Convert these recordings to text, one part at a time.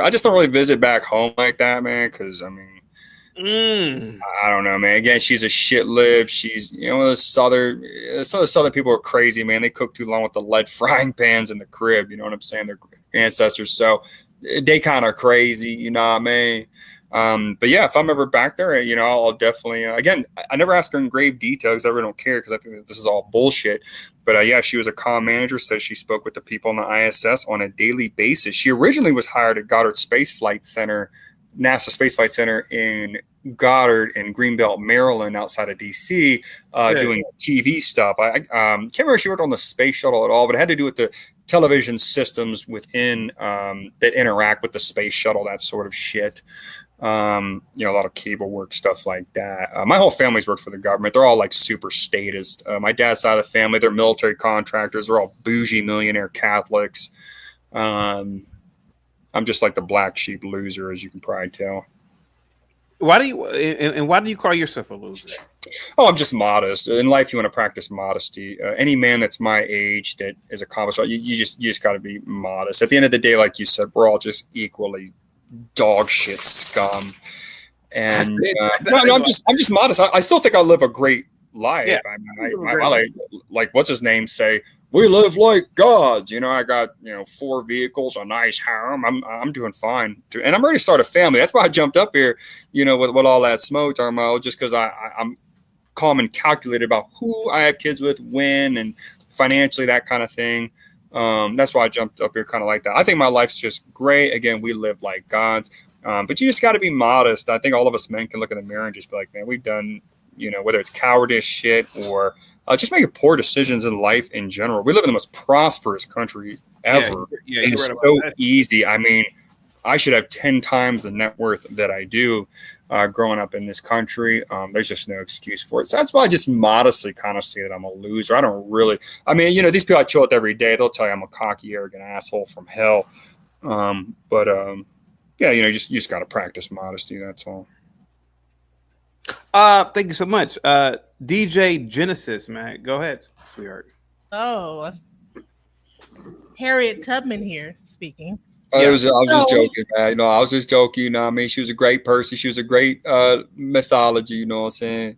I just don't really visit back home like that, man. Because I mean, I don't know, man. Again, she's a shit lib. She's, you know, some of the Southern people are crazy, man. They cook too long with the lead frying pans in the crib. You know what I'm saying? Their ancestors, so they kind of crazy. You know what I mean? But yeah, if I'm ever back there, you know, I'll definitely. Again, I never ask her in grave details. I really don't care because I think that this is all bullshit. But yeah, she was a comm manager. Says she spoke with the people on the ISS on a daily basis. She originally was hired at Goddard Space Flight Center, NASA Space Flight Center in Goddard in Greenbelt, Maryland, outside of DC, doing TV stuff. I can't remember if she worked on the space shuttle at all, but it had to do with the television systems within that interact with the space shuttle, that sort of shit. You know, a lot of cable work, stuff like that. My whole family's worked for the government. They're all like super statist. My dad's side of the family, they're military contractors. They're all bougie millionaire Catholics. I'm just like the black sheep loser, as you can probably tell. Why do you call yourself a loser? Oh, I'm just modest. In life, you want to practice modesty. Any man that's my age that is accomplished, you just got to be modest. At the end of the day, like you said, we're all just equally dog shit scum. And I'm just modest. I still think I live a great life. Yeah, I like what's his name say, we live like gods. You know, I got, you know, 4 vehicles, a nice home. I'm doing fine, and I'm ready to start a family. That's why I jumped up here, you know, with all that smoke talking about, just because I'm calm and calculated about who I have kids with, when, and financially, that kind of thing. That's why I jumped up here kind of like that. I think my life's just great. Again, we live like gods, but you just got to be modest. I think all of us men can look in the mirror and just be like, man, we've done, you know, whether it's cowardice shit or just making poor decisions in life in general. We live in the most prosperous country ever. Yeah, and it's so easy. I mean, I should have 10 times the net worth that I do growing up in this country. There's just no excuse for it. So that's why I just modestly kind of say that I'm a loser. I don't really, I mean, you know, these people I chill with every day, they'll tell you I'm a cocky, arrogant asshole from hell. Yeah, you know, you just got to practice modesty. That's all. Thank you so much. DJ Genesis, man. Go ahead, sweetheart. Oh, Harriet Tubman here speaking. I was just joking, man. You know, I was just joking. You know what I mean? She was a great person. She was a great mythology. You know what I'm saying?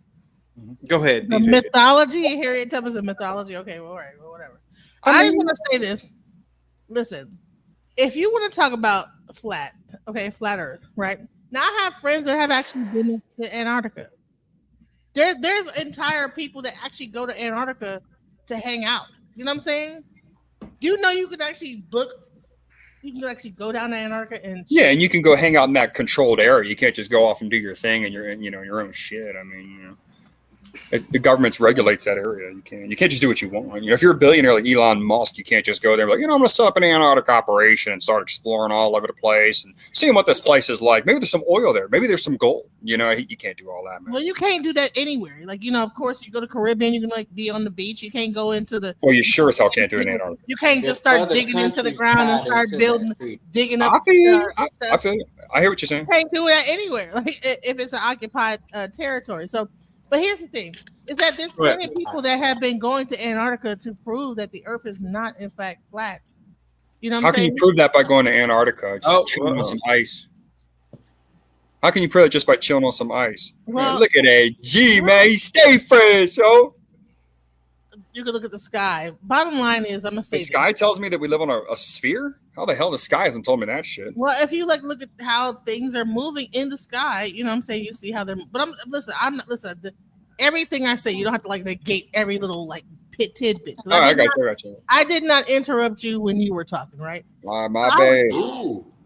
Go ahead. The DJ. Mythology? Harriet Tubman's a mythology. Okay, well, all right, well, whatever. I just want to say this. Listen, if you want to talk about flat Earth, right? Now, I have friends that have actually been to Antarctica. There's entire people that actually go to Antarctica to hang out. You know what I'm saying? Do you know you could actually book? You can actually go down to Antarctica and and you can go hang out in that controlled area. You can't just go off and do your thing and your own shit. I mean, you know, the government regulates that area. You can't just do what you want. You know, if you're a billionaire like Elon Musk, you can't just go there and be like, you know, I'm going to set up an Antarctic operation and start exploring all over the place and seeing what this place is like. Maybe there's some oil there. Maybe there's some gold. You know, you can't do all that, man. Well, you can't do that anywhere. Like, you know, of course, you go to Caribbean, you can like be on the beach. You can't go into the. Well, you sure as hell can't do it in Antarctica. You can't just start digging into the ground and start digging up. I feel you. I hear what you're saying. You can't do that anywhere, like if it's an occupied territory. So, but here's the thing: is that there's plenty of people that have been going to Antarctica to prove that the Earth is not, in fact, flat. You know what I'm saying? How can you prove that by going to Antarctica? Just chilling on some ice. How can you prove it just by chilling on some ice? Well, man, look at AG, man. He stay fresh, yo. You can look at the sky. Bottom line is, I'm gonna say the sky tells me that we live on a sphere. How the hell the sky hasn't told me that shit? Well, if you like look at how things are moving in the sky, you know what I'm saying, you see how they're. But I'm not. Everything I say, you don't have to like negate every little like tidbit. I got you. I did not interrupt you when you were talking, right? My bad.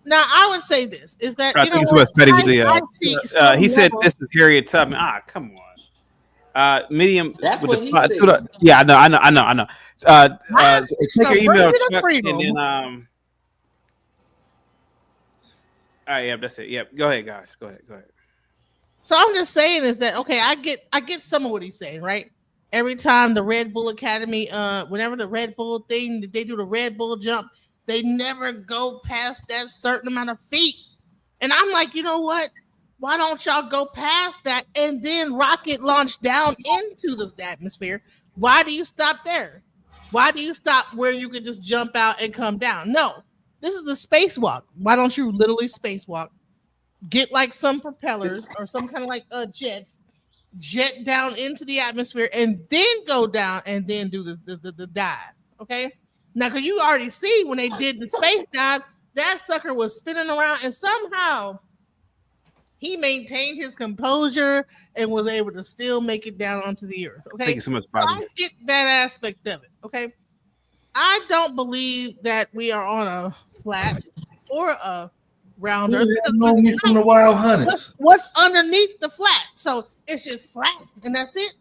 Now I would say this is that I think it's Petty with the. He said this is Harriet Tubman. Come on. Medium. That's with what the, he said. Yeah, I know. Check your email, Chuck, and then all right, yeah, that's it. Yep. Go ahead, guys. Go ahead. So I'm just saying is that okay? I get some of what he's saying, right? Every time the Red Bull Academy, whenever the Red Bull thing, they do the Red Bull jump, they never go past that certain amount of feet. And I'm like, you know what? Why don't y'all go past that and then rocket launch down into the atmosphere? Why do you stop there? Why do you stop where you can just jump out and come down? No, This is the spacewalk. Why don't you literally spacewalk? Get like some propellers or some kind of like jets, jet down into the atmosphere, and then go down and then do the dive. Okay. Now, because you already see when they did the space dive, that sucker was spinning around, and somehow he maintained his composure and was able to still make it down onto the earth. Okay. Thank you so much, So I get that aspect of it. Okay. I don't believe that we are on a flat or a round earth. Know me from the Wild Hunters. What's underneath the flat? So it's just flat and that's it.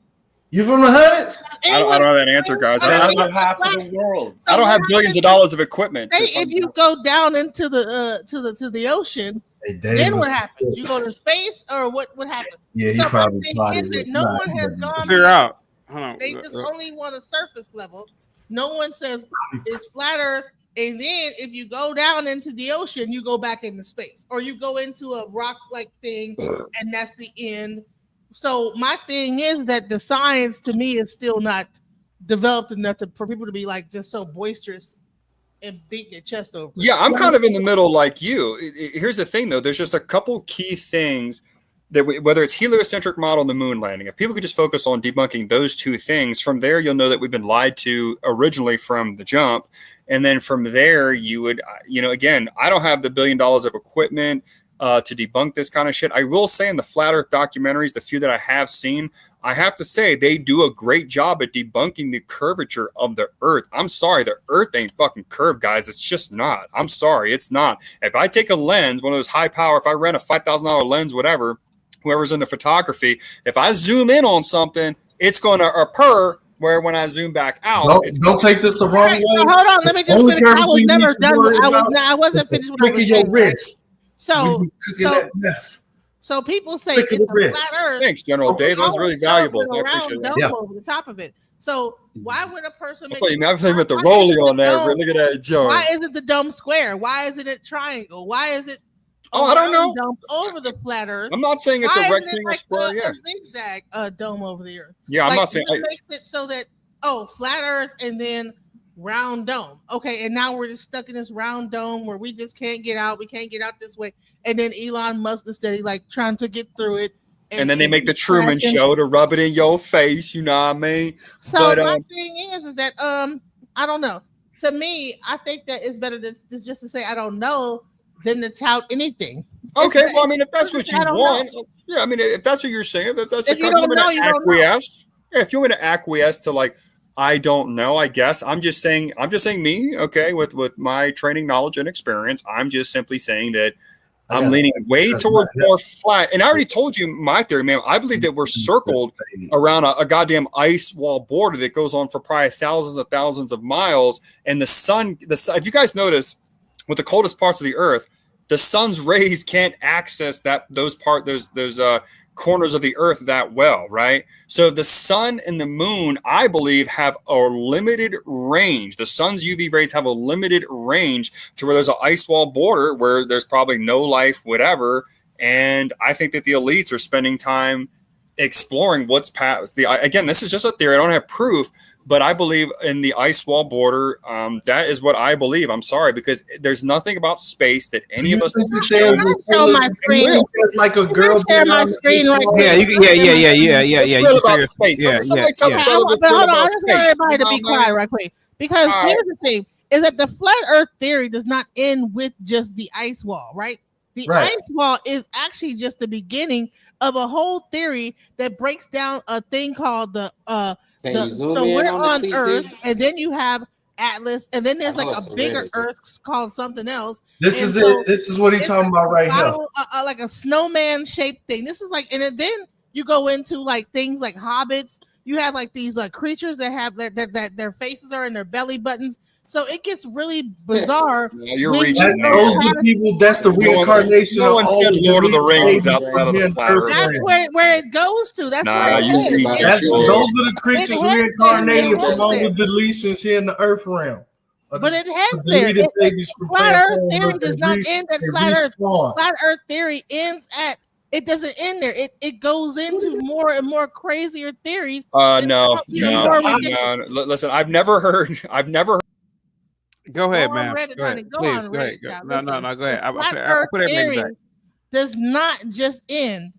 You from the Hunters? I don't have that answer, guys. I don't Half of the world. have billions of dollars of equipment. Say if you go down into the to the ocean, Hey, then what happens? You go to space, or what happens? Yeah, he So probably my thing is that no one has gone. Figure out. Hold on. They just only want a surface level. No one says it's flat Earth. And then if you go down into the ocean, you go back into space, or you go into a rock-like thing, and that's the end. So my thing is that the science to me is still not developed enough for people to be like just so boisterous and beat their chest over. Yeah, I'm kind of in the middle like you. Here's the thing, though. There's just a couple key things that whether it's heliocentric model and the moon landing, if people could just focus on debunking those two things, from there you'll know that we've been lied to originally from the jump. And then from there, you would, again, I don't have the $1 billion of equipment to debunk this kind of shit. I will say in the Flat Earth documentaries, the few that I have seen, I have to say they do a great job at debunking the curvature of the Earth. I'm sorry, the Earth ain't fucking curved, guys. It's just not. I'm sorry, it's not. If I take a lens, one of those high power, if I rent a $5,000 lens, whatever, whoever's into photography, if I zoom in on something, it's going to appear where when I zoom back out, don't take this the wrong way. So hold on, let me just finish. I was never done. I wasn't finished with Clicking your wrist. So people say it's a flat Earth. Thanks, General Dave. That's really valuable. I appreciate that. Yeah. Over the top of it. So why would a person make? I'm with the rollie on there. Look at that joke. Why isn't the dome square? Why isn't it triangle? Why is it? Oh, I don't know. Dome over the flat Earth. I'm not saying it's a rectangle like square. A zigzag dome over the Earth. Yeah, I'm not saying. It makes it so that flat Earth and then round dome. Okay, and now we're just stuck in this round dome where we just can't get out. We can't get out this way. And then Elon Musk is steady like trying to get through it. And then they make the Truman Show to rub it in your face. You know what I mean? So my thing is that I don't know. To me, I think that it's better just to say I don't know than to tout anything. Okay, well, I mean, if that's what you want, yeah, I mean, if that's what you're saying, if that's if you don't know, you don't know. Yeah, if you want to acquiesce to like, I don't know, I guess I'm just saying me, okay, with my training, knowledge, and experience, I'm just simply saying that I'm leaning way toward more flat. And I already told you my theory, man. I believe that we're circled around a goddamn ice wall border that goes on for probably thousands of miles. And the sun, if you guys notice, with the coldest parts of the Earth, the sun's rays can't access those corners of the Earth that well, right? So the sun and the moon, I believe, have a limited range. The sun's UV rays have a limited range to where there's an ice wall border where there's probably no life, whatever. And I think that the elites are spending time exploring what's past again, this is just a theory. I don't have proof, but I believe in the ice wall border. That is what I believe. I'm sorry, because there's nothing about space that any of us can show my screen. It's like a girl. Share my screen right there. Yeah. It's real about space. But hold on, I just want everybody to be quiet right quick. Because here's the thing, is that the flat Earth theory does not end with just the ice wall, right? The ice wall is actually just the beginning of a whole theory that breaks down a thing called so we're on Earth, and then you have Atlas, and then there's like a bigger Earth called something else. This is it. This is what he's talking about right here. Like a snowman shaped thing. This is like, and then you go into like things like hobbits. You have like these creatures that have that their faces are in their belly buttons. So it gets really bizarre. Yeah, you're reaching. Those are the people. That's the reincarnation. No one said Lord of the Rings outside of the flat. That's where it goes to. That's where it heads. Those are the creatures reincarnated from all the deletions here in the Earth realm. But it heads there. Flat Earth theory does not end at flat Earth. Flat Earth theory ends at. It doesn't end there. It goes into more and more crazier theories. No. Listen, I've never heard. Go ahead, on man. Reddit, Go ahead. honey. Go Please, on go ahead. Reddit, child. No, Listen, go ahead. the Flat I'll Earth put everything theory back. does not just end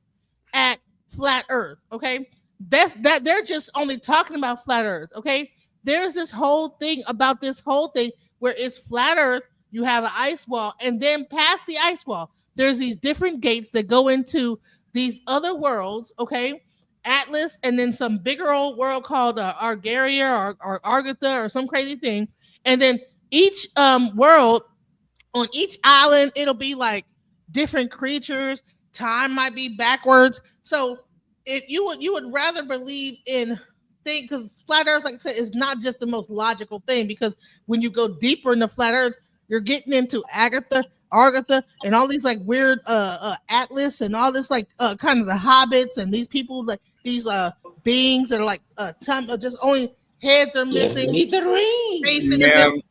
at flat Earth. Okay, that they're just only talking about flat Earth. Okay, there's this whole thing about this whole thing where it's flat Earth. You have an ice wall, and then past the ice wall, there's these different gates that go into these other worlds. Okay, Atlas, and then some bigger old world called Argaria or Argatha or some crazy thing, and then each world on each island, it'll be like different creatures. Time might be backwards. So if you would rather believe in things, because flat Earth, like I said, is not just the most logical thing. Because when you go deeper into flat Earth, you're getting into Argatha, and all these like weird Atlas and all this like kind of the hobbits and these people like these beings that are like just only heads are missing. Need the ring. Ma'am,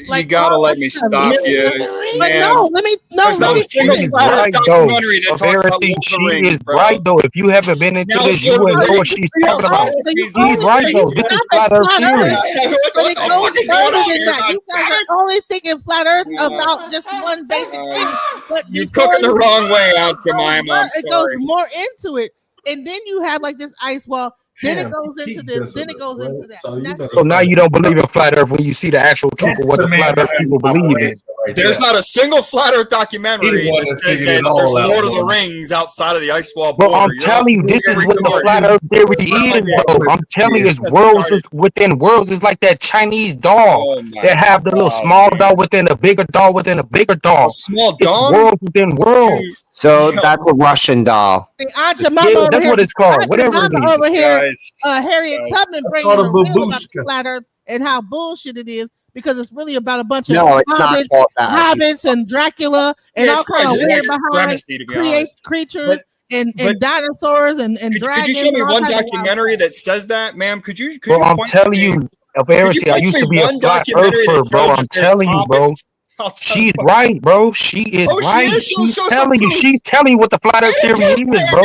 like, you gotta let me stop you. But no, let me There's not a single She's flat right, Earth though. documentary that talks about Verity, Lord of the she Rings, is bro. right though. If you haven't been into Now, this, so you wouldn't know you- what she's you- talking about. So you She's only right think though. it's This is not flat Earth flat theory. Earth. What But the it fuck goes is going further on than here? that. You guys are only thinking flat Earth about just one basic thing. But You're before cooking the you- wrong way out, Jemima. I'm it goes sorry. more into it, and then you have like this ice wall. Then Damn, it goes keep into this. Then it dissing goes us, into right? that. So you And that's better So now you don't believe in flat Earth when you see the actual truth of what the flat Earth people believe in. There's not a single flat Earth documentary He the one that that says figured that it all there's out, Lord of the bro. Rings outside of the ice wall Bro, border. I'm telling you, this is what the flat Earth theory is, bro. I'm telling you, it's worlds is within worlds. It's like that Chinese dog Oh my that have the little God, small man. dog within a bigger dog within a bigger A dog. small It's dog? worlds within worlds. So that's a Russian doll. Aunt Jemima Yeah, over that's here. what it's called. Aunt Whatever it Jemima is. over here. Guys, Harriet Guys. Tubman That's bringing called the a real about babushka. the flat Earth and how bullshit it is because it's really about a bunch of No, it's not hobbits, called that. and Dracula and Yeah, all it's kind of just weird extra behind supremacy, to be honest. creatures But- and but- dinosaurs and Could dragons. you show me and all one kinds of wild documentary stuff. that says that, ma'am? Could you Bro, I'm point telling to me- you, could you Verity, I point used me to be a one flat documentary earther, that bro. shows I'm that there's telling you, bro. hobbits outside She's of- right, bro. She is Oh, she right. is? Show She's some telling you. proof. She's telling you what the flat Earth theory is, bro.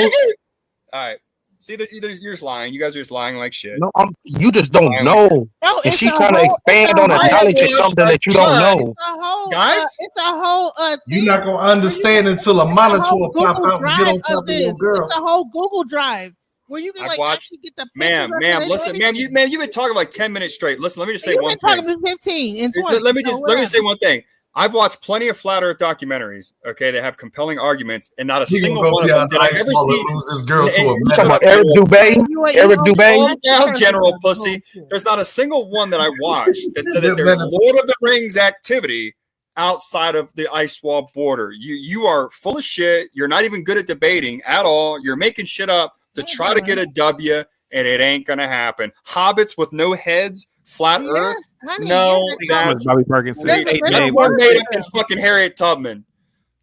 All right. See, you're just lying. You guys are just lying like shit. No, you just don't know. No, And it's she's a trying to whole- expand on a I have knowledge of watched something a that you don't ton. know. It's a whole, Guys? it's a whole thing. You're not gonna understand until a It's monitor whole will pop Google out and get Drive on top of your this. girl. It's a whole Google Drive where you can I've like watched- actually get the Ma'am, pictures of it and listen, everything. ma'am, you've been talking like 10 minutes straight. Listen, let me just say You've one been talking thing. to 15 and 20. Let me so just whatever. say one thing. I've watched plenty of flat Earth documentaries. Okay, that have compelling arguments, and not a He gonna single go one of behind them the did I ice ever wall see. and lose his girl to a You You talking man. about Eric Dubay? Eric only- Dubay? Calm down, that's General the Pussy. bullshit. There's not a single one that I watched that said that Good there's minutes. Lord of the Rings activity outside of the ice wall border. You are full of shit. You're not even good at debating at all. You're making shit up to try to get a W, and it ain't gonna happen. Hobbits with no heads, flat Earth. Yes, honey, No, yes, that's Bobby Perkins. That's- Eight that's that's names. more worse. made up than fucking Harriet Tubman. And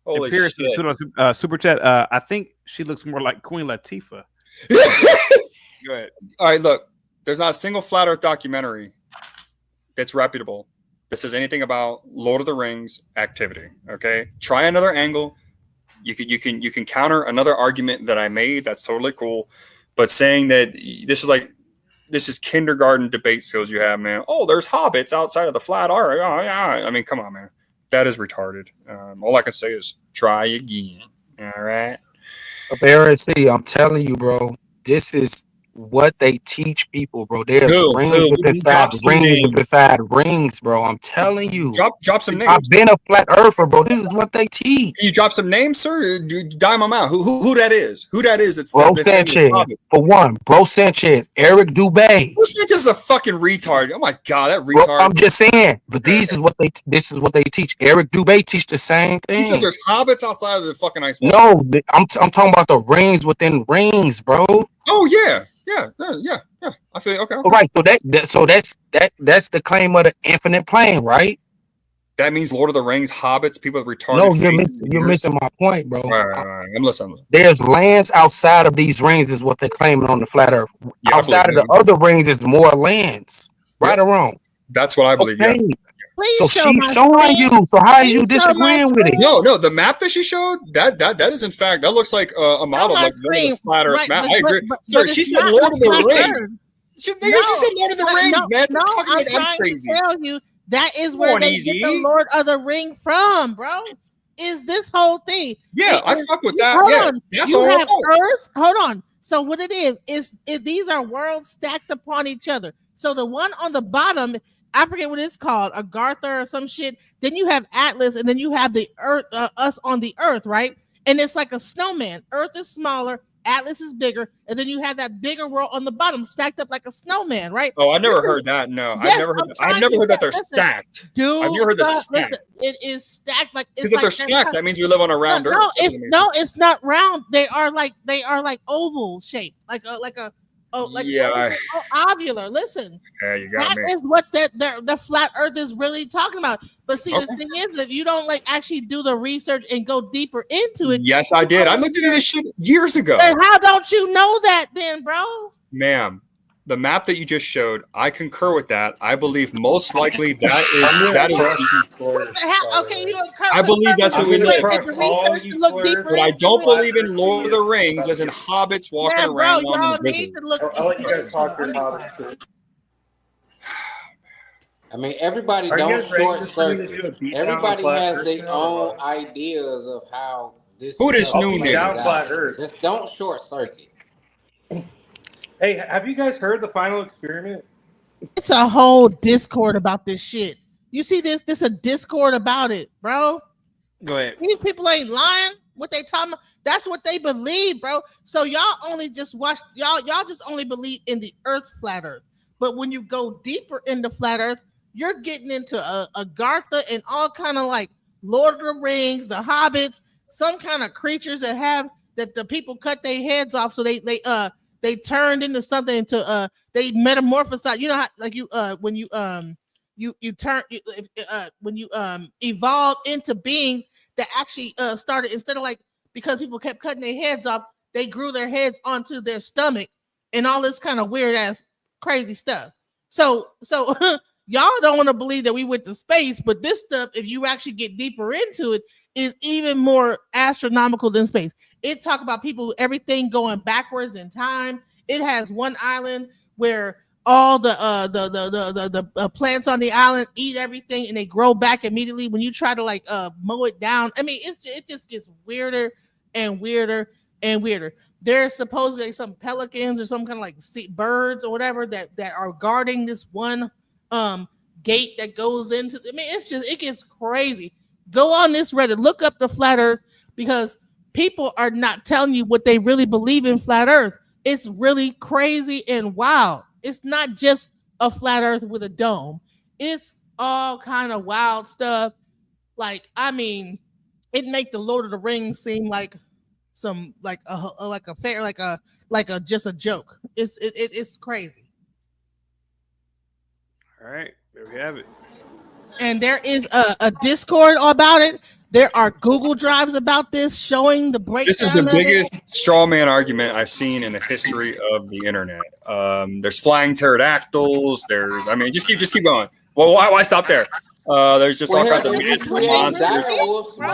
Holy Pierce shit! super chat. I think she looks more like Queen Latifah. Go ahead. All right, look. There's not a single flat Earth documentary that's reputable that says anything about Lord of the Rings activity. Okay, try another angle. You can counter another argument that I made. That's totally cool. But saying that this is kindergarten debate skills you have, man. Oh, there's hobbits outside of the flat Earth. Oh, yeah. I mean, come on, man. That is retarded. All I can say is try again. All right. Verity, I'm telling you, bro. This is what they teach people, bro. There's Who? rings Who? beside Drop some rings names. beside rings, bro. I'm telling you. Drop some names. I've been a flat earther, bro. This is what they teach. Can you drop some names, sir? Dime them out. Who that is? Who that is? That's Bro that's saying it's Sanchez, hobbit. for one. Bro Sanchez, Eric Dubay. Bro Sanchez is a fucking retard. Oh my god, that Bro, retard. I'm just saying, but this is what they teach. Eric Dubay teach the same He says thing. there's hobbits outside of the fucking ice wall. No, I'm talking about the rings within rings, bro. Oh yeah. I feel okay. All right, so that's the claim of the infinite plane, right? That means Lord of the Rings, hobbits, people with retarded. No, faces. you're missing my point, bro. Right. I'm listening. There's lands outside of these rings, is what they're claiming on the flat Earth. Yeah, I Outside of believe the other rings is more lands, right or wrong? That's what I believe. Okay. Yeah. Please So show she's my showing screen. you. So how are Please you show my disagreeing with it? screen. No, the map that she showed, that is in fact, that looks like a model my of screen. a flat Earth Right, map. but- I agree. but Sir, it's she said not Lord of the Flat Rings. Earth. She said Lord of the Rings, man. No, You're talking I'm like I'm trying crazy. to tell you That is where they easy. get the Lord of the Ring from, bro. Is this whole thing? Yeah, I fuck with that. Hold Yeah, on. that's You all. have Earth. Hold on. So what it is these are worlds stacked upon each other. So the one on the bottom, I forget what it's called, Agartha or some shit. Then you have Atlas, and then you have the Earth, us on the Earth, right? And it's like a snowman. Earth is smaller, Atlas is bigger, and then you have that bigger world on the bottom stacked up like a snowman, right? Oh, I never heard that. No, Yes, I've never heard that they're stacked. Dude, I've never heard they're stacked. it is stacked like it's Because if like they're stacked, that means we live on a round Earth. It's not round. They are like oval shaped, like ovular. Listen, Yeah, you got that me. is what the flat Earth is really talking about. But see, the thing is, if you don't like actually do the research and go deeper into it, Yes, I did. I looked into this shit years ago. then how don't you know that, then, bro? Ma'am, the map that you just showed, I concur with that. I believe most likely that is. Okay, you I believe that's what we live. But I don't believe in Lord of the Rings, as in hobbits walking around y'all on the need prison. to look. I'll let you guys talk your hobbits. I mean, everybody Are you don't guys ready short for somebody to circuit. do a beat down on Everybody flat has Earth their now, own or what? ideas of how this. Who this stuff new plays nigga? Down out. flat Earth. Just don't short circuit. Hey, have you guys heard the final experiment? It's a whole Discord about this shit. You see this? This a Discord about it, bro. Go ahead. These people ain't lying. What they talking about? That's what they believe, bro. So y'all only just watch y'all just only believe in the Earth's flat Earth. But when you go deeper into flat Earth, you're getting into Agartha and all kind of like Lord of the Rings, the Hobbits, some kind of creatures that the people cut their heads off, so they turned into something, into they metamorphosized. You know how like you when you evolve into beings that actually started, instead of like, because people kept cutting their heads off, they grew their heads onto their stomach and all this kind of weird ass crazy stuff. So y'all don't want to believe that we went to space, but this stuff, if you actually get deeper into it, is even more astronomical than space. It talk about people, everything going backwards in time. It has one island where all the plants on the island eat everything and they grow back immediately when you try to like mow it down. I mean, it just gets weirder and weirder and weirder. There's supposedly some pelicans or some kind of like birds or whatever that are guarding this one gate that goes into. I mean, it gets crazy. Go on this Reddit, look up the flat Earth, because people are not telling you what they really believe in flat Earth. It's really crazy and wild. It's not just a flat Earth with a dome. It's all kind of wild stuff. Like, I mean, it make the Lord of the Rings seem like some like a fair like a just a joke. It's crazy. All right, there we have it. And there is a Discord about it. There are Google Drives about this showing the breakdown. This is the biggest straw man argument I've seen in the history of the internet. There's flying pterodactyls. I mean, just keep going. Well, why stop there? There's just all kinds of monsters.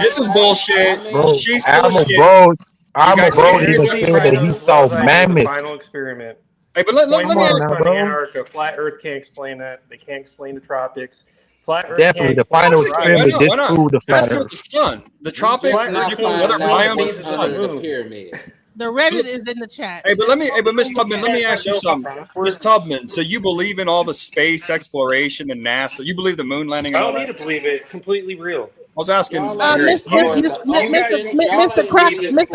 This is bullshit. Bro, She's I'm a bullshit. bro. I'm a guys bro. can't Even hear said that he saw mammoths. Final experiment. Hey, but let me Come on now, bro. Antarctica. Flat Earth can't explain that. They can't explain the tropics. Flat Earth Definitely, can't the explain final the experiment tropics. Why not? disproved the flat That's not Earth. the sun. The tropics. Let's not You can find weather out biome what's is the under sun. the pyramid. The Reddit is in the chat. Hey, but Miss Tubman, let me ask you something. Miss Tubman, so you believe in all the space exploration and NASA? You believe the moon landing I and all don't need that? to believe it. It's completely real. I was asking. Mr.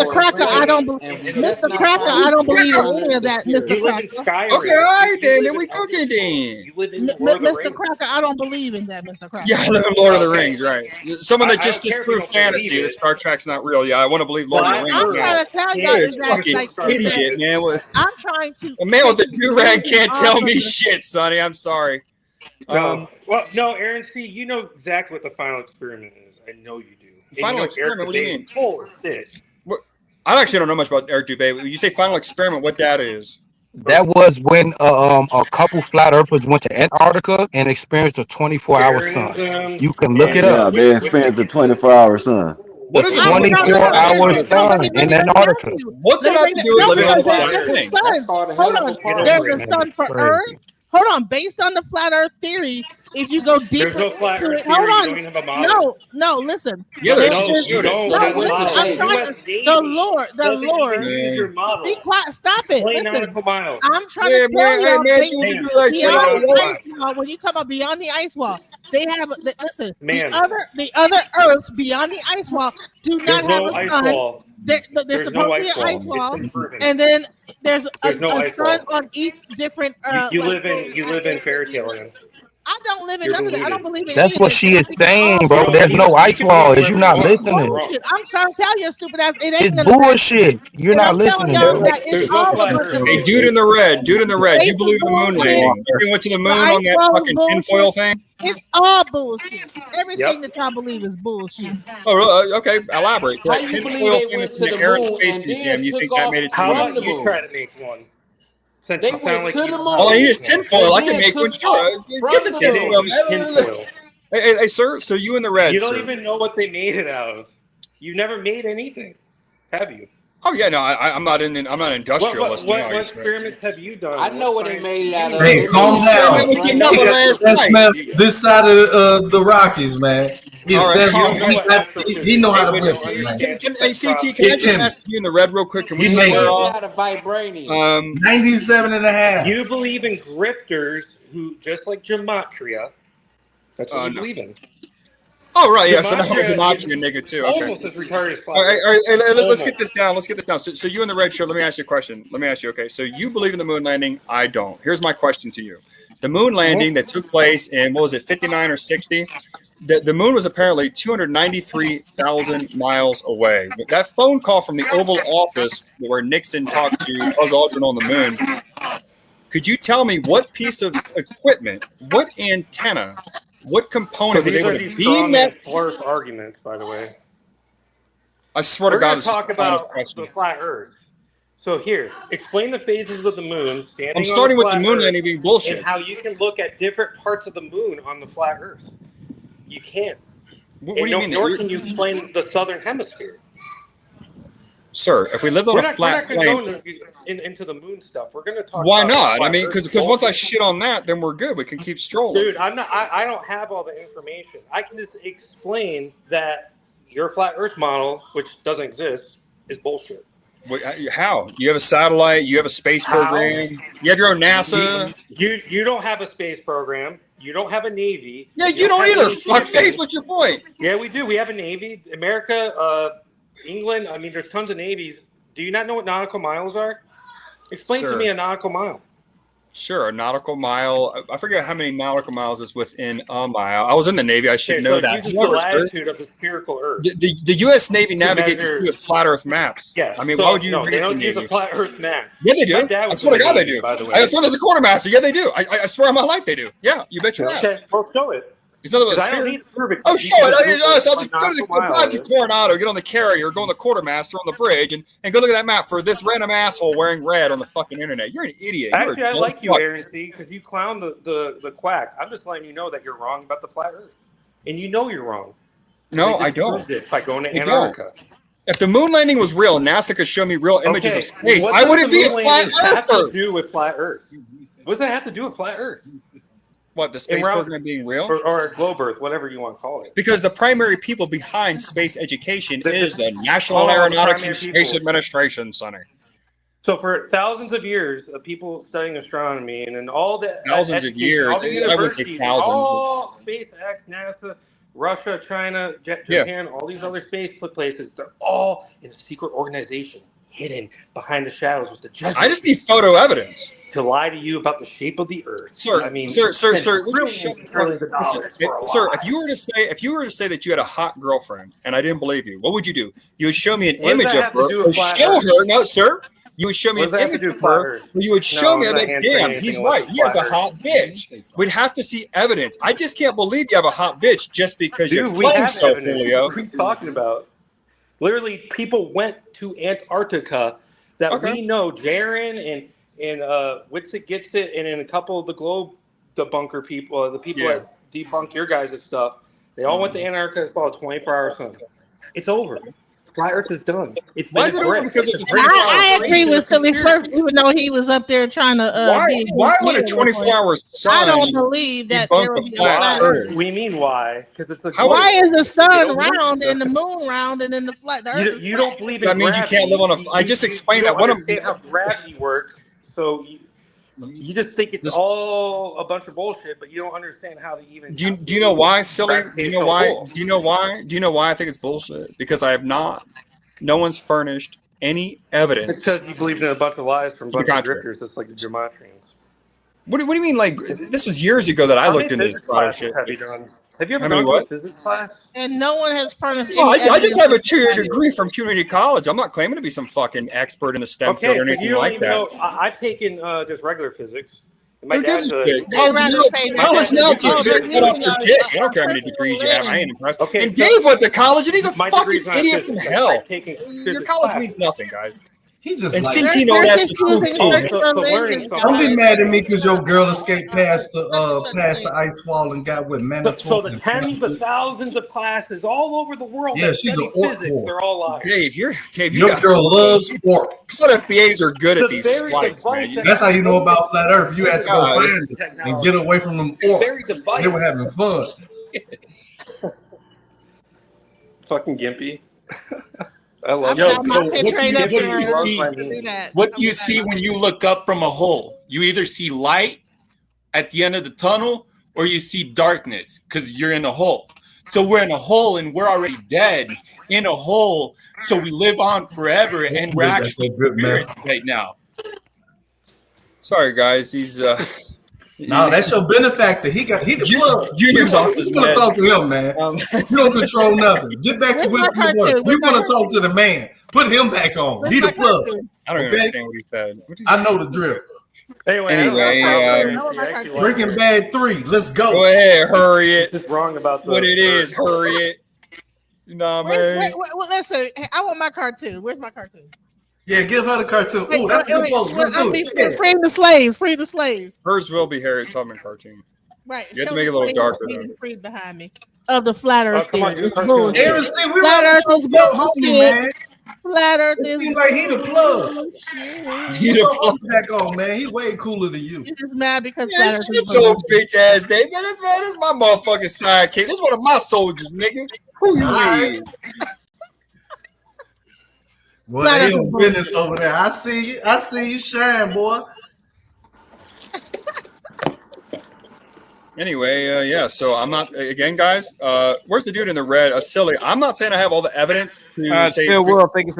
Cracker, I don't believe. Mr. Cracker, I don't believe in any of that, Mr. You live in Cracker. Skyrim. Okay, all right, You then live we in- cooking then. You live in the Lord of the Mr. Rings. Cracker, I don't believe in that, Mr. Cracker. Yeah, I live in Lord of the Okay. Rings, right? Someone that I just don't care if disproved you don't fantasy believe that it. Star Trek's not real. Yeah, I want to believe Lord of the Well, Rings. I'm now. trying to tell Yeah, y'all This is that fucking like idiot, man. I'm trying to. A man with a take do-rag can't off tell of me the- shit, Sonny. I'm sorry. No, Aaron C., you know exactly what the final experiment is. I know you do. And Final you know experiment? Eric What do you Dubay mean? is full of shit. I actually don't know much about Eric Dubay. When you say final experiment, what that is? That was when a couple flat earthers went to Antarctica and experienced a 24-hour sun. You can look it Yeah, up. they experienced the 24-hour sun. What is The it? 24-hour sun in Antarctica. What's it have to do with living on a flat There's thing? the suns. called a Hold hell of on. a party. There's a sun for Crazy. Earth. Hold on. Based on the flat Earth theory, If you go deeper There's no flat into Earth it, theory. hold You on. don't even have a model. No, listen. Yeah, There's there's just- You don't. no, They went listen, to I'm Navy. trying to. The Lord. Use your model. Be quiet. Stop it. Plain Listen. nautical miles. I'm trying Yeah, to tell man, hey, y'all. man, they- you Damn. do like Beyond the so- ice wall, when you talk about beyond the ice wall, they have. Listen, Man. the other Earths beyond the ice wall do not There's have no a ice sun. wall. There's There's supposed no to be ice an ice wall. wall, It's been proven. and then there's There's no a ice sun wall. on each different. You like, live in fairy tale land. I don't live in You're none of that. I don't deluded. believe in. That's any what of she this. is saying, It's bro. all There's no ice wall. Is you not listening? bullshit. I'm trying to tell you, stupid ass. It ain't It's none of that. bullshit. You're And not I'm telling listening, y'all bro. that There's it's no all a flat bunch Earth. of Hey, bullshit. dude in the red, you believe in the moon bullshit. landing? You went to the moon ice on that wall is fucking bullshit. tinfoil thing? It's all bullshit. Everything Yep. that y'all believe is bullshit. Oh, okay. Elaborate. How That you tinfoil believe they thing went from to the the Air and moon Space and Museum. then You took think that off made it to How the from moon? about the you moon? try to make one? Since They you sound went like to you the know moon. how All I to need make is one. tinfoil. I can And make then one. took Sure. off Give from the the tinfoil. moon. Tinfoil. Hey, sir. So you in the red, You don't sir. even know what they made it out of. You never made anything, have you? Oh yeah, no, I'm not industrialist What now. experiments have you done? I know what they science made it have out you of. Hey, They calm made down. it With your right number now. last That's night. man, this side of the Rockies, man. If All right, that, calm You don't know what astrophysics he know is. how to You whip don't it, man. understand Hey, CT, can I Hit just him. ask you in the red real quick? Can we He They made square made it off? out of vibranium. 97 and a half. You believe in grifters who, just like gematria, that's what you No. believe in. Oh right, yeah. So now I'm a Gematria gematria nigga too. Okay. Almost as retarded as flat All right, Earth. let's get this down. So you in the red shirt, let me ask you a question. Okay, so you believe in the moon landing. I don't. Here's my question to you. The moon landing that took place in, what was it, 59 or 60? The moon was apparently 293,000 miles away. That phone call from the Oval Office where Nixon talked to Buzz Aldrin on the moon, could you tell me what piece of equipment, what antenna, what component was these able are to these beam that? flirt arguments, by the way. I swear We're to God, going this to is talk the honest about question. the flat Earth. So here, explain the phases of the moon. Standing I'm starting on with the flat moon Earth, landing being bullshit. and how you can look at different parts of the moon on the flat Earth. You can't. What do you mean? Nor can you explain the southern hemisphere. Sir, if we lived on We're a not flat going to plane, go into the moon stuff. We're going to talk. why about not? flat I mean, Earth because once I bullshit. shit on that, then we're good. We can keep strolling. Dude, I don't have all the information. I can just explain that your flat Earth model, which doesn't exist, is bullshit. Wait, how? You have a satellite. You have a space program. You have your own NASA. You don't have a space program. You don't have a Navy. Yeah, you don't have either. any Fuck face. champions. What's your point? Yeah, we do. We have a Navy. America, England. I mean, there's tons of navies. Do you not know what nautical miles are? Explain to Sir. me a nautical mile. Sure, a nautical mile. I forget how many nautical miles is within a mile. I was in the Navy. I should Okay, know so that. it uses the However, sir, latitude of the spherical Earth. the U.S. Navy navigates measure- with flat Earth maps. Yeah. I mean, so, why would you? No, they navigate don't the use a Navy? flat Earth map. Yeah, they do. My dad I was swear to in the God, they Navy, do. by the way. I have a friend that's a quartermaster. Yeah, they do. I swear on my life, they do. Yeah, you bet your ass. Okay, well, show it. It's not about Because I don't sphere. need to prove it. Oh, You show can it. just Oh, Google so I'll what just go to nautical mile drive to is. Coronado, get on the carrier, go on the quartermaster on the bridge, and go look at that map for this random asshole wearing red on the fucking internet. You're an idiot. You're Actually, a I dumb like you, fuck. Aaron C., because you clown the quack. I'm just letting you know that you're wrong about the flat Earth, and you know you're wrong. No, They just I don't. proved it by going to I don't. Antarctica. If the moon landing was real, NASA could show me real images of space. what I does wouldn't the be a moon flat landing have to earther. do with flat Earth? What does that have to do with flat Earth? What, the space route- program being real? Or globe Earth, whatever you want to call it. Because the primary people behind space education The- is the National the Aeronautics primary and Space people. Administration Center. So for thousands of years of people studying astronomy and then all the Thousands of education, years. all the I would say universities, thousands. all SpaceX, NASA, Russia, China, Yeah. Japan, all these other space places, they're all in a secret organization hidden behind the shadows with the Jesuits I just need photo evidence. to lie to you about the shape of the Earth. Sir, I mean, sir, spend would you trillions shut and the trillions of fuck- dollars for a sir, lie. if you were to say that you had a hot girlfriend and I didn't believe you, what would you do? You would show me an What does image that of have to her, do with or flat show Earth? her. No, sir. You would show me What does an that have to image do of with flat her. Earth? Where you would show No, me I'm that, not answering damn, anything he's unless right. it's He has a flat Earth. hot bitch. We'd have to see evidence. I just can't believe you have a hot bitch just because you're Dude, we playing have so, evidence. Julio. What are you talking about? Literally, people went to Antarctica that Okay. we know. Jaron and Witsit gets it, and then a couple of the globe debunker people, the people Yeah. that debunk your guys' stuff, they all went to Antarctica and saw a 24-hour sun. It's over. Flat Earth is done. It's Why is it over? Because it's a 24 I agree with Silly first, even though he was up there trying to. Why would a 24-hour sun? I don't believe that there would be a flat Earth. We mean why? Because it's a. Why is the sun round and the moon round and then the flat? The Earth You don't believe in that means gravity. you can't live on a. I just explained that. What understand how gravity works, so you just think it's all a bunch of bullshit, but you don't understand how to even. Do you know why, Silly? Do you know why? Do you know why? Do you know why I think it's bullshit? Because I have not. No one's furnished any evidence. It's because you believed in a bunch of lies from a bunch of drifters, just like the Gematrians. What do you mean? Like this was years ago that I looked into this shit. Have you ever gone to a physics class? And no one has furnished. No, I just have a 2-year degree from community college. I'm not claiming to be some fucking expert in the STEM field or anything like that. Know, I've taken just regular physics. My Who gives dad's a a. shit? I don't care how many degrees you have. I ain't impressed. Okay, and Dave went to college, and he's a my fucking degree's not idiot from physics. hell. Your college class. means nothing, guys. He just And like, Centino has to prove don't be mad at me because your girl escaped past the ice wall and got with So the tens of thousands of classes all over the world. Yeah, that she's study an orc physics. whore. They're all lies. Dave, your girl loves orc. Some FBAs are good at The these very flights, device man. that- That's how you know about flat Earth. You had to go find it and get away from them Very orcs. device. They were having fun. Fucking gimpy. I love Yo, that. so what do you see when you look up from a hole? You either see light at the end of the tunnel or you see darkness because you're in a hole. So we're in a hole and we're already dead in a hole. So we live on forever and we're actually spirits right now. Sorry, guys. He's No, that's your benefactor. He the plug. Junior's off his You want to meds. talk to him, man. You don't control nothing. Get back to Where's what my you want. cartoon? We Where's want to talk to the man. Put him back on. He the plug. I don't Okay? understand what he said. I know the drill. Anyway, Breaking Bad 3. Let's go. go ahead, hurry it. It's wrong about What it is, hurry it. Nah, man. Listen, I want my cartoon. Where's my cartoon? Yeah, give her the cartoon. Oh, that's a good post. Let's do it. Free the slaves. Free the slaves. Hers will be Harriet Tubman cartoon. Right. You have to show make it a the little slaves darker, being though. freed behind me. Of the flat Earth come on, theory. do cartoon. Aaron, see, we Flat ready Earth to is go homie, man. Flat Earth It is seems like he the plug. He the plug back on, man. He way cooler than you. You're just mad because Yeah, flat Earth shut is your bitch ass, Dave. Man, this is my motherfucking sidekick. This is one of my soldiers, nigga. Who you is? Boy, they on business over there. I see you. I see you shine, boy. Anyway, yeah. So I'm not again, guys. Where's the dude in the red? Silly. I'm not saying I have all the evidence to say. Phil Will, thank you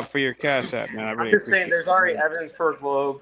for your cash app, man. I really I'm just saying, there's already evidence for a globe.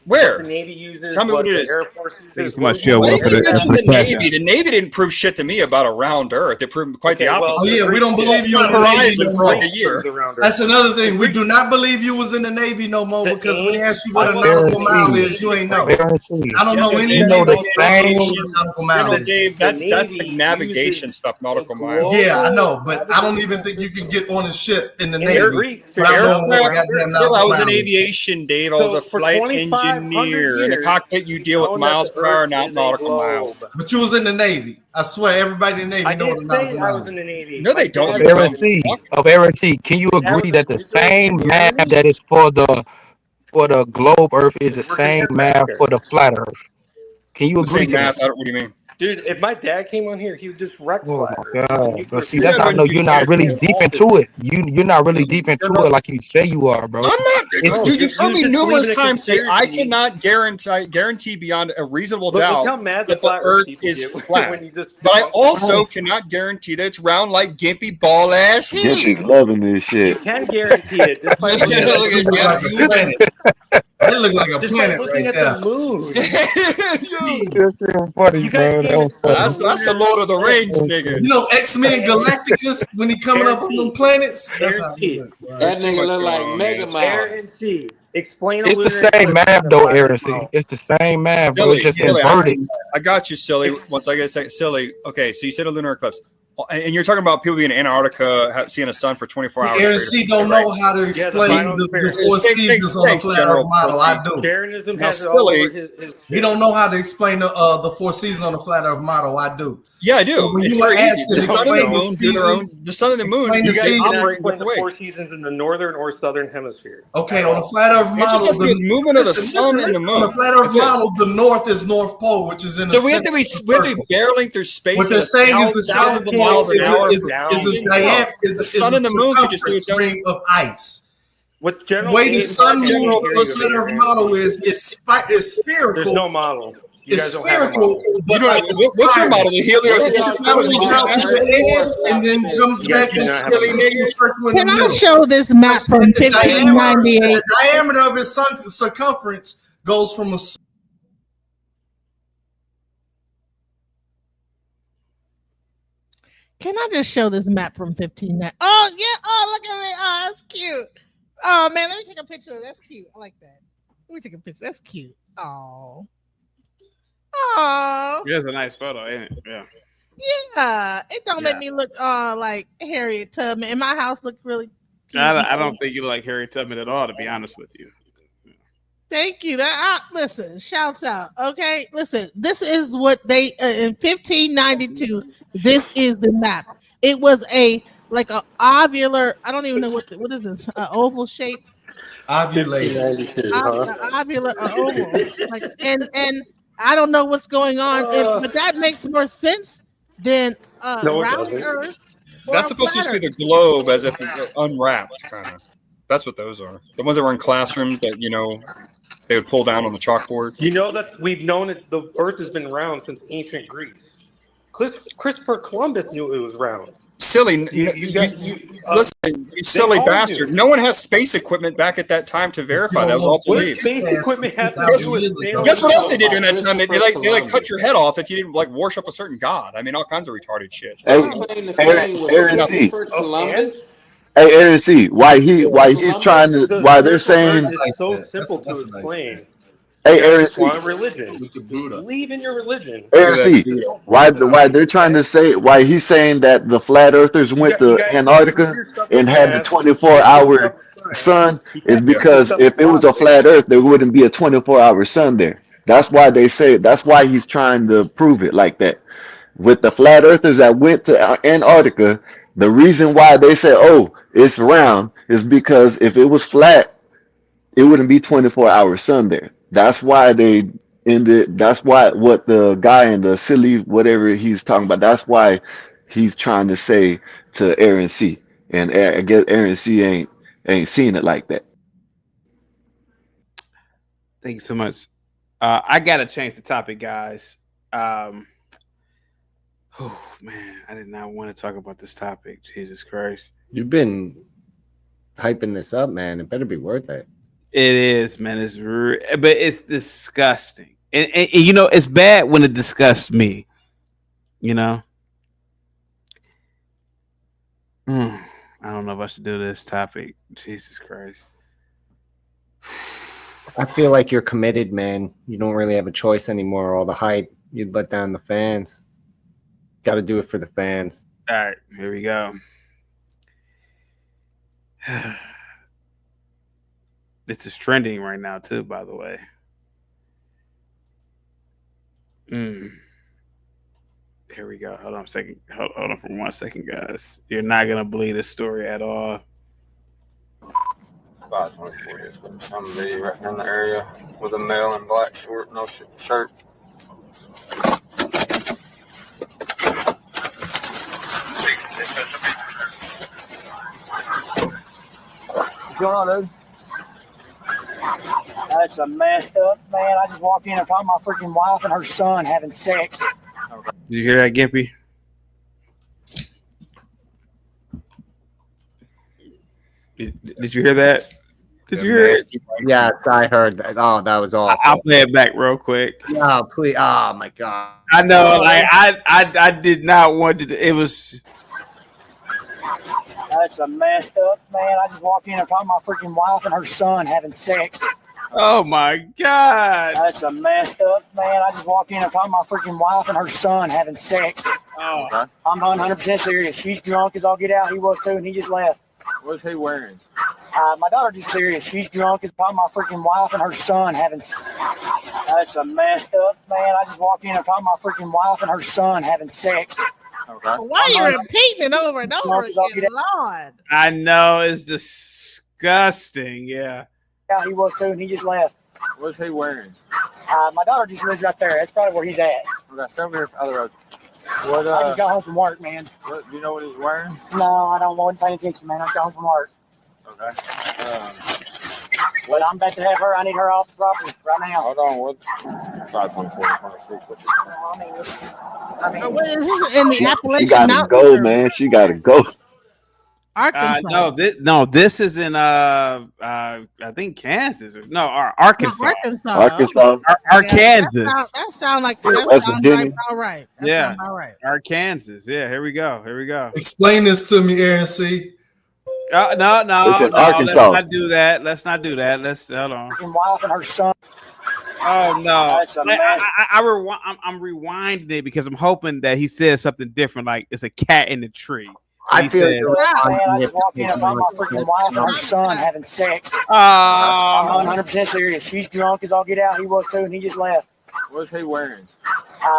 Where? The Navy uses. Tell me what it is. The Air Force uses. Thank you so much, Joe. Well, Will, you for mentioned the the cash Navy. app. The Navy didn't prove shit to me about a round Earth. They proved quite the Okay, well, opposite. Oh yeah, we don't believe you in the Horizon Navy for no like more. a year. That's another thing. We do not believe you was in the Navy no more The because when they ask you what a aim- nautical mile is, you ain't know. I don't know Yeah, any you know the nautical You mile know, is. Dave, that's Navy like navigation uses stuff, nautical miles. Yeah, I know, but I don't even think you can get on a ship in the And Navy. they're Greeks. without They're knowing what aircraft- goddamn Well, I nautical was in mile is. aviation, Dave. I was So a for flight 2,500 engineer. In the years, cockpit, you deal with known that miles the per hour, Earth not is a nautical globe. miles. But you was in the Navy. I swear, everybody in the Navy I know did what a say nautical I mile was is. in the Navy. No, they don't. Of Aaron C, can you agree that the same math that is for the globe Earth is the same math for the flat Earth? Can you The agree same to math. that? What do you mean? Dude, if my dad came on here, he would just wreck Oh flat my Earth. God! But see, Yeah, that's how I but know you you're not can't really get deep all into it. You're not really deep into it like you say you are, bro. I'm not. It's- You've heard me just numerous believe in a times say I conspiracy. cannot guarantee beyond a reasonable Look how doubt mad the that the flat Earth people is get flat. when you just. But I also cannot guarantee that it's round like gimpy ball ass Gimpy's heat. loving this You shit. can guarantee it just by looking Yeah, at look the at Look like a moon. planet. That look like a Just by planet looking right at there. the moon. Yo, It's real funny, You bro. guys That was funny. that's the Lord of the Rings, nigga. You know X-Men Galacticus when he coming up on them planets? That's how he look. Bro. That too nigga much look going like on, Mega man. Mile. Air and sea. Explain. It's the same math though, Aaron C. It's the same math, bro. It's just Silly, inverted. I got you, silly. Once I get silly. Okay, so you said a lunar eclipse. And you're talking about people being in Antarctica seeing a sun for 24 hours. Aaron C. don't know how to explain the four seasons on a flat Earth model. I do. Darrenism has it all over his He don't know how to explain the four seasons on a flat Earth model. I do. Yeah, I do. So when It's you very ask easy. him The sun and the explain moon do their own. The sun and the moon. explain You the guys seasons. operate put the different four ways. seasons in the northern or southern hemisphere. Okay, on a flat Earth It just model, has to do with movement of the sun and the on a moon. flat Earth That's it. model, the north is North Pole, which is in the So we have to be barreling through space. What they're at saying is the thousands South of Pole miles an hour is per a season. diameter, is The sun a and the moon could just do its own. ring of ice. What The general way the Gates sun is moves here, on a flat Earth model is it's spherical. There's no model. You It's guys don't have a spherical, model. but You like know, it's what's your spiral. model? The heliocentric model? It goes out to the edge and then comes You guys back do and not have a model. circle in the Can I middle. show this map from And the diameter, 1598? the diameter of its circumference goes from a Can I just show this map from 1598? Oh yeah! Oh look at me! Oh, that's cute. Oh man, let me take a picture of it. That's cute. I like that. Let me take a picture. That's cute. Oh. Oh. That's a nice photo, ain't it? Yeah. Yeah. It don't make me look like Harriet Tubman. And my house look really cute. I don't think you look like Harry Tubman at all, to be honest with you. Thank you. Listen, shouts out. Okay, listen. This is what they in 1592. This is the map. It was like a ovular. I don't even know what is this? Oval shape. ovulated. Ovular oval. Like and I don't know what's going on, but that makes more sense than No, it round doesn't. Earth. or That's a supposed to just flat be Earth. the globe, as if it unwrapped, kind of. That's what those are. The ones that were in classrooms that they would pull down on the chalkboard. You know that we've known it. The Earth has been round since ancient Greece. Christopher Columbus knew it was round. Silly, listen, you silly all bastard! do. No one has space equipment back at that time to verify that was all What believed. does space equipment have to do with sailing? Guess what else they did during that time? They cut your head off if you didn't worship a certain god. I mean, all kinds of retarded shit. So, Aaron C. Columbus? Hey, Aaron C. Why he's trying to? Why they're saying? It's so simple to explain. Hey, Aaron C. Want a religion? Believe in your religion. Aaron C. Why they're trying to say? Why he's saying that the flat earthers went to Antarctica and had the 24-hour sun is because if it was a flat earth, there wouldn't be a 24-hour sun there. That's why they say. That's why he's trying to prove it like that. With the flat earthers that went to Antarctica, the reason why they say, "Oh, it's round," is because if it was flat, it wouldn't be 24-hour sun there. That's why they ended. That's why what the guy in the silly whatever he's talking about. That's why he's trying to say to Aaron C. And I guess Aaron C. ain't seeing it like that. Thank you so much. I gotta change the topic, guys. Oh man, I did not want to talk about this topic. Jesus Christ. You've been hyping this up, man. It better be worth it. It is, man. But it's disgusting, and it's bad when it disgusts me. I don't know if I should do this topic. Jesus Christ. I feel like you're committed, man. You don't really have a choice anymore. All the hype, you'd let down the fans. Got to do it for the fans. All right, here we go. This is trending right now, too, by the way. Here we go. Hold on a second. Hold on for 1 second, guys. You're not going to believe this story at all. About 24 years. I'm right here in the area with a male in black short, no shirt. What's going on, dude? That's a messed up, man. I just walked in and found my freaking wife and her son having sex. Did you hear that, Gimpy? Did you hear that? Did you hear it? Yes, I heard that. Oh, that was awful. I'll play it back real quick. Yeah, please. Oh my god. I know, like I did not want to. It was. That's a messed up, man. I just walked in and found my freaking wife and her son having sex. Oh my God. That's a messed up, man. I just walked in and found my freaking wife and her son having sex. Oh. Okay. I'm 100% serious. She's drunk as all get out. He was too, and he just left. What's he wearing? My daughter just serious. She's drunk as found my freaking wife and her son having sex. That's a messed up, man. I just walked in and found my freaking wife and her son having sex. Okay. Why are you repeating it over and over again, Lord? I know, it's disgusting. Yeah. Yeah, he was too, and he just left. What's he wearing? My daughter just lives right there. That's probably where he's at. Okay, show me your other road. What, I just got home from work, man. What, do you know what he's wearing? No, I don't want to pay attention, man. I just got home from work. Okay. But I'm about to have her. I need her off the property right now. Hold on. What? 5.4.6. What is this in the She Appalachian gotta Mountains? go, man. She gotta go. Arkansas. This is in I think Kansas. Arkansas. Arkansas. Arkansas. That sound like West that sounds Virginia. about right. That Yeah. sound about right. Arkansas. Yeah, here we go. Explain this to me, Aaron C. No. It's in Let's Arkansas. not do that. Let's hold on. Wife and her son. Oh no! That's a mess. I'm rewinding it because I'm hoping that he says something different, like it's a cat in the tree. I He feel says, Man, I just walked in and found my freaking wife and her son having sex. Oh. I'm 100% serious. She's drunk as all get out. He was too, and he just left. What's he wearing?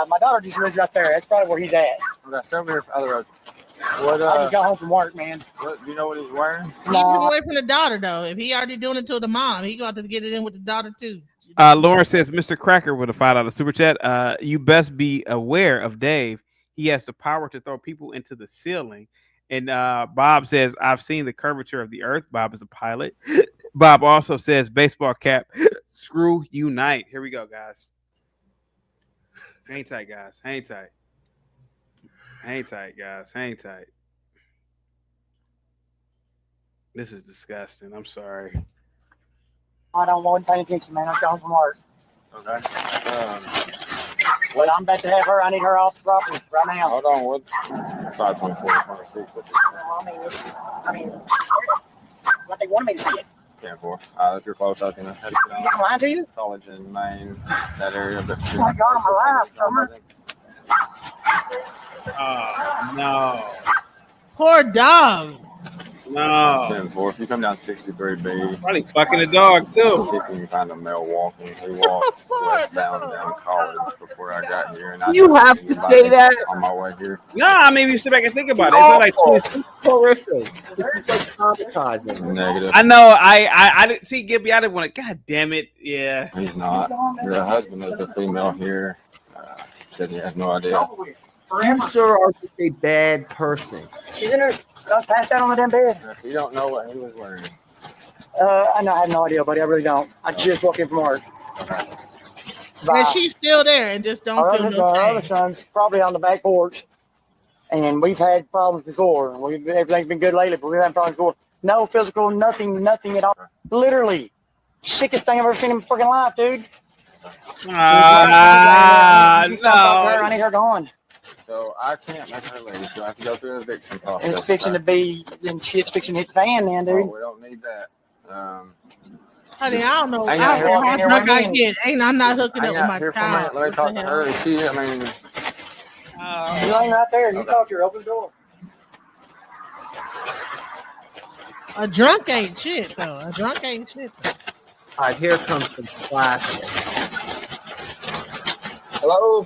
My daughter just lives right there. That's probably where he's at. Okay, show me your other road. What? I just got home from work, man. What, do you know what he's wearing? Keep him away from the daughter, though. If he already doing it to the mom, he got to get it in with the daughter too. Lauren says, Mr. Cracker with a $5 super chat. You best be aware of Dave. He has the power to throw people into the ceiling. And Bob says, I've seen the curvature of the earth. Bob is a pilot. Bob also says, baseball cap, screw unite. Here we go, guys. Hang tight, guys. Hang tight. Hang tight, guys. Hang tight. This is disgusting. I'm sorry. I don't want to pay attention, man. I'm going from work. Okay. But I'm about to have her. I need her off the property right now. Hold on. What? 5.4.6. I mean, what they wanted me to see it. Can't for. If you're close, I can head You got lying to you? college in Maine, that area. But Oh my God, my life, summer. No. Poor dog. No. 10-4. If you come down 63B, Probably fucking a dog, too. see if you can find a male walking. He walked westbound down college before I got here. And I You have to say that? on my way here. No, I mean, you sit back and think about it. It's not like It's horrific. This is like traumatizing. Negative. I know. I didn't see Gibby. I didn't want to. God damn it. Yeah. He's not. Your husband is the female here. Said he has no idea. You, sir, are just a bad person. She's in her. Don't pass out on the damn bed. So you don't know what he was wearing. I have no idea, buddy. I really don't. I just walked in from work. And she's still there and just don't Our feel other, no our other pain. son's probably on the back porch, and we've had problems before. Everything's been good lately, but we've had problems before. No physical, nothing at all. Literally, sickest thing I've ever seen in my freaking life, dude. No. I need her gone. So I can't make her leave. So I have to go through an eviction process. And it's fixing to be, and shit's fixing to hit the fan, then, Oh, dude. we don't need that. Honey, I don't know. Ain't I not don't know how here drunk I with me. get. I'm not hooking up Hang with out my here for a child. minute. Let me talk to her. Is she, I mean, You ain't right there. You talk to her. Open the door. A drunk ain't shit, though. A drunk ain't shit. Though. All right, here comes some classic. hello?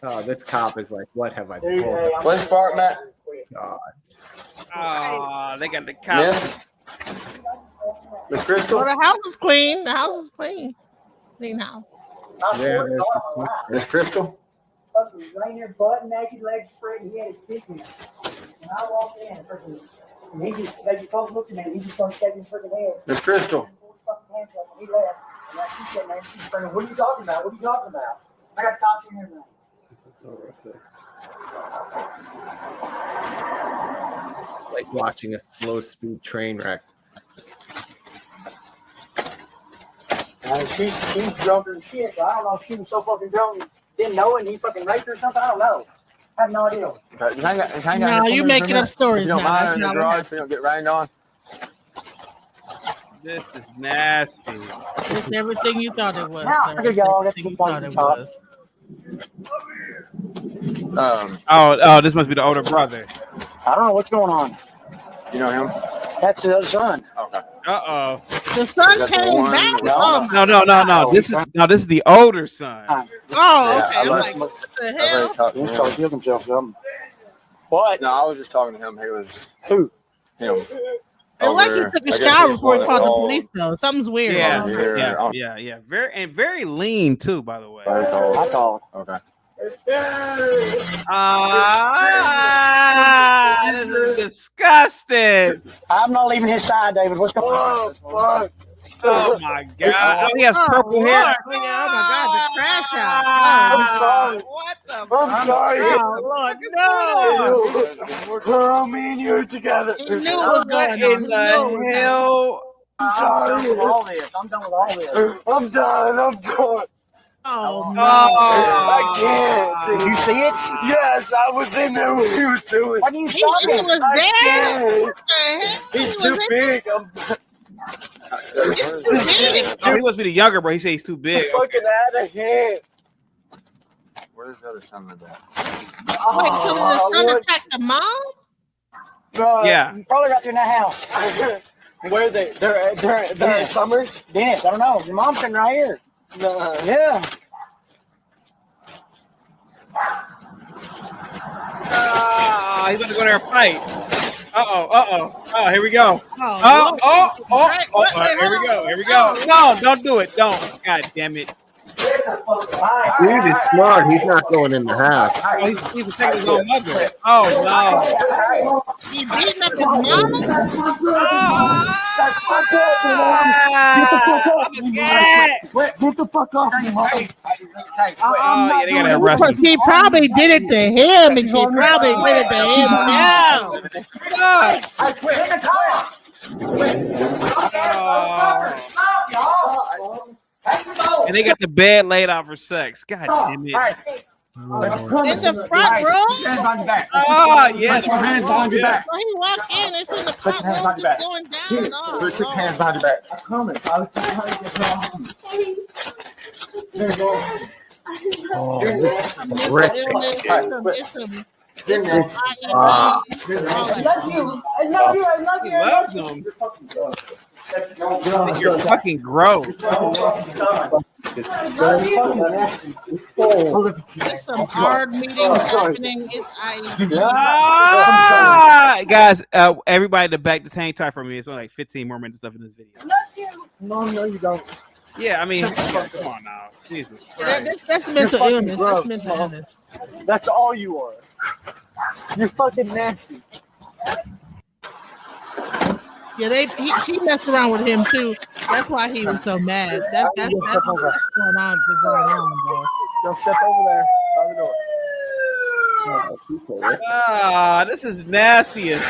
Oh, this cop is like, what have I Dude, pulled? hey, I'm Police department. God. Oh, they got the cops. Yes. Miss Crystal? Well, the house is clean. The house is clean. Clean house. I Yeah, swear to there's God, the I'm switch. alive. Miss Crystal? Fucking laying there butt naked, legs spread, and he had his dick in. And I walked in, and he just, they just both looked at me, and he just started shaking his freaking head. Miss Crystal? And pulled his fucking hands up, and he left. And I she sitting there, and she's screaming, "What are you talking about? What are you talking about?" I got cops in here now. This is horrific. Like watching a slow speed train wreck. She's drunk as shit, so I don't know if she was so fucking drunk and didn't know it and he fucking raped her or something. I don't know. I have no idea. Okay, hang No, out you here for a making minute. up stories If you don't now. mind That's in the not what garage happened. so you don't get rained on. This is nasty. It's everything you thought it was. Now, Sir. look at y'all. It's everything you thought it was. Oh, this must be the older brother. I don't know what's going on. You know him? That's the other son. Okay. Uh-oh. The son That's the came one- back. No. No. This is the older son. Oh, Yeah, okay. I I'm left like, him- what the I hell? already talked to He's him. trying to kill himself. Something. What? No, I was just talking to him. He was Who? him. It like he Over- took I a guess shower he's before he one called the that's police, though. Something's weird. Yeah, here. yeah. Very lean too, by the way. Very tall. I called. Okay. This is disgusting. I'm not leaving his side, David. What's going on? Oh my god. Oh, he has purple hair. Lord. Oh my God, the crash out. What the I'm sorry. Oh, Lord, no. Me and you are together. He knew what was going on. He in knew what was the hell? I'm done with all this. I'm done with all this. I'm done. Oh, no. I can't. Did you see it? Yes, I was in there when he was doing it. Why didn't you He stop him? was there? What the heck? He's too big. I'm Oh, he must be the younger bro. He said he's too big. fucking out of hand. Where's the other son of that? Wait, so did the son attack the mom? Yeah. Probably right there in that house. Where are they? They're at Summers? Dennis, I don't know. Your mom's sitting right here. Yeah. He's about to go there and fight. Oh, here we go. Oh, Here we go. No, don't do it. Don't. God damn it. Dude is smart. He's not going in the house. Oh, he's protecting his own mother. Oh, no. he beating up his mama? Get the fuck off me, mom. Oh, yeah, they gotta arrest him. She probably did it to him, and she probably did it to him now. I quit. Hit the car. And they got the bed laid out for sex. God damn it. In the front room? Oh, yeah. Put your hands behind your back. When he walked in, it's in the Put front your hands room, behind your just back. going down. Oh, Put your Lord. hands behind your back. I promise. I was just trying to get her off me. There you go. Oh, It's some IED. I love you. He loves them. You're fucking gross. It's some hard meetings happening. It's IED. Guys, everybody to back the tank tie for me. It's only like 15 more minutes left in this video. No, you don't. Yeah, I mean, come on now. Jesus Christ. That's mental illness. That's mental illness. That's all you are. You're fucking nasty. Yeah, she messed around with him too. That's why he was so mad. That's what's going on, bro. Go step over there. This is nasty as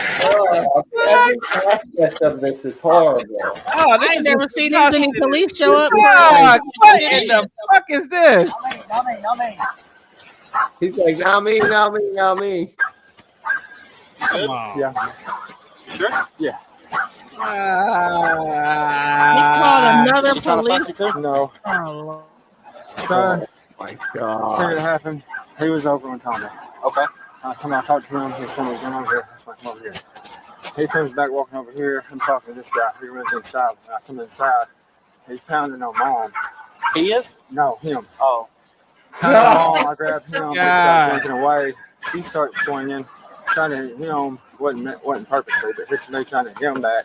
Every aspect of this is horrible. I ain't never seen this many police show up. God, what in the fuck is this? No, me. He's like, not me. Come on. Yeah. Sure? Yeah. He called another police. No. Oh, Son, My see God. what happened? He was over on Tommy. Okay. Come on, talk to him. He's coming over here. Come over here. He comes back walking over here. I'm talking to this guy. He runs inside. When I come inside, he's pounding on mom. He is? No, him. Oh. Pounding on mom. I grab him. He starts drinking away. He starts swinging, trying to hit him. Wasn't purposely, but hits me trying to hit him back.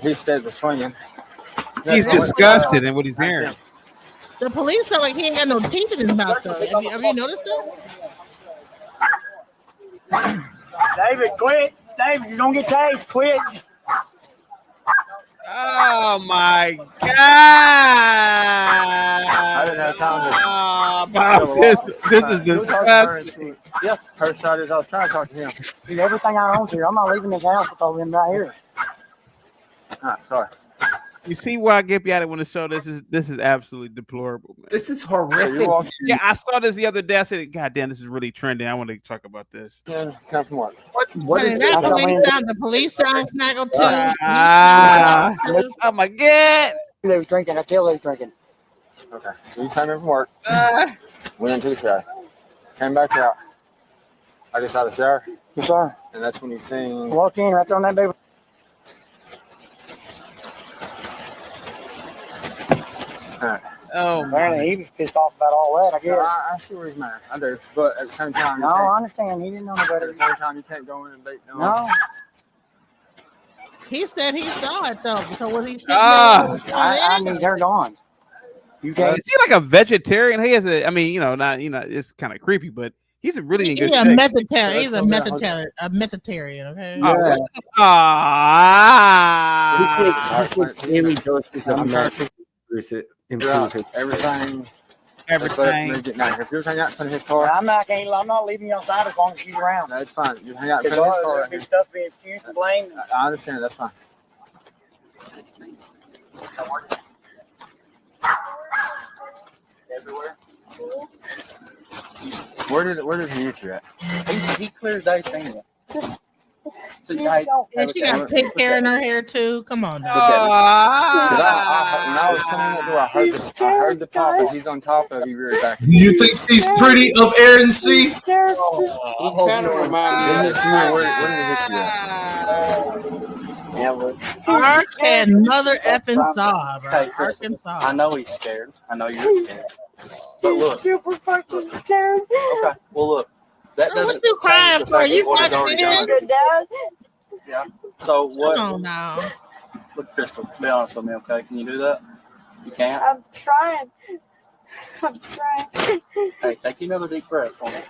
He stays swinging. He's disgusted in what he's hearing. the police sound like he ain't got no teeth in his mouth though. Have you noticed that? David, quit. David, you're going to get tased. Quit. Oh my God! I didn't have time to. Bob, this is disgusting. Yes, her side is I was trying to talk to him. He's everything I own here. I'm not leaving this house with all them right here. Sorry. You see why I get you at it when the show. This is absolutely deplorable, man. This is horrific. Yeah, I saw this the other day. I said, "God damn, this is really trending. I want to talk about this." Yeah, come from what? What is that the police sound snaggle too? Oh my god! They was drinking. I tell they was drinking. Okay, so you came in from work. Went into the shower. Came back out. I just out of the shower. Yes, sir. And that's when you seen. Walk in right there on that baby. Oh, apparently he was pissed off about all that. I guess. I see where he's mad. I do, but at the same time, No, I understand. He didn't know no better. At the same time, you can't go in and beat no. No. He said he saw it though. So what he said? I need her gone. You can't. Is he like a vegetarian? He has a. I mean, not. It's kind of creepy, but he's a really in good He's a shape. methitarian. He's a methitarian. Okay. Daily doses of meth. Improve it. Everything. Everything. If you hang out in his car, I'm not leaving you outside as long as she's around. That's fine. You hang out in his car. There's stuff being excused and blamed. I understand. That's fine. Everywhere. Where did he hit you at? He clears those things up. So And she got pink hair in her hair too. Come on. Now. When I was coming in that door, I heard the pop, and he's on top of you rear back. Do you think she's pretty of air and sea? He kind of reminds me. Where did he hit you at? Ark and mother effing saw, bro. Hey, Arkansas. I know he's scared. I know you're scared. But look. Super fucking scared. Okay. Well, look. That Bro, doesn't what you crying change the for? fact You that what he's already fucking done. Dad. Yeah. So what? Come on now. Look, Crystal, be honest with me, okay? Can you do that? You can't? I'm trying. I'm trying. Hey, take another deep breath for me.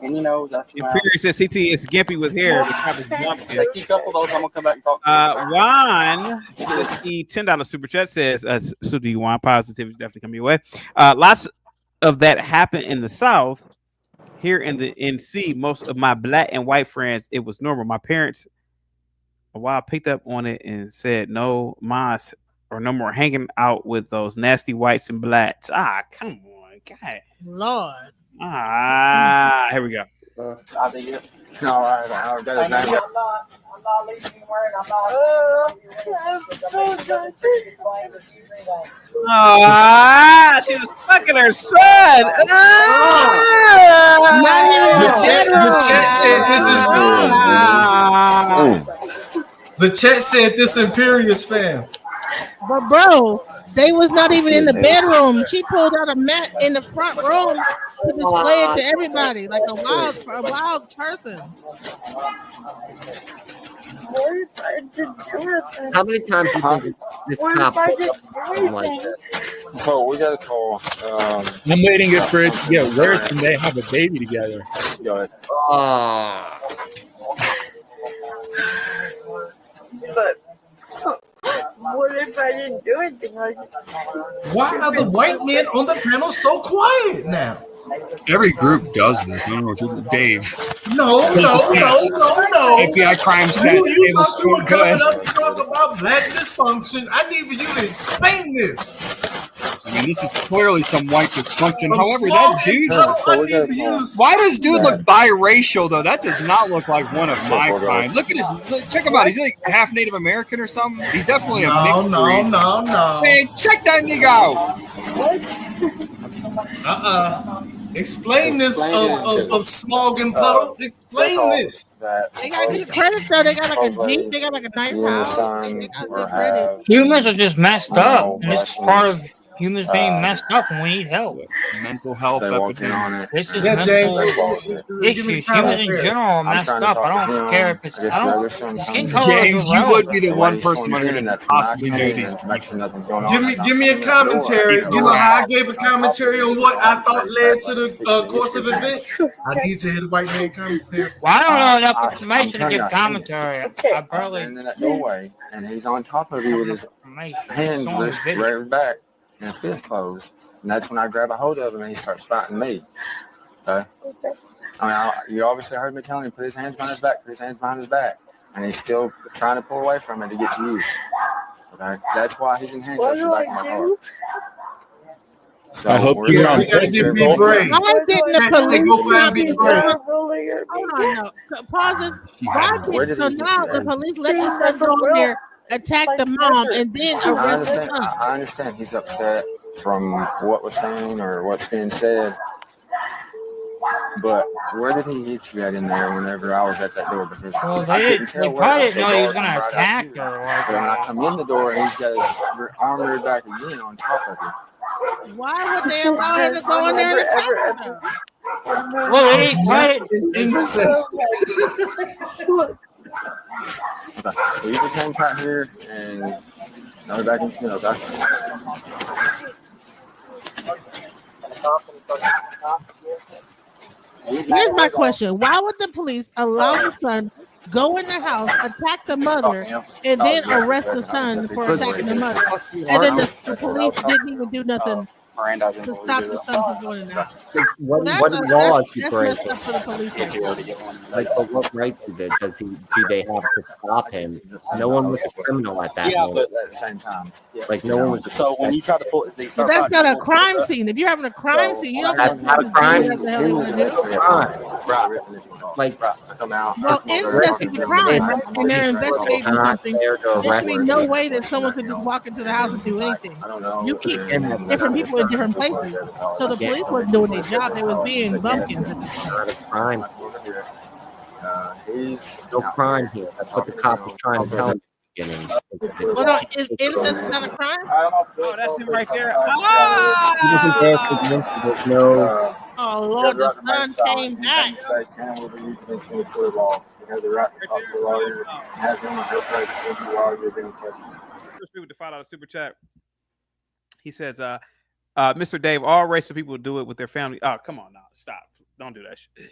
And you know, that's your mouth. Imperial says CT is Gimpy with hair. Take a couple of those. I'm gonna come back and talk. Juan, the $10 super chat says, "So do you want positivity definitely coming your way? Lots of that happen in the South. Here in the NC, most of my black and white friends, it was normal. My parents, a while, picked up on it and said, no mas or no more hanging out with those nasty whites and blacks. Come on, God, Lord. Here we go. I think it. No, I got his name. I'm not leaving anywhere, and I'm not. She was fucking her son. The chat said this Imperious fan. But bro, they was not even in the bedroom. She pulled out a mat in the front room to display it to everybody, like a wild person. How many times do you think this cop like that? So we got a call. I'm waiting for it to get worse and they have a baby together. Go ahead. But what if I didn't do anything like that? Why are the white men on the panel so quiet now? Every group does this. I don't know what you're Dave. No. FBI crime stats. You thought you were coming up to talk about black dysfunction. I need for you to explain this. I mean, this is clearly some white dysfunction. I'm However, small that dude. and little, I need for you to Why does explain dude that. look biracial though? That does not look like one of my kind. Look at his. Check him out. He's like half Native American or something. He's definitely a mixed breed. No. Man, check that nigga out. Explain this of Smog and Puddle. Explain this. They got good credit though. They got like a Jeep. They got like a nice house. They got good credit. Humans are just messed up, and this is part of humans being messed up, and we need help. Mental health epidemic. This is Yeah, mental James. issues. Humans in general are messed up. I don't care if it's. Skin color James, is you would irrelevant. be the one person who could possibly know these. Give me a commentary. You know how I gave a commentary on what I thought led to the course of events? I need to hear the white man commentary. Well, I don't know enough information to give commentary. I barely in that doorway, and he's on top of you with his hands reared back and his fist closed. And that's when I grab a hold of him and he starts fighting me. Okay? I mean, you obviously heard me telling him, put his hands behind his back, and he's still trying to pull away from it to get to you. Okay? That's why he's in handcuffs in the back of my car. So I hope we're you're gonna on take point. care of Be both brave. Why didn't the Say, police go find Big Brave. Hold on, no. Pause it. Why Where did did so he- now the police let the son go in there, attack the mom, and then I arrest the understand. son? I understand he's upset from what was saying or what's being said. But where did he hit you at in there whenever I was at that door? Because Well, I they couldn't tell where probably I didn't know he was guard gonna right attack after you. her. But when I come in the door, he's got his arm reared back again on top of you. Why would they allow him to go in there and attack her? Well, they tried. Incest. Okay. So you just hang tight here and I'll be back in a minute, okay? Here's my question: why would the police allow the son go in the house, attack the mother, and then arrest the son for attacking the mother? And then the police didn't even do nothing to stop the son from going in the house. What That's law is he that's breaking? messed up for the police. Like, but what right do they have to stop him? No one was a criminal at that Yeah, moment. but at the same time, Like, no one was. So when you try to pull, they But start that's trying not to a pull crime up. scene. If you're having a crime scene, you don't That's let not a them crime do what the hell they want to do. Like, Well, incest is a crime, right? And they're investigating something. There should be no way that someone could just walk into the house and do anything. You keep different people in different places. So the police wasn't doing their job. They was being bumpkins at the time. not a crime. No crime here. That's what the cop was trying to tell him at the beginning. Well, no, is incest not a crime? Oh, that's him right there. He wasn't there for the incident. There's no. Oh Lord, the son came back. First people to $5 super chat. He says, Mr. Dave, all race of people do it with their family. Oh, come on now. Stop. Don't do that shit.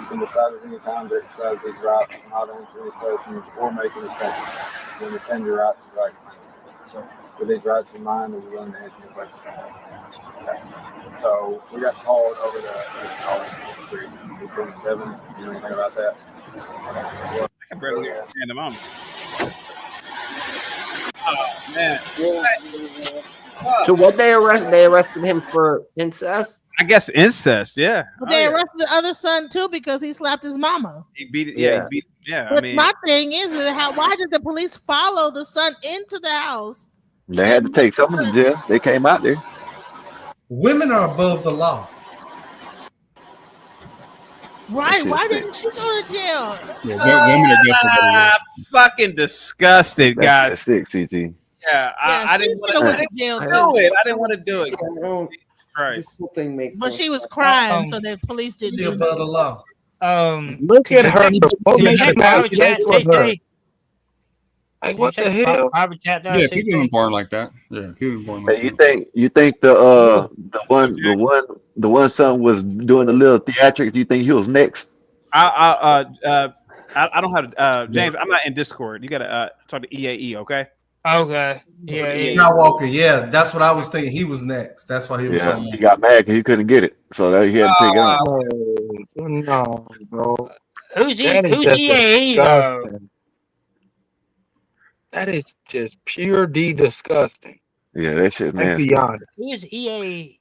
You can decide at any time to exercise these rights, not answer any questions or make any statements. You understand your rights right. So, with these rights in mind, we're willing to answer your questions. Okay. So, we got called over to Street 27. You know anything about that? I can barely understand him. Oh, man. So what they arrested him for incest? I guess incest, yeah. But they arrested the other son too because he slapped his mama. He beat it. Yeah, he beat it. Yeah, But I mean, my thing is why did the police follow the son into the house? They had to take some of the jail. They came out there. Women are above the law. Right? Why didn't she go to jail? Yeah, women are definitely fucking disgusted, guys. That's sick, CT. Yeah, I didn't want to jail do too. it. I didn't want to do it. Right. This whole thing makes. But she was crying, so the police didn't She do above the law. Look at her. What makes you Private nasty chat, for her? CJ. Like, what the hell? Private chat, Yeah, people been born like that. Yeah, people been born like Hey, you think the one son was doing a little theatrics? Do you think he was next? I don't have James. I'm not in Discord. You gotta talk to EAE, okay? Okay. Yeah. Not Walker. Yeah, that's what I was thinking. He was next. That's why he was Yeah, on. he got mad because he couldn't get it, so that he had to take it out. No, bro. Who's That is who's just EAE though? disgusting. That is just pure D disgusting. Yeah, that shit, Let's man. be honest. Who's EAE?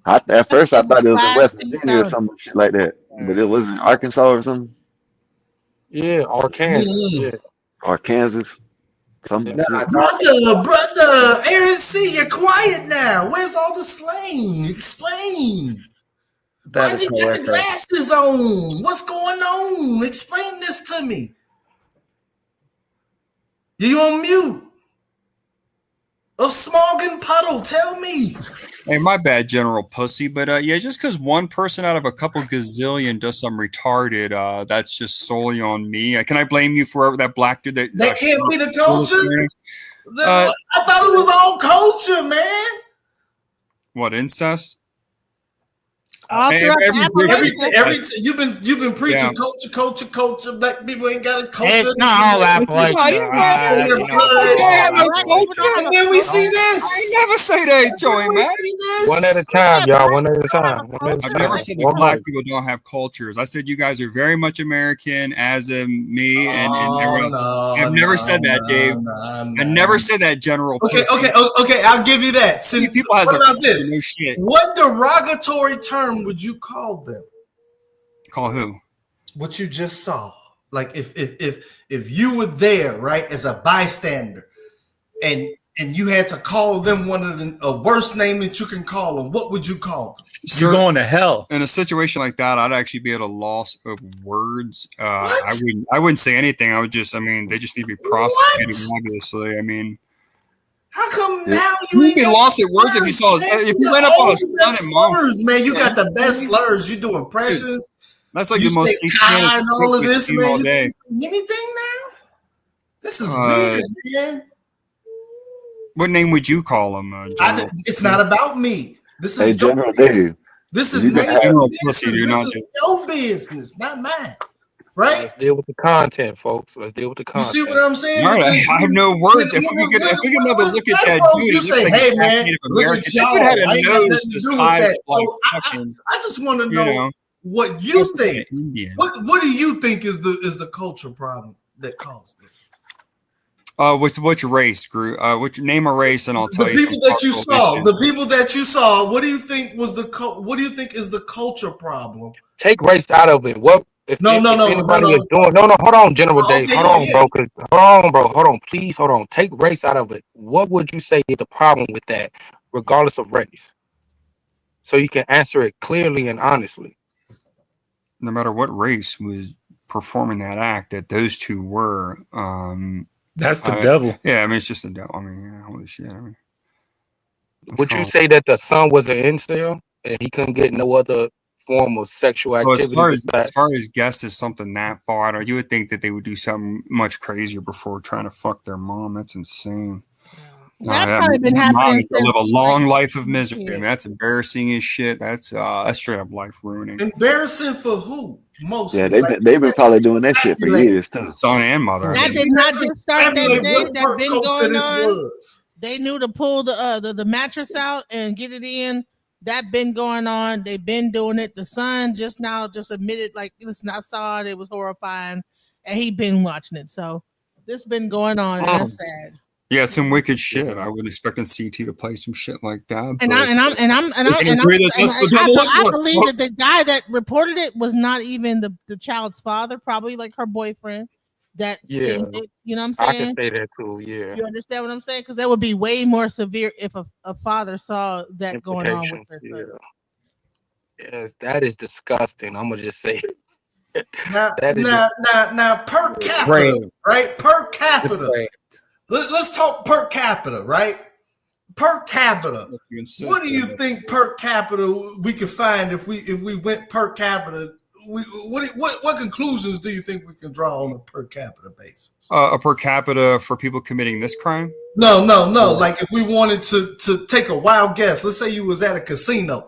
At first, I thought it was in West Classy Virginia or fellas. some shit like that, but it was in Arkansas or something, Yeah, Arkansas. Yeah. or Kansas. Something. Brother, Aaron C, you're quiet now. Where's all the slang? Explain. Why That is did you have the hilarious. glasses on? What's going on? Explain this to me. You on mute? Of Smog and Puddle, tell me. Hey, my bad, General Pussy, but yeah, just because one person out of a couple gazillion does some retarded, that's just solely on me. Can I blame you for that black dude that That can't be the shot culture. Uh, I thought it was all culture, man. what, incest? All throughout You've been preaching culture. Black people ain't got a culture. It's not all Appalachia. And then we see this. I ain't never say they join, man. One at a time, y'all. One at a time. I've never said that black people don't have cultures. I said you guys are very much American, as in me and everyone else. I've never said that, Dave. I never said that, General. Okay. I'll give you that. See, people has what about this? No shit. What derogatory term would you call them? Call who? What you just saw. Like if you were there, right, as a bystander, and you had to call them one of the worst name that you can call them, what would you call them? You're going to hell. In a situation like that, I'd actually be at a loss of words. I wouldn't say anything. I would just, they just need to be prosecuted, obviously. How come now you ain't be lost at words if you saw if you went up on a son and mom? Slurs, man, you got the best slurs. You do impressions. That's like you the most and all of this, man. all day. Anything now? This is weird, man. What name would you call him? It's not about me. This is General Dave. This is General Pussy. You're not your business, not mine. Right? Let's deal with the content, folks. Let's deal with the content. You see what I'm saying? All right, I have no words. If we get another look at that dude, you say, "Hey, man, look at y'all." Had a nose the size of like I just want to know what you think. What do you think is the culture problem that caused this? Which race, Groot? Which name a race, and I'll tell you. The people that you saw. The people that you saw. What do you think was what do you think is the culture problem? Take race out of it. What? No. Hold on, General Dave. Hold on, please, hold on. Take race out of it. What would you say is the problem with that, regardless of race? So you can answer it clearly and honestly. No matter what race was performing that act that those two were, that's the devil. Yeah, it's just the devil. Holy shit. Would you say that the son was an incel and he couldn't get no other form of sexual activity? As far as guess is something that far, you would think that they would do something much crazier before trying to fuck their mom. That's insane. That's probably been happening. Live a long life of misery. That's embarrassing as shit. That's straight up life ruining. Embarrassing for who? Mostly. Yeah, they've been probably doing that shit for years too. Son and mother. That did not just start that day. That been going on. They knew to pull the mattress out and get it in. That been going on. They've been doing it. The son just admitted, like, listen, I saw it. It was horrifying, and he been watching it. So this been going on, and that's sad. Yeah, it's some wicked shit. I would expect CT to play some shit like that. And I believe that the guy that reported it was not even the child's father, probably like her boyfriend. That seen it, you know what I'm saying? I can say that too. Yeah, you understand what I'm saying? Because that would be way more severe if a father saw that going on with their son. Yes, that is disgusting. I'm gonna just say. Now, per capita, right? Per capita. Let's talk per capita, right? Per capita. What do you think per capita we could find if we went per capita? What conclusions do you think we can draw on a per capita basis? A per capita for people committing this crime? No. Like if we wanted to take a wild guess, let's say you was at a casino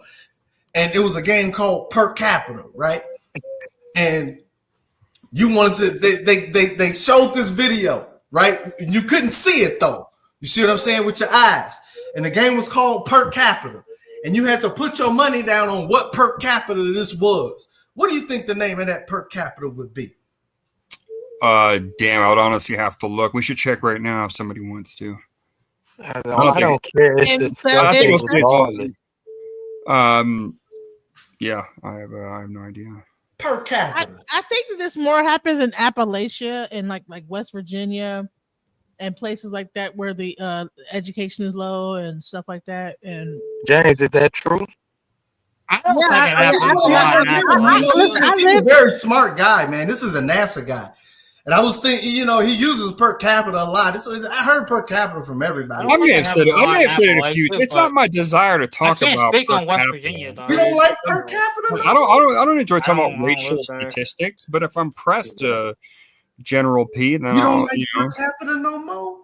and it was a game called Per Capita, right? And you wanted to, they showed this video, right? You couldn't see it though. You see what I'm saying? With your eyes. And the game was called Per Capita. And you had to put your money down on what per capita this was. What do you think the name of that per capita would be? Damn, I would honestly have to look. We should check right now if somebody wants to. I don't care. It's disgusting. Yeah, I have no idea. Per capita. I think that this more happens in Appalachia and like West Virginia and places like that where the education is low and stuff like that. And James, is that true? He's a very smart guy, man. This is a NASA guy. And I was thinking, he uses per capita a lot. I heard per capita from everybody. I may have said it a few times. It's not my desire to talk about speak on West Virginia, though. You don't like per capita? I don't enjoy talking about racial statistics, but if I'm pressed General P, then you don't like per capita no more?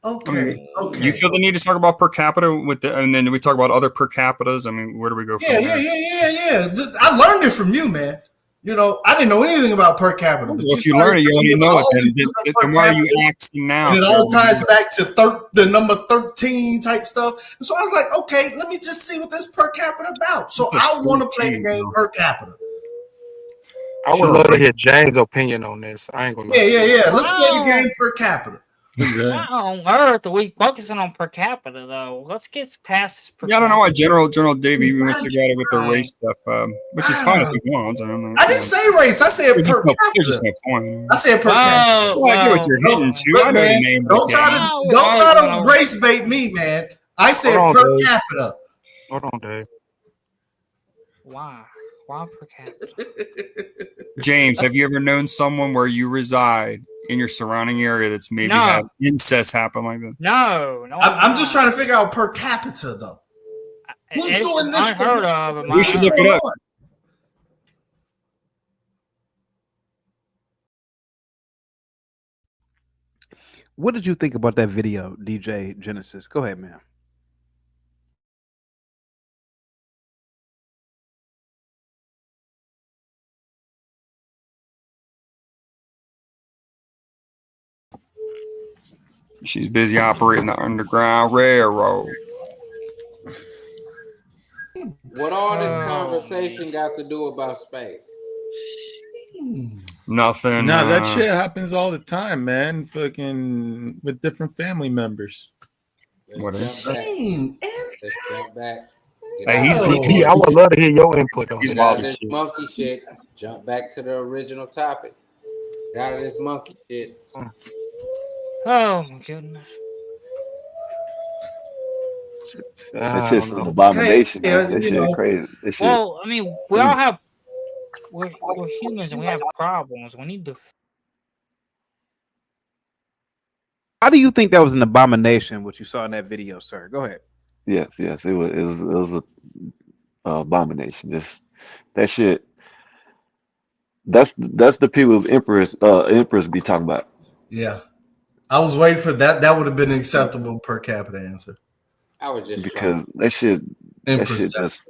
Okay. You feel the need to talk about per capita and then we talk about other per capitas? I mean, where do we go from there? Yeah. I learned it from you, man. You know, I didn't know anything about per capita. But Well, if you learn it, you already know it. Then why are you asking now? And it all ties back to the number 13 type stuff. And so I was like, okay, let me just see what this per capita about. So I want to play the game per capita. I would love to hear James' opinion on this. I ain't gonna lie. Yeah. Let's play the game per capita. Why on earth are we focusing on per capita though? Let's get past this per I don't know why General Davey wants to go with the race stuff, which is fine if he wants. I don't know. I didn't say race. I said per capita. There's just no point. I said per capita. Well, I get what you're hitting to. I know the name. Don't try to race bait me, man. I said per capita. Hold on, Dave. Why? Why per capita? James, have you ever known someone where you reside in your surrounding area that's maybe had incest happen like that? No. I'm just trying to figure out per capita though. Who's doing this? Unheard of. We should look it up. What did you think about that video, DJ Genesis? Go ahead, man. She's busy operating the Underground Railroad. What all this conversation got to do about space? Nothing. No, that shit happens all the time, man. Fucking with different family members. What is Let's jump back. Hey, I would love to hear your input on Get out of this monkey shit. Jump back to the original topic. Get out of this monkey shit. Oh my goodness. It's just an abomination. That shit crazy. That shit. Well, I mean, we all have. We're humans and we have problems. We need to. How do you think that was an abomination? What you saw in that video, sir? Go ahead. Yes. It was a abomination. Just that shit. That's the people emperors be talking about. Yeah. I was waiting for that. That would have been an acceptable per capita answer. I was just because that shit just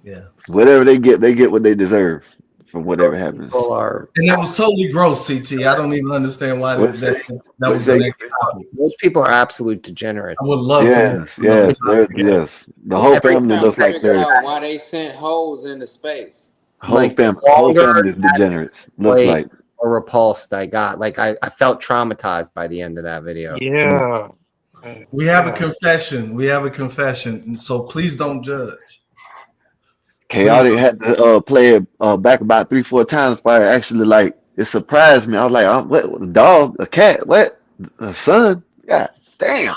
yeah. Whatever they get what they deserve from whatever happens. And that was totally gross, CT. I don't even understand why that was the next topic. Most people are absolute degenerates. I would love to. Yes. The whole family looks like they're why they sent hoes into space. whole family is degenerates. Looks like. Or repulsed I got. Like I felt traumatized by the end of that video. Yeah. We have a confession. And so please don't judge. Chaotic had to play it back about 3-4 times before I actually like it surprised me. I was like, what a dog, a cat, what? A son? God damn.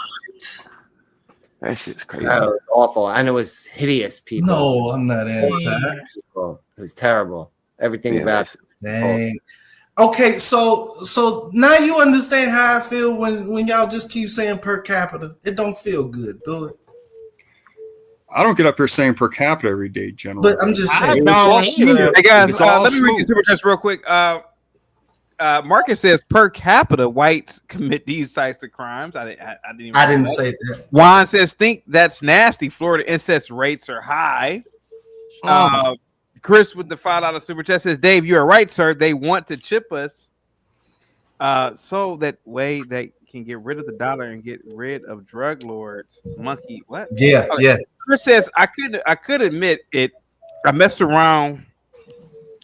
That shit's crazy. That was awful. And it was hideous people. No, I'm not anti. It was terrible. Everything about it. Dang. Okay, so now you understand how I feel when y'all just keep saying per capita. It don't feel good, do it? I don't get up here saying per capita every day, General. But I'm just saying. Hey guys, let me read the super chats real quick. Marcus says per capita whites commit these types of crimes. I didn't say that. Juan says think that's nasty. Florida incest rates are high. Chris with the $5 super chat says, Dave, you are right, sir. They want to chip us so that way they can get rid of the dollar and get rid of drug lords. Monkey, what? Yeah, okay. yeah. Chris says, I could admit it. I messed around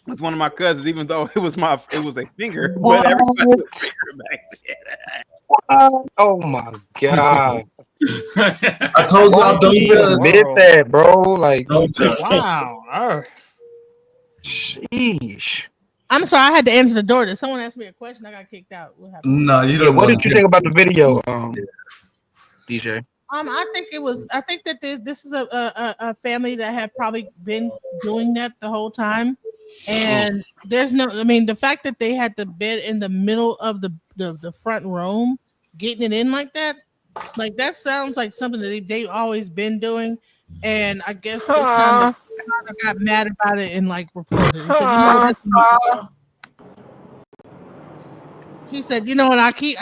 with one of my cousins, even though it was a finger, but everybody was a finger back then. Oh my god. I told y'all don't admit that, bro. Like, wow. Sheesh. I'm sorry, I had to answer the door. Did someone ask me a question? I got kicked out. What happened? No, you don't. What did you think about the video, DJ? I think that this is a family that had probably been doing that the whole time, and there's no. I mean, the fact that they had the bed in the middle of the front room, getting it in like that sounds like something that they've always been doing, and I guess this time the father got mad about it and like reported. He said, He said, you know what, I keep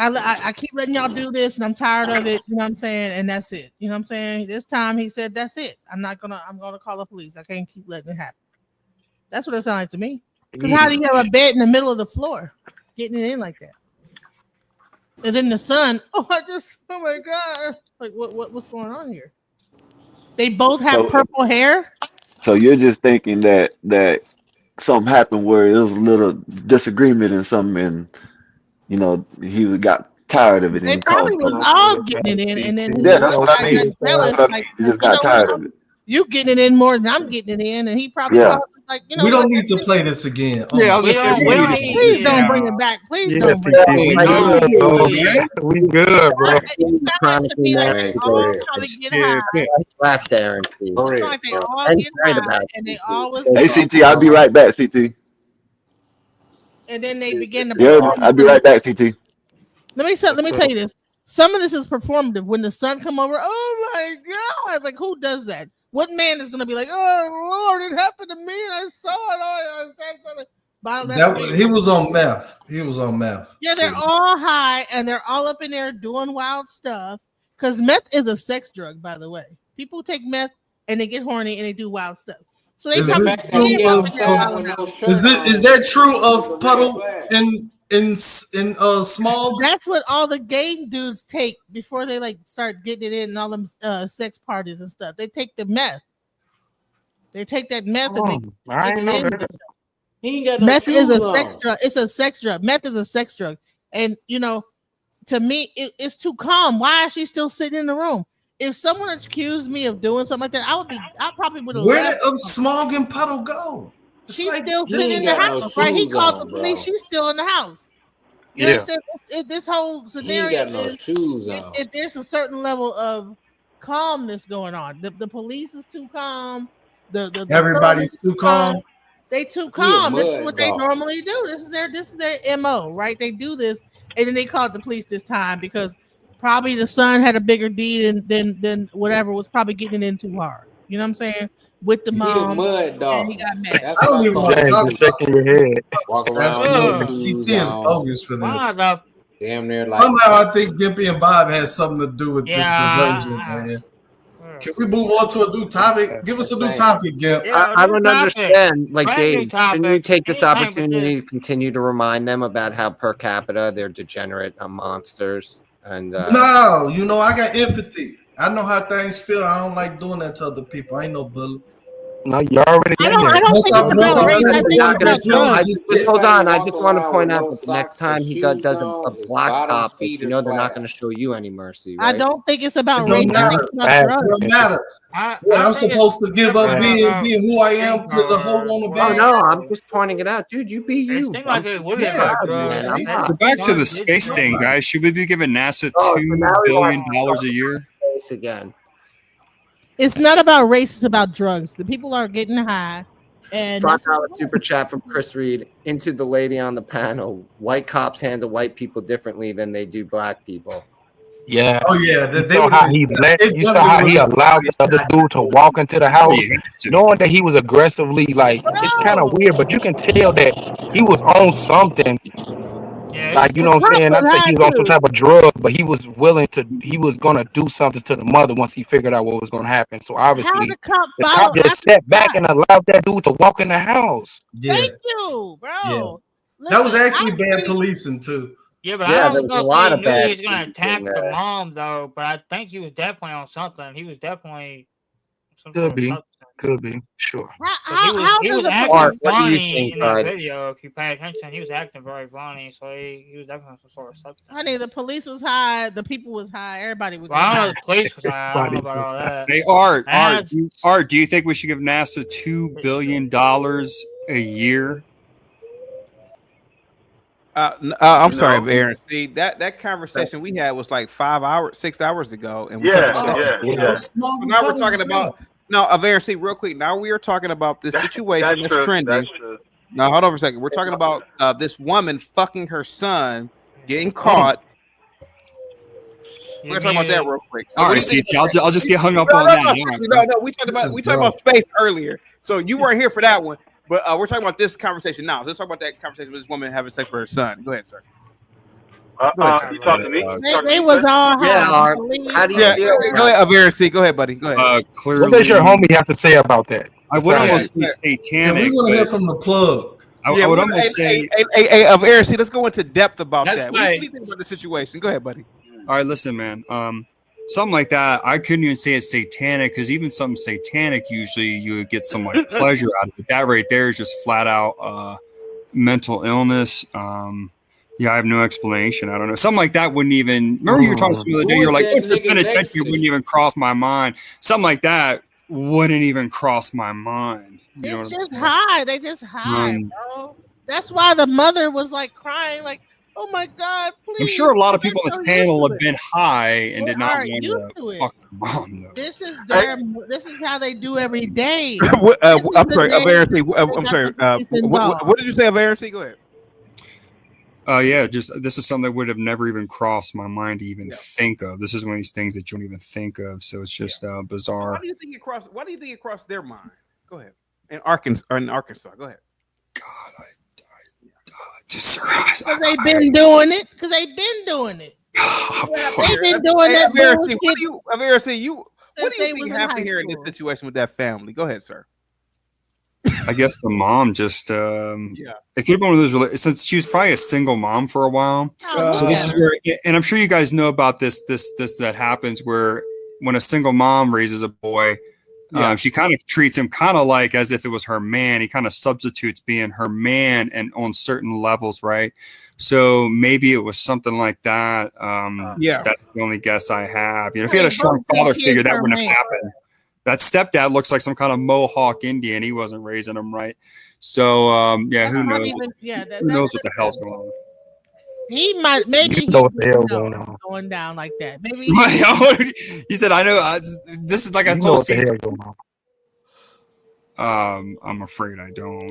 letting y'all do this and I'm tired of it, you know what I'm saying? And that's it. You know what I'm saying? This time he said, that's it. I'm gonna call the police. I can't keep letting it happen. That's what it sounded like to me. Because how do you have a bed in the middle of the floor getting it in like that? And then the son, oh my God. Like what's going on here? They both have purple hair. So you're just thinking that something happened where there was a little disagreement and something, and you know he got tired of it. They And probably was all getting it in, and then that's what I mean. Jealous, like, He just got tired of it. You getting it in more than I'm getting it in, and he probably thought, like, you know, we don't need to play this again. Yeah, I was gonna say, please don't bring it back. Please don't bring it back. We good, bro. Laugh there and see. It's like they all get high, and they always. Hey, CT, I'll be right back, CT. And then they begin to. Yeah, I'll be right back, CT. Let me tell you this. Some of this is performative. When the sun come over, oh my God! Like, who does that? What man is going to be like, oh Lord, it happened to me, and I saw it. He was on meth. Yeah, they're all high and they're all up in there doing wild stuff. Because meth is a sex drug, by the way. People take meth and they get horny and they do wild stuff. So they Is that true of Puddle in Small? That's what all the gay dudes take before they like start getting it in and all them sex parties and stuff. They take the meth. They take that meth and meth is a sex drug. It's a sex drug. Meth is a sex drug. And you know, to me, it's too calm. Why is she still sitting in the room? If someone accused me of doing something like that, I probably would have. Where did Smog and Puddle go? She's still sitting in the house, right? He called the police. She's still in the house. You understand? This whole scenario there's a certain level of calmness going on. The police is too calm. The everybody's too calm. They too calm. This is what they normally do. This is their MO, right? They do this, and then they called the police this time because probably the son had a bigger deed than whatever was probably getting it in too hard. You know what I'm saying? With the mom, he a mud dog. And he got mad. That's I don't even want to talk shaking your head. Walk around. He is bogus for this. Damn near like. Somehow I think Gimpy and Bob has something to do with this diversion, man. Can we move on to a new topic? Give us a new topic, Gimp. I don't understand. Like, Dave, shouldn't you take this opportunity to continue to remind them about how per capita they're degenerate monsters? And no, you know, I got empathy. I know how things feel. I don't like doing that to other people. I ain't no bully. No, you already I don't think it's about race. I think it's about drugs. Hold on. I just want to point out that the next time he does a black cop, you know they're not going to show you any mercy. Right? I don't think it's about race. I think it's about drugs. It don't matter. I'm supposed to give up being who I am because a whole on the back. No, I'm just pointing it out, dude. You be you. Back to the space thing, guys. Should we be giving NASA $2 billion a year? Again. It's not about race, it's about drugs. The people are getting high. And $5 super chat from Chris Reed into the lady on the panel. White cops handle white people differently than they do black people. Yeah. Oh yeah. You saw how he allowed the other dude to walk into the house, knowing that he was aggressively like. It's kind of weird, but you can tell that he was on something. Like, you know what I'm saying? I'd say he was on some type of drug, but he was gonna do something to the mother once he figured out what was gonna happen. So obviously the cop just sat back and allowed that dude to walk in the house. Yeah. Thank you, bro. Yeah. That was actually bad policing too. Yeah, but I don't know if he knew he was gonna attack the mom though, but I think he was definitely on something. He was definitely Could be, sure. He was acting funny in the video. If you pay attention, he was acting very funny. So he was definitely some sort of substance. Honey, the police was high, the people was high, everybody was I don't know high. the police was high. I don't know about all that. Hey, Art, do you think we should give NASA $2 billion a year? I'm sorry, Aaron. See, that conversation we had was like 6 hours ago, and now we're talking about. No, Aaron, see, real quick. Now we are talking about this situation that's trending. Now, hold on for a second. We're talking about this woman fucking her son, getting caught. We're talking about that real quick. All right, CT, I'll just get hung up on that. No, we talked about space earlier, so you weren't here for that one. But we're talking about this conversation now. Let's talk about that conversation with this woman having sex with her son. Go ahead, sir. You talking to me? They was all high. Yeah, Art. How do you feel? Go ahead, Averacy. Go ahead, buddy. Go ahead. Clearly, What does your homie have to say about that? I would almost Besides- say Yeah, satanic. we want to hear but from the plug. I would almost say. Hey, Averacy, let's go into depth about That's that. my- What do you think about the situation? Go ahead, buddy. All right, listen, man. Something like that, I couldn't even say it's satanic because even something satanic, usually you would get some like pleasure out of it. That right there is just flat out mental illness. Yeah, I have no explanation. I don't know. Something like that wouldn't even. Remember, you were talking to me the other day. Who You're was like, that "What's the nigga penitentiary?" next to Wouldn't even cross my mind. Something like that wouldn't even cross my mind. You know It's what I'm just saying? high. They just high, bro. That's why the mother was like crying, like, "Oh my God, please!" I'm sure a lot of people on They're this so used panel to have it. been high and They did not are want used to to it. fuck their mom. Though. This is how they do every day. I'm sorry, the day Averacy. they I'm got sorry. the police involved. What did you say, Averacy? Go ahead. Yeah, just this is something that would have never even crossed my mind to even think of. This is one of these things that you don't even think of. So it's just bizarre. Why do you think it crossed their mind? Go ahead. In Arkansas. Go ahead. Because they've been doing it. Because they've been doing it. They've been doing that bullshit. Averacy, what since do they you think was in happened high here in this school. situation with that family? Go ahead, sir. I guess the mom just it could have been one of those since she was probably a single mom for a while. So this is where, and I'm sure you guys know about this that happens where when a single mom raises a boy, she kind of treats him kind of like as if it was her man. He kind of substitutes being her man and on certain levels, right? So maybe it was something like that. That's the only guess I have. You know, if he had a strong father figure, that wouldn't have happened. That stepdad looks like some kind of Mohawk Indian. He wasn't raising him right. So who knows? Who knows what the hell's going on? He might, maybe You know what the hell going on. going down like that. Maybe He said, "I know." This is like I You know told what the Steve. hell going on. I'm afraid I don't.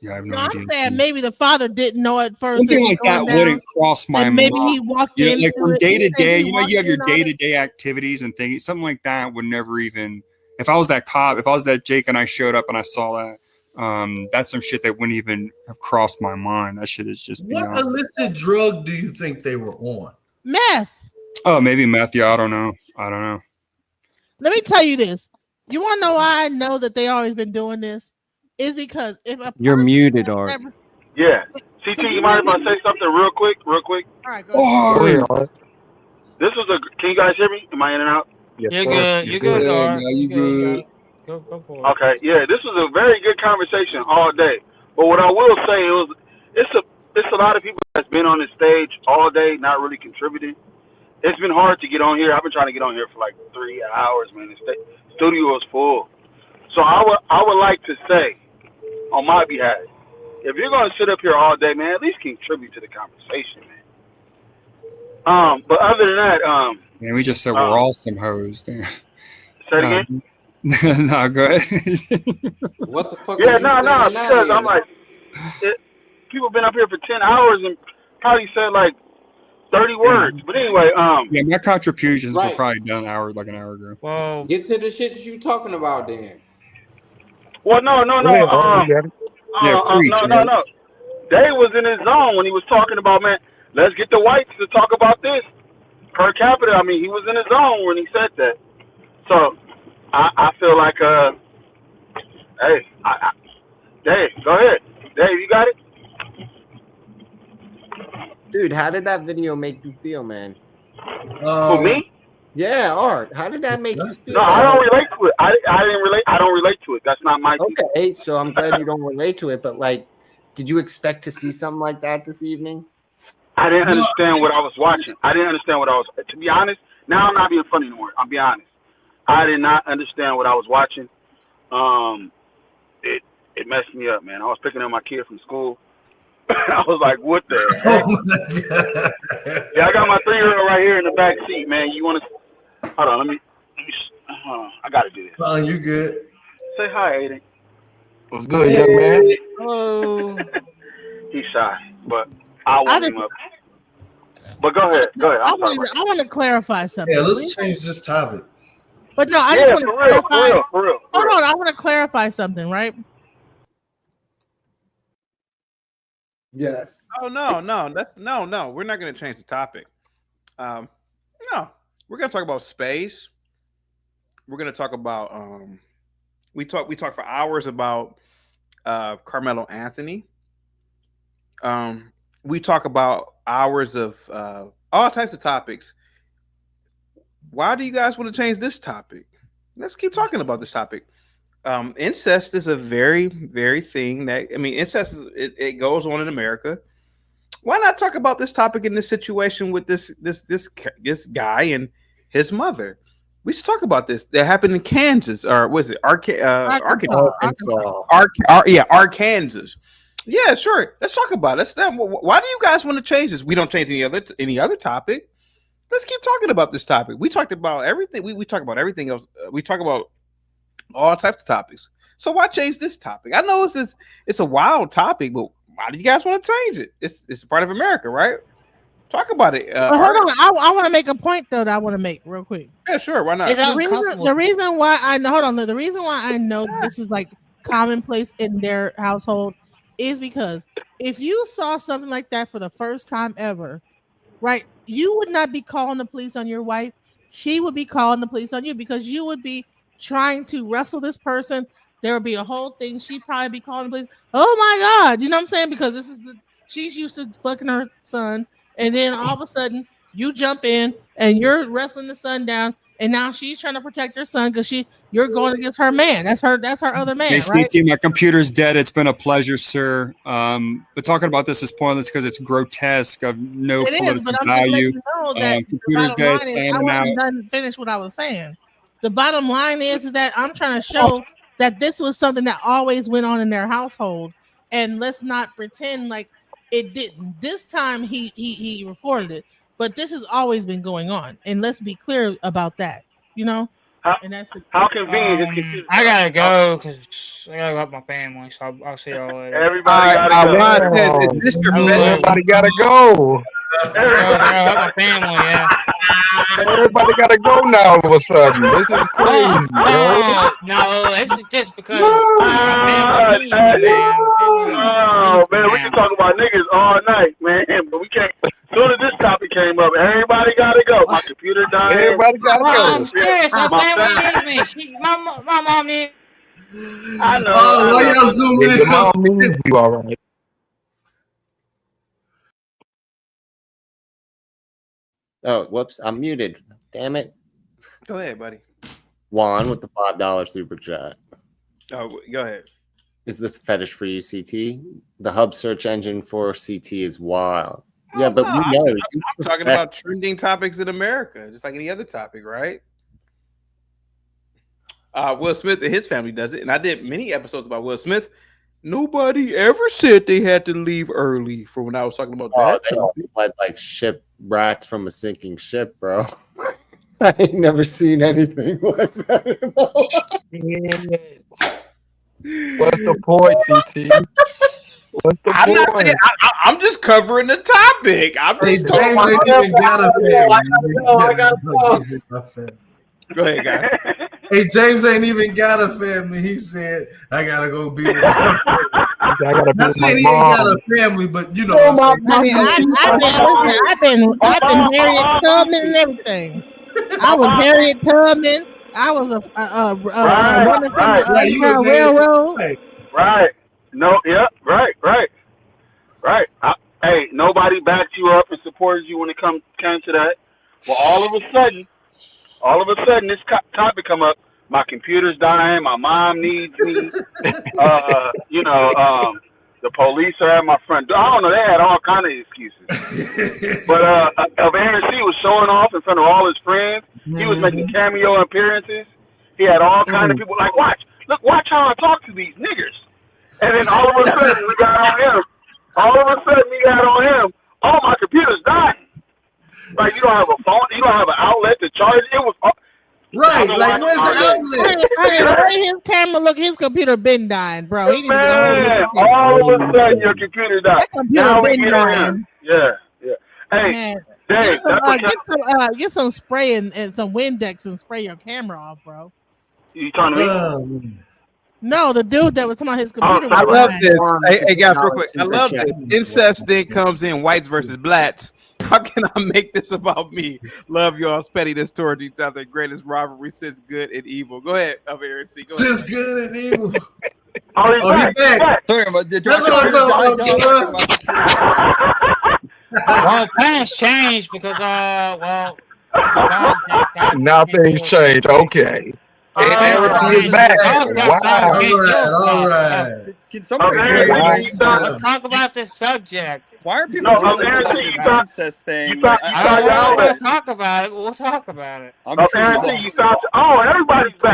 I have no No, idea. I'm saying maybe the father didn't know at first. Something like that wouldn't cross my mind. Maybe he walked in. Like from day to day, you have your day. day-to-day activities and things. Something like that would never even. If I was that cop, if I was that Jake, and I showed up and I saw that, that's some shit that wouldn't even have crossed my mind. That shit is just What beyond. illicit drug do you think they were on? Meth. Oh, maybe meth. Yeah, I don't know. Let me tell you this. You want to know why I know that they always been doing this? Is because if a You're muted, Art. Yeah. CT, you mind if I say something real quick? All right, go Go ahead, Art. This was can you guys hear me? Am I in and out? Yes, You're sir. good. You're good, Art. You good? Go for it. Okay, yeah, this was a very good conversation all day. But what I will say it's a lot of people that's been on the stage all day, not really contributing. It's been hard to get on here. I've been trying to get on here for like 3 hours, man. The studio is full. So I would like to say, on my behalf, if you're going to sit up here all day, man, at least contribute to the conversation, man. But other than that, Man, we just said we're all some hoes. Damn. say it again. No, go ahead. What the fuck? Yeah, is you no, saying now, because I'm then? like, people been up here for 10 hours and probably said like 30 words. But anyway, yeah, my contributions were Right. probably done an hour ago. Well, Get to the shit that you talking about, then. well, no. Go ahead, Art. You got it. Yeah, preach, No. right? Dave was in his zone when he was talking about, man, let's get the whites to talk about this per capita. I mean, he was in his zone when he said that. So I feel like, hey, Dave, go ahead. Dave, you got it? Dude, how did that video make you feel, man? For me? Yeah, Art. How did that make you feel? No, I don't relate to it. I didn't relate. I don't relate to it. That's not my thing. Okay, so I'm glad you don't relate to it, but like, did you expect to see something like that this evening? I didn't understand what I was watching. I didn't understand what I was. To be honest, now I'm not being funny anymore. I'll be honest. I did not understand what I was watching. It messed me up, man. I was picking up my kid from school. I was like, what the heck? Yeah, I got my 3-year-old right here in the back seat, man. You want to? Hold on, let me I got to do this. Oh, you good? Say hi, Aiden. What's good, young man? hello. He's shy, but I'll warm him up. But go ahead. I want to clarify something. Yeah, let's change this topic. But no, I just want to clarify. For real. Hold on, I want to clarify something, right? Yes. Oh no, no. We're not going to change the topic. No, we're going to talk about space. We're going to talk about we talk for hours about Carmelo Anthony. We talk about hours of all types of topics. Why do you guys want to change this topic? Let's keep talking about this topic. Incest is a very, very thing that incest it goes on in America. Why not talk about this topic in this situation with this guy and his mother? We should talk about this. That happened in Kansas, or was it Arkansas? Arkansas. Yeah, sure. Let's talk about it. Why do you guys want to change this? We don't change any other topic. Let's keep talking about this topic. We talked about everything. We talk about everything else. We talk about all types of topics. So why change this topic? I know it's a wild topic, but why do you guys want to change it? It's a part of America, right? Talk about it. Hold on. I want to make a point though that I want to make real quick. Yeah, sure. Why not? The reason why I know. Hold on. The reason why I know this is like commonplace in their household is because if you saw something like that for the first time ever, right, you would not be calling the police on your wife. She would be calling the police on you because you would be trying to wrestle this person. There would be a whole thing. She'd probably be calling the police. Oh my God. You know what I'm saying? Because she's used to fucking her son. And then all of a sudden you jump in and you're wrestling the son down. And now she's trying to protect her son because you're going against her man. That's her other man. Hey, right? CT, my computer's dead. It's been a pleasure, sir. But talking about this is pointless because it's grotesque of no political value. Computer's dead. I wasn't done finish what I was saying. The bottom line is that I'm trying to show that this was something that always went on in their household, and let's not pretend like it didn't. This time he reported it. But this has always been going on, and let's be clear about that. You know, and that's how convenient. I gotta go because I gotta help my family. So I'll see y'all later. Everybody gotta go. My family, yeah. Everybody gotta go now. All of a sudden, this is crazy, bro. No, it's just because. Oh man, we can talk about niggas all night, man, but we can't. As soon as this topic came up, everybody gotta go. My computer died. Everybody gotta go. I'm serious. My family needs me. My mom needs. I know. Oh, why y'all zoom in? Your mom needs you, all right. Oh, whoops! I'm muted. Damn it. Go ahead, buddy. Juan with the $5 super chat. Oh, go ahead. Is this a fetish for you, CT? The hub search engine for CT is wild. Yeah, but we know. I'm talking about trending topics in America, just like any other topic, right? Will Smith and his family does it, and I did many episodes about Will Smith. Nobody ever said they had to leave early for when I was talking about that. They all fled like shipwrecked from a sinking ship, bro. I ain't never seen anything like that. What's the point, CT? What's the I'm point? not saying. I'm just covering the topic. I'm just James ain't even got a family. Go ahead, guys. Hey, James ain't even got a family. He said, "I gotta go be with my family." Not saying he ain't got a family, but you know. I've been Harriet Tubman and everything. I was Harriet Tubman. I was a running from the Underground Railroad. Right. No. Yep. Right. Hey, nobody backed you up and supported you when it came to that. Well, all of a sudden, this topic come up. My computer's dying. My mom needs me. The police are at my front door. I don't know. They had all kind of excuses. But Aaron C was showing off in front of all his friends. He was making cameo appearances. He had all kind of people like, watch how I talk to these niggers. And then all of a sudden we got on him. Oh, my computer's dying. Like, you don't have a phone. You don't have an outlet to charge it. It was right. Like, where's the outlet? Hey, his camera, look, his computer been dying, bro. He Man, all of a sudden your computer died. That computer been dying. Yeah. Hey, Man, Dave, get some spray and some Windex and spray your camera off, bro. You talking to me? No, the dude that was talking about his computer. I was love black. this. Hey, guys, real quick. I love this. Incest then comes in whites versus blacks. How can I make this about me? Love y'all's pettiness toward each other. Greatest rivalry since good and evil. Go ahead, up here and see. Go ahead. Since good and evil. Oh, he's back. Sorry, but That's what I'm talking about. Well, plans changed because well, Now things change. Okay. And Heresy is back. Wow. All right. Can somebody let's talk about this subject. Why are people doing this incest thing? I don't want to talk about it. We'll talk about it. Everybody's back.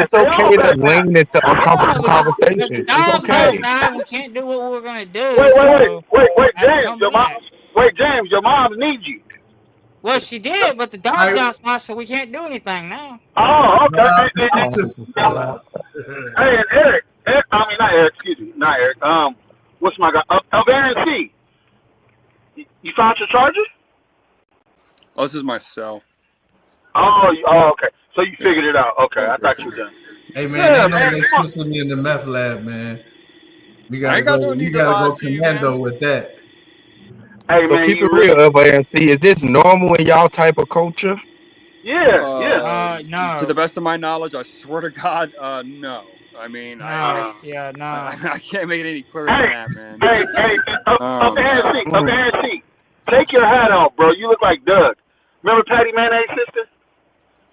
It's okay to lean into uncomfortable conversation. It's okay. We can't do what we're gonna do. Wait, James, your mom needs you. Well, she did, but the dog's outside, so we can't do anything now. Oh, okay. Hey, and Eric. Not Eric. Excuse me, not Eric. What's my guy? Aaron C. You found your charger? Oh, this is my cell. Oh, okay. So you figured it out. Okay, I thought you were done. Hey man, they twisted me in the meth lab, man. We gotta go commando with that. Hey, So man, keep you it real, FANC. Is this normal in y'all type of culture? Yeah. No. To the best of my knowledge, I swear to God, no. I mean, No. I can't make it any clearer than that, man. Hey, Aaron C. Take your hat off, bro. You look like Doug. Remember Patty Mayonnaise sister?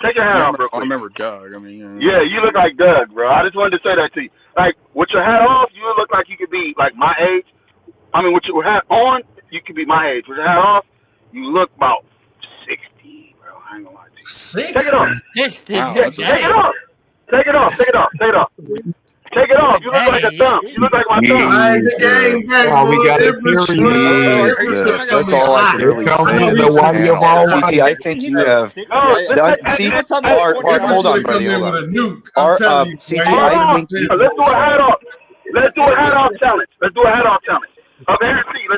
Take your hat off, bro. I remember Doug. I mean, Yeah, you look like Doug, bro. I just wanted to say that to you. Like, with your hat off, you look like you could be like my age. I mean, with your hat on, you could be my age. With your hat off, you look about 60, bro. I ain't gonna lie to you. 60? Take it off. 60. Take it off. Take it off. Take it off. Take it off. Take it off. You look like a thumb. You look like my thumb. We got a Jesus, that's all I can really say. CT, I think you have done. Art, hold on, buddy. Hold on. CT, I think you. Let's do a hat off. Let's do a hat off challenge. Let's do a hat off challenge. Let's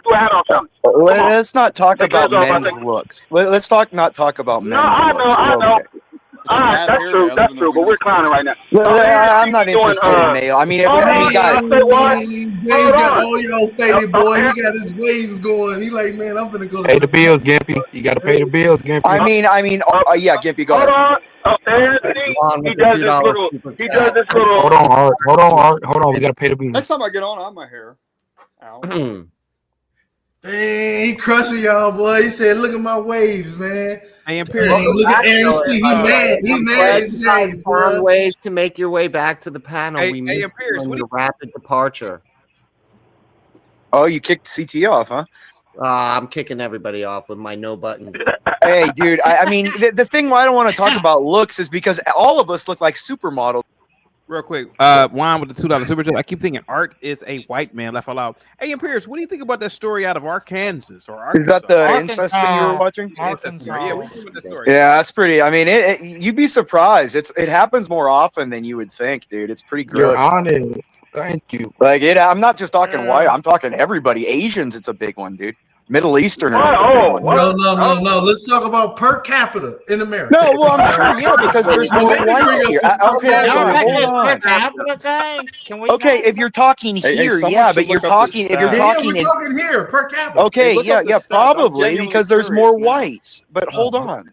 do a hat off challenge. Let's not talk about men's looks. Let's not talk about men's looks. I know. That's true, but we're clowning right now. I'm not interested in male. I mean, guys. James got all your faded boy. He got his waves going. He like, man, I'm gonna go. Pay the bills, Gimpy. You gotta pay the bills, Gimpy. I mean, yeah, Gimpy, go ahead. He does this little. Hold on, Art. We gotta pay the bills. Next time I get on, I have my hair out. Dang, he crushing y'all, boy. He said, look at my waves, man. Hey, look at Aaron C. He mad. He mad at James, bro. Ways to make your way back to the panel. Hey, we hey, move Pierce, on what to rapid departure. Oh, you kicked CT off, huh? I'm kicking everybody off with my no buttons. Hey, dude. I mean, the thing why I don't want to talk about looks is because all of us look like supermodels. Real quick, Juan with the $2 super chat. I keep thinking Art is a white man. Laugh out loud. Hey, and Pierce, what do you think about that story out of Arkansas or Arkansas? Is that the incest thing you were watching? Arkansas. Yeah, what do you think about that story? Yeah, that's pretty. I mean, you'd be surprised. It happens more often than you would think, dude. It's pretty gross. You're honest. Thank you. Like I'm not just talking white. I'm talking everybody. Asians, it's a big one, dude. Middle Easterners. No. Let's talk about per capita in America. No, well, I'm sure, yeah, because there's more whites here. Okay, okay, if you're talking here, yeah, but you're talking if you're talking we're talking here per capita. Okay, yeah, probably because there's more whites. But hold on.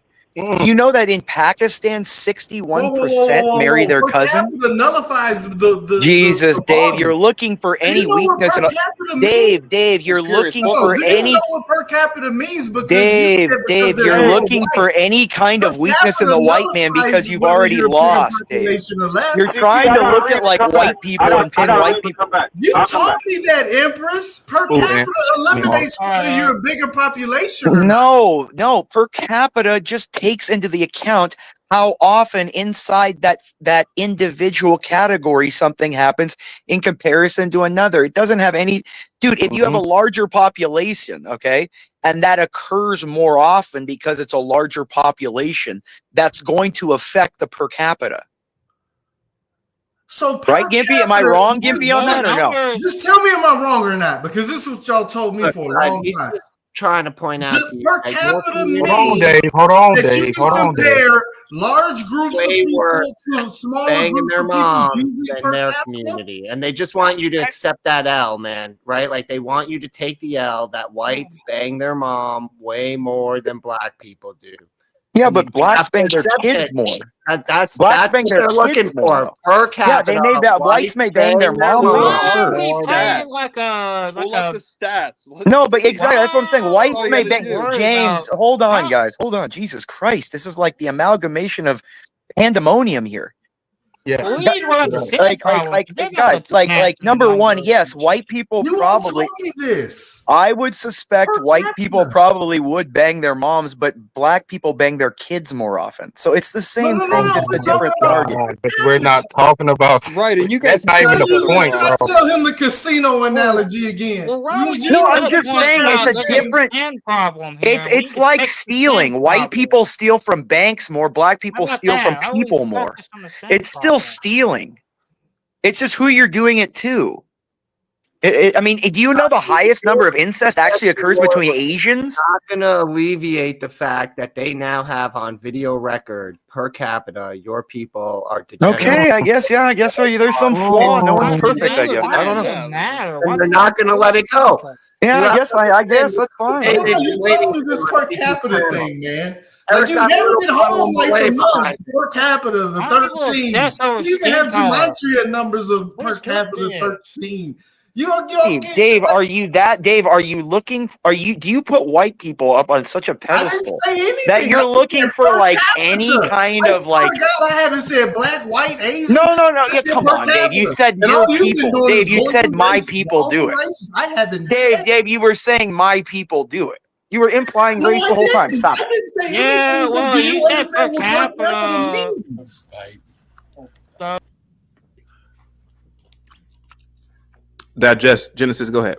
You know that in Pakistan, 61% marry their cousin? Nullifies the Jesus, Dave, you're looking for any weakness. Dave, you're looking for any. You know what per capita means because Dave, you're looking for any kind of weakness in the white man because you've already lost, Dave. You're trying to look at like white people and pin white people. You taught me that, Empress. Per capita eliminates whether you're a bigger population. No, per capita just takes into the account how often inside that individual category something happens in comparison to another. It doesn't have any, dude, if you have a larger population, okay, and that occurs more often because it's a larger population, that's going to affect the per capita. So right, Gimpy? Am I wrong, Gimpy, on that or no? Just tell me, am I wrong or not? Because this is what y'all told me for a long time. Trying to point out this per capita means Hold on, Dave. large groups of way people worse to smaller banging groups their of people moms usually than per their capita? community, and they just want you to accept that L, man. Right? Like they want you to take the L that whites bang their mom way more than black people do. Yeah, And but you blacks have to bang their accept kids it. more. That's Blacks bang what their they're looking kids more. for per Yeah, they capita. may whites Whites may bang their bang their moms more Why for are sure. we playing Stats. like a Pull up the stats. No, but exactly that's what I'm saying. Why Whites all you may gotta bang. do. worry James, about hold on, how guys, hold on. Jesus Christ, this is like the amalgamation of pandemonium here. Yeah. we need to work the same Like, problem. They're guys, not the like number one, yes, white people You won't probably. tell me this. I would suspect Per white people capita. probably would bang their moms, but black people bang their kids more often. So it's the No, same no, no, thing, no. just We're a talking different about target. Nah, but we're not talking about. Right, and you That's guys not even Now the you point, try bro. to tell him the casino analogy again. Well, why would you No, I'm just just point saying out it's a there's different. end problem here? It's We need it's to like fix the stealing. end White problem. people steal from banks more. Black How people about steal from that? Why don't we people more. focus on the same It's still problem? stealing. It's just who you're doing it to. I mean, do you know the highest number of incest actually occurs between Asians? Not going to alleviate the fact that they now have on video record per capita, your people are degenerate. Okay, I guess, yeah, I guess so. There's some flaw. No one's perfect, I guess. I don't know. Doesn't matter. And they're not going to let it go. Yeah, I guess I guess that's No, fine. no, you telling me this per capita thing, man. Like you Eric, never get home like way the months behind. per capita, the Why are people 13. obsessed over You even have skin color? gematria numbers of What per is capita this? 13. You don't get Dave, are you that? Dave, are you looking? Do you put white people up on such a I didn't pedestal say anything. that you're I looking said for per like capita. any kind I of swear like? to God, I haven't said black, white, Asian. No. I Yeah, said come per on, Dave. You capita. said And your all you've been people. doing Dave, is you going said through my races, people all do through it. races. I haven't Dave, said. Dave, you were saying my people do it. You were implying No, race I the whole time. didn't. Stop I it. didn't say Yeah, anything. But well, do you you said per understand what per capita capita. means? Digest Genesis. Go ahead.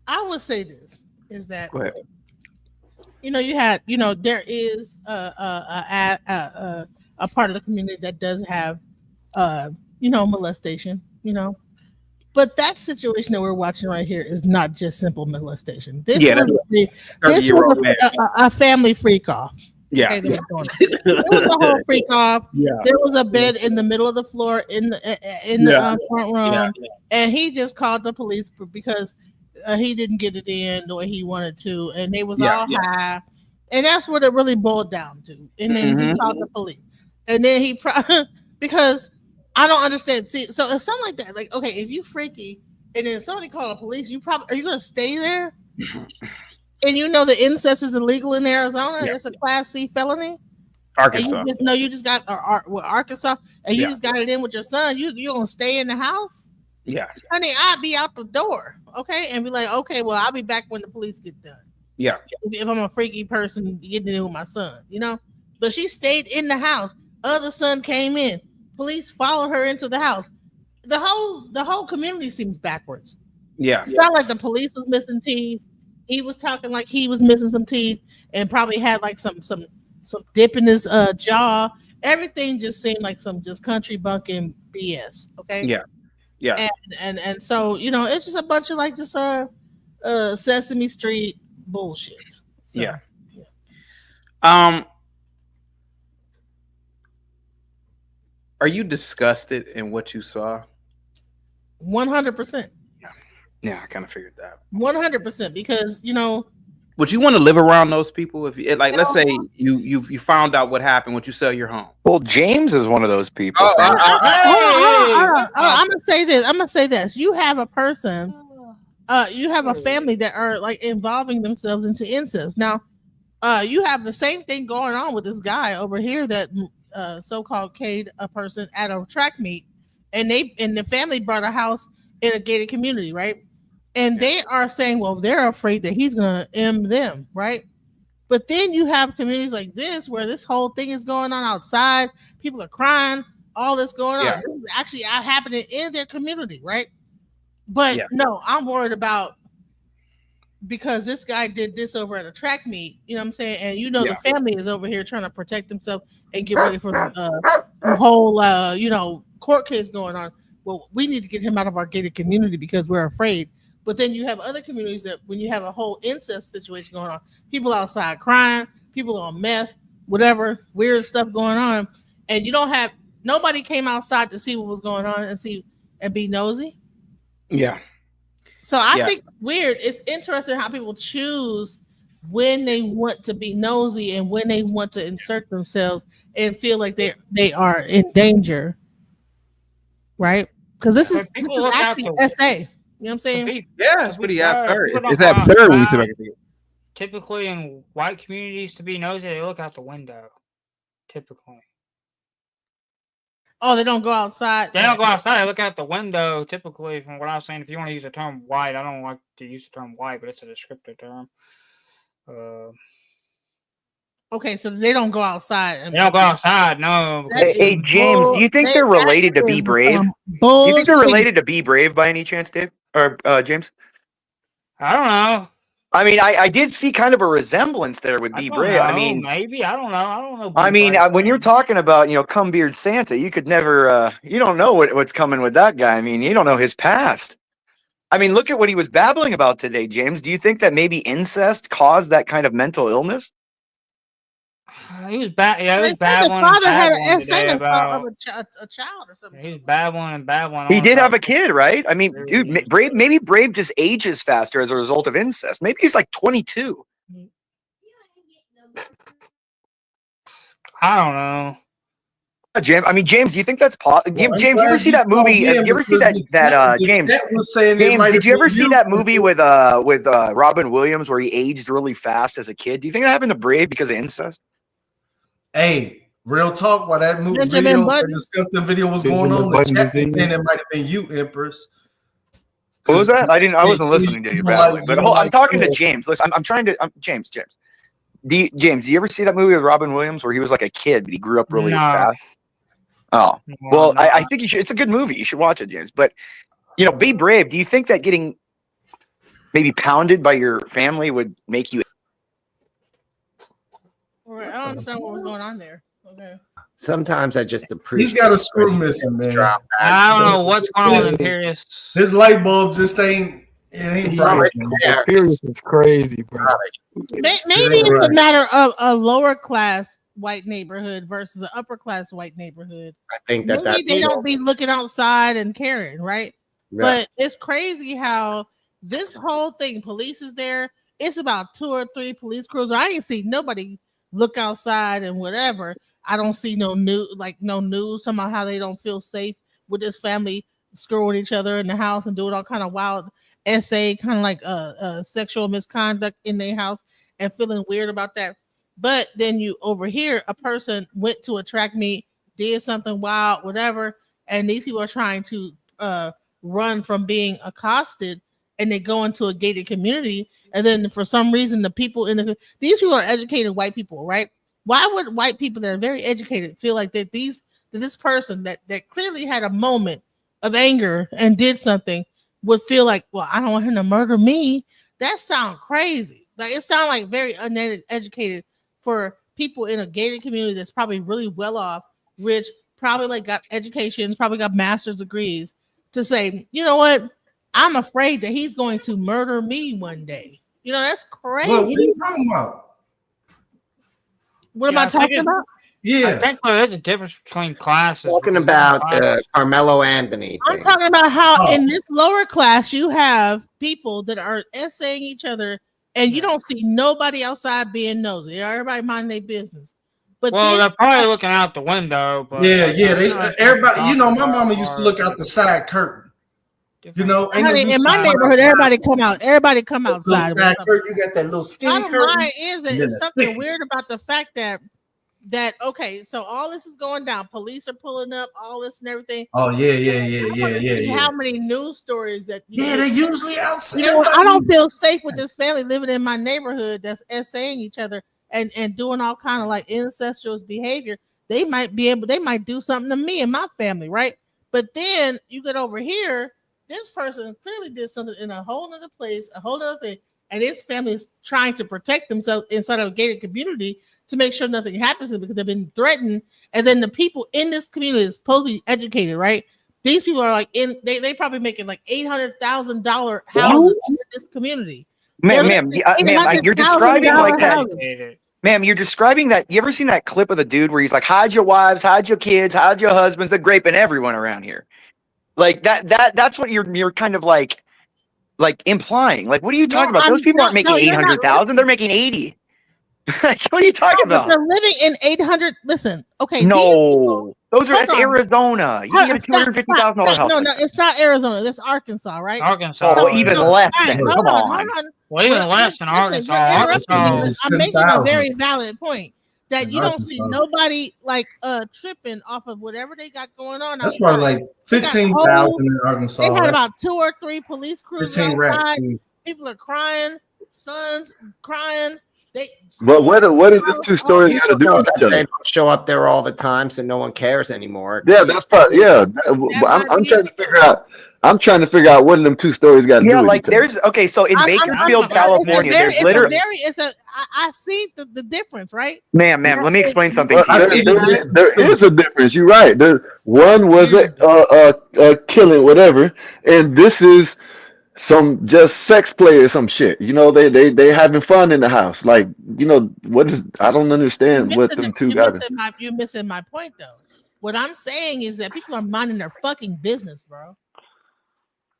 I would say this is that Go ahead. there is a part of the community that does have molestation, but that situation that we're watching right here is not just simple molestation. This Yeah, was a family freak off. Yeah, Okay, that was going on. There was a whole freak off. Yeah. There was a bed in the middle of the floor in the front room, Yeah. and he just called the police because he didn't get it in the way he wanted to, and they was all high, and that's what it really boiled down to. And then he called the police, and then he because I don't understand. See, so if something like that, like okay, if you freaky, and then somebody called the police, are you gonna stay there? And the incest is illegal in Arizona. Yeah. It's a Class C felony. Arkansas. And you just got Arkansas, and you just got it in with your son. You're gonna stay in the house, Yeah. honey. I'd be out the door, okay, and be like, okay, well, I'll be back when the police get done. Yeah. If I'm a freaky person getting in with my son, But she stayed in the house. Other son came in. Police followed her into the house. The whole community seems backwards. Yeah. It's not like the police was missing teeth. He was talking like he was missing some teeth and probably had like some dip in his jaw. Everything just seemed like some just country bumpkin BS. Okay. Yeah. Yeah. And so it's just a bunch of like just Sesame Street bullshit. So, Yeah. Are you disgusted in what you saw? 100%. Yeah, I kind of figured that. 100% because Would you want to live around those people if you let's say you found out what happened? Would you sell your home? Well, James is one of those people. I'm gonna say this. You have a person, you have a family that are like involving themselves into incest. Now, you have the same thing going on with this guy over here that so-called Cade a person at a track meet, and the family brought a house in a gated community, right? And they are saying, well, they're afraid that he's gonna M them, right? But then you have communities like this where this whole thing is going on outside. People are crying, all this going on. Yeah. This is actually happening in their community, right? But no, I'm worried about because this guy did this over at a track meet, you know what I'm saying? And the family is over here trying to protect themselves and get ready for the whole court case going on. Well, we need to get him out of our gated community because we're afraid But then you have other communities that when you have a whole incest situation going on, people outside crying, people on meth, whatever weird stuff going on, and you don't have nobody came outside to see what was going on and be nosy. Yeah. So I think weird. It's interesting how people choose when they want to be nosy and when they want to insert themselves and feel like they are in danger, right? Because this is actually SA. You know what I'm saying? Yeah, that's pretty absurd. It's absurd when you sit back and see it. Typically, in white communities, to be nosy, they look out the window. Typically. Oh, they don't go outside. They don't go outside. They look out the window. Typically, from what I was saying, if you want to use the term white, I don't like to use the term white, but it's a descriptive term. Okay, so they don't go outside. They don't go outside. No. Hey, James, do you think they're related to Be Brave? Do you think they're related to Be Brave by any chance, Dave or James? I don't know. I mean, I did see kind of a resemblance there with Be Brave. I mean, maybe I don't know. I don't know. I mean, when you're talking about come beard Santa, you could never. You don't know what's coming with that guy. I mean, you don't know his past. I mean, look at what he was babbling about today, James. Do you think that maybe incest caused that kind of mental illness? He was bad. Yeah, he was babbling. The father had an essay about a child or something. He was babbling. He did have a kid, right? I mean, dude, maybe Brave just ages faster as a result of incest. Maybe he's like 22. I don't know. James, do you think that's possible? James, you ever see that movie? You ever see that James? James, did you ever see that movie with Robin Williams where he aged really fast as a kid? Do you think that happened to Brave because of incest? Hey, real talk. While that movie the disgusting video was going on, the chat was saying it might have been you, Empress. What was that? I wasn't listening to you, badly, but I'm talking to James. Listen, I'm trying to. James. James, do you ever see that movie with Robin Williams where he was like a kid but he grew up really fast? Oh, well, I think you should. It's a good movie. You should watch it, James. But Be Brave. Do you think that getting maybe pounded by your family would make you? I don't understand what was going on there. Okay. Sometimes I just appreciate. He's got a screw missing, man. I don't know what's going on in Imperius. His light bulb just ain't. It ain't bright. Imperius is crazy, bro. Maybe it's a matter of a lower class white neighborhood versus an upper class white neighborhood. I think maybe they don't be looking outside and caring, right? Yeah. But it's crazy how this whole thing, police is there. It's about 2 or 3 police crews. I ain't seen nobody look outside and whatever. I don't see no news talking about how they don't feel safe with this family screwing each other in the house and doing all kind of wild essay, kind of like sexual misconduct in their house and feeling weird about that. But then you over here, a person went to a track meet, did something wild, whatever, and these people are trying to run from being accosted, and they go into a gated community, and then for some reason, the people these people are educated white people, right? Why would white people that are very educated feel like that this person that clearly had a moment of anger and did something would feel like, well, I don't want him to murder me? That sounds crazy. Like it sounds like very uneducated for people in a gated community that's probably really well off, rich, probably like got educations, probably got master's degrees, to say, you know what? I'm afraid that he's going to murder me one day. That's crazy. What are you talking about? What am I talking about? Yeah. I think there's a difference between classes. Talking about Carmelo Anthony. I'm talking about how in this lower class you have people that are essaying each other, and you don't see nobody outside being nosy. Everybody mind their business. But they're probably looking out the window. But everybody. My mama used to look out the side curtain. Honey, in my neighborhood, everybody come out. Everybody come outside. You got that little skinny curtain. Bottom line is that it's something weird about the fact that okay, so all this is going down. Police are pulling up, all this and everything. Oh yeah. How many news stories that? They're usually outside. I don't feel safe with this family living in my neighborhood that's essaying each other and doing all kind of like incestuous behavior. They might do something to me and my family, right? But then you get over here. This person clearly did something in a whole other place, a whole other thing, and his family is trying to protect themselves inside of a gated community to make sure nothing happens to them because they've been threatened. And then the people in this community is supposed to be educated, right? These people are like they probably making like $800,000 houses in this community. Ma'am, you're describing like that. Ma'am, you're describing that. You ever seen that clip of the dude where he's like, hide your wives, hide your kids, hide your husbands, they're graping everyone around here. Like that's what you're kind of like implying. Like, what are you talking about? Those people aren't making 800,000, they're making 80. What are you talking about? They're living in 800. Listen, okay. No, that's Arizona. You can get a $250,000 house. No, it's not Arizona. That's Arkansas, right? Arkansas. Oh, even less. Then. Come on. Well, even less than Arkansas. I'm making a very valid point that you don't see nobody like tripping off of whatever they got going on. That's probably like 15,000 in Arkansas. They had about 2 or 3 police crews 15 outside. rats. People are crying, sons crying. But what is the two stories got to do with each They other? don't show up there all the time, so no one cares anymore. Yeah, that's probably I'm trying to figure out. I'm trying to figure out what of them two stories got to do with like each other. there's okay. So in Bakersfield, California, there's literally. I see the difference, right? Ma'am, let me explain something. Well, there is a difference. You're right. One was a killing, whatever, and this is some just sex play or some shit. You know, they having fun in the house. Like, you know, what is? I don't understand what them two got. You're missing my point, though. What I'm saying is that people are minding their fucking business, bro.